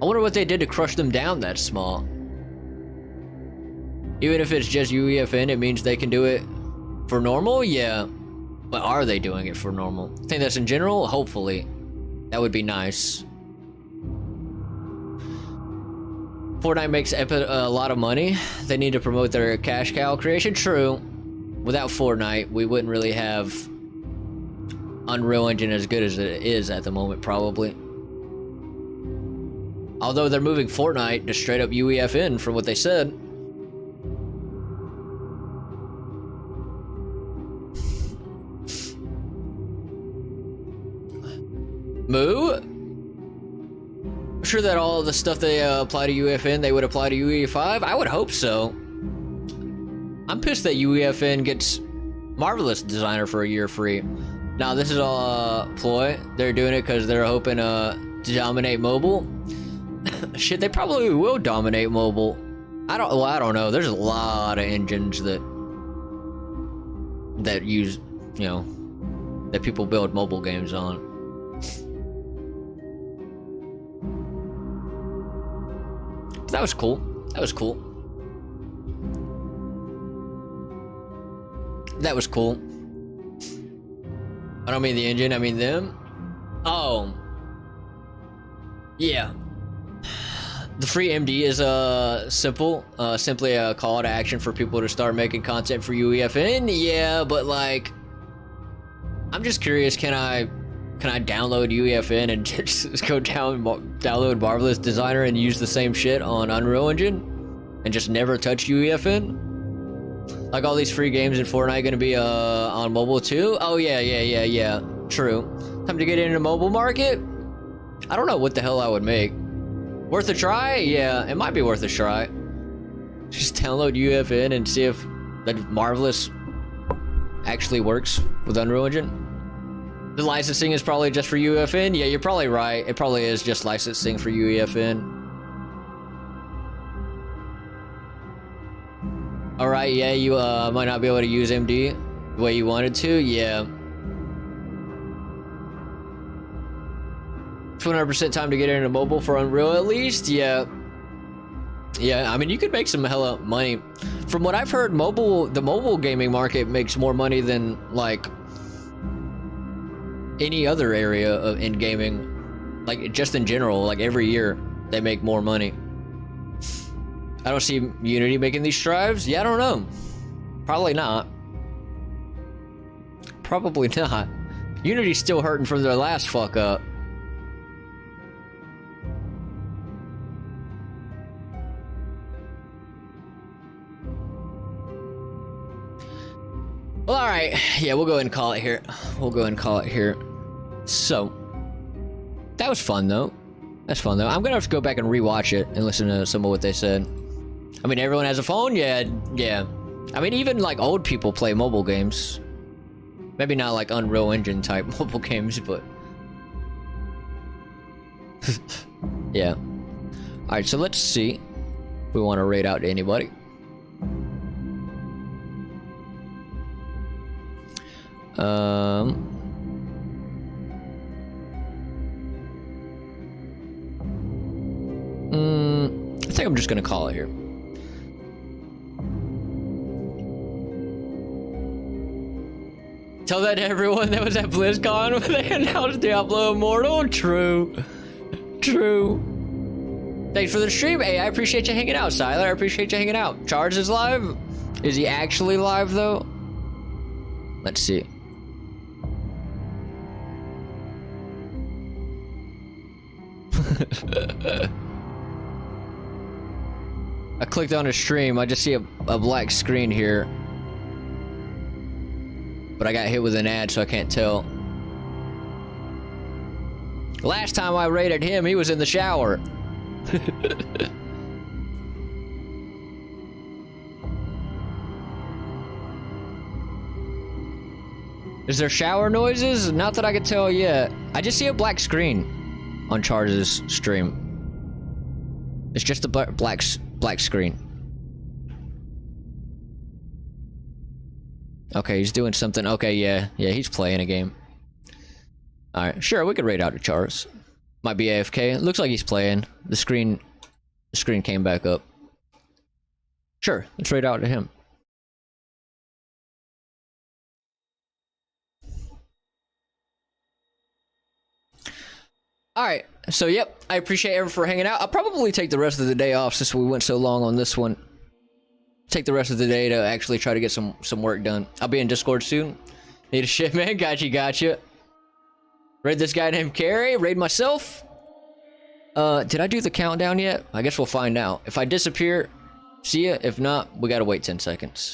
I wonder what they did to crush them down that small. Even if it's just UEFN, it means they can do it for normal? Yeah. But are they doing it for normal? I think that's in general? Hopefully. That would be nice. Fortnite makes a lot of money. They need to promote their cash cow creation. True. Without Fortnite, we wouldn't really have Unreal Engine as good as it is at the moment, probably. Although they're moving Fortnite to straight up UEFN from what they said. Moo? I'm sure that all the stuff they apply to UEFN, they would apply to UE5. I would hope so. I'm pissed that UEFN gets Marvelous Designer for a year free. Now this is all a ploy. They're doing it because they're hoping to dominate mobile. Shit, they probably will dominate mobile. I don't know. There's a lot of engines that use, you know, that people build mobile games on. That was cool. That was cool. That was cool. I don't mean the engine, I mean them. Oh. Yeah. The free MD is simply a call to action for people to start making content for UEFN. Yeah, but like, I'm just curious, can I download UEFN and just go download Marvelous Designer and use the same shit on Unreal Engine and just never touch UEFN? Like all these free games in Fortnite gonna be on mobile too? Oh yeah. True. Time to get into the mobile market? I don't know what the hell I would make. Worth a try? Yeah, it might be worth a try. Just download UEFN and see if that Marvelous actually works with Unreal Engine. The licensing is probably just for UEFN? Yeah, you're probably right. It probably is just licensing for UEFN. Alright, yeah, you might not be able to use MD the way you wanted to, yeah. 200% time to get into mobile for Unreal at least, yeah. Yeah, I mean, you could make some hella money. From what I've heard, the mobile gaming market makes more money than, like, any other area in gaming. Like, just in general, like, every year, they make more money. I don't see Unity making these strives. Yeah, I don't know. Probably not. Probably not. Unity's still hurting from their last fuck up. Well, alright. Yeah, we'll go ahead and call it here. We'll go ahead and call it here. So, that was fun, though. That's fun, though. I'm gonna have to go back and rewatch it and listen to some of what they said. I mean, everyone has a phone? Yeah, yeah. I mean, even, like, old people play mobile games. Maybe not, like, Unreal Engine type mobile games, but... yeah. Alright, so let's see if we want to raid out to anybody. I think I'm just gonna call it here. Tell that to everyone that was at BlizzCon when they announced Diablo Immortal. True. True. Thanks for the stream. Hey, I appreciate you hanging out, Siler. I appreciate you hanging out. Charge is live? Is he actually live, though? Let's see. I clicked on his stream. I just see a black screen here. But I got hit with an ad, so I can't tell. Last time I raided him, he was in the shower. Is there shower noises? Not that I can tell yet. I just see a black screen on Charge's stream. It's just a black screen. Okay, he's doing something. Okay, yeah, he's playing a game. Alright, sure, we could raid out to Charles. Might be AFK. It looks like he's playing. The screen came back up. Sure, let's raid out to him. Alright, so yep, I appreciate everyone for hanging out. I'll probably take the rest of the day off since we went so long on this one. Take the rest of the day to actually try to get some work done. I'll be in Discord soon. Need a shit, man. Gotcha. Raid this guy named Carrie. Raid myself. Did I do the countdown yet? I guess we'll find out. If I disappear, see ya. If not, we gotta wait 10 seconds.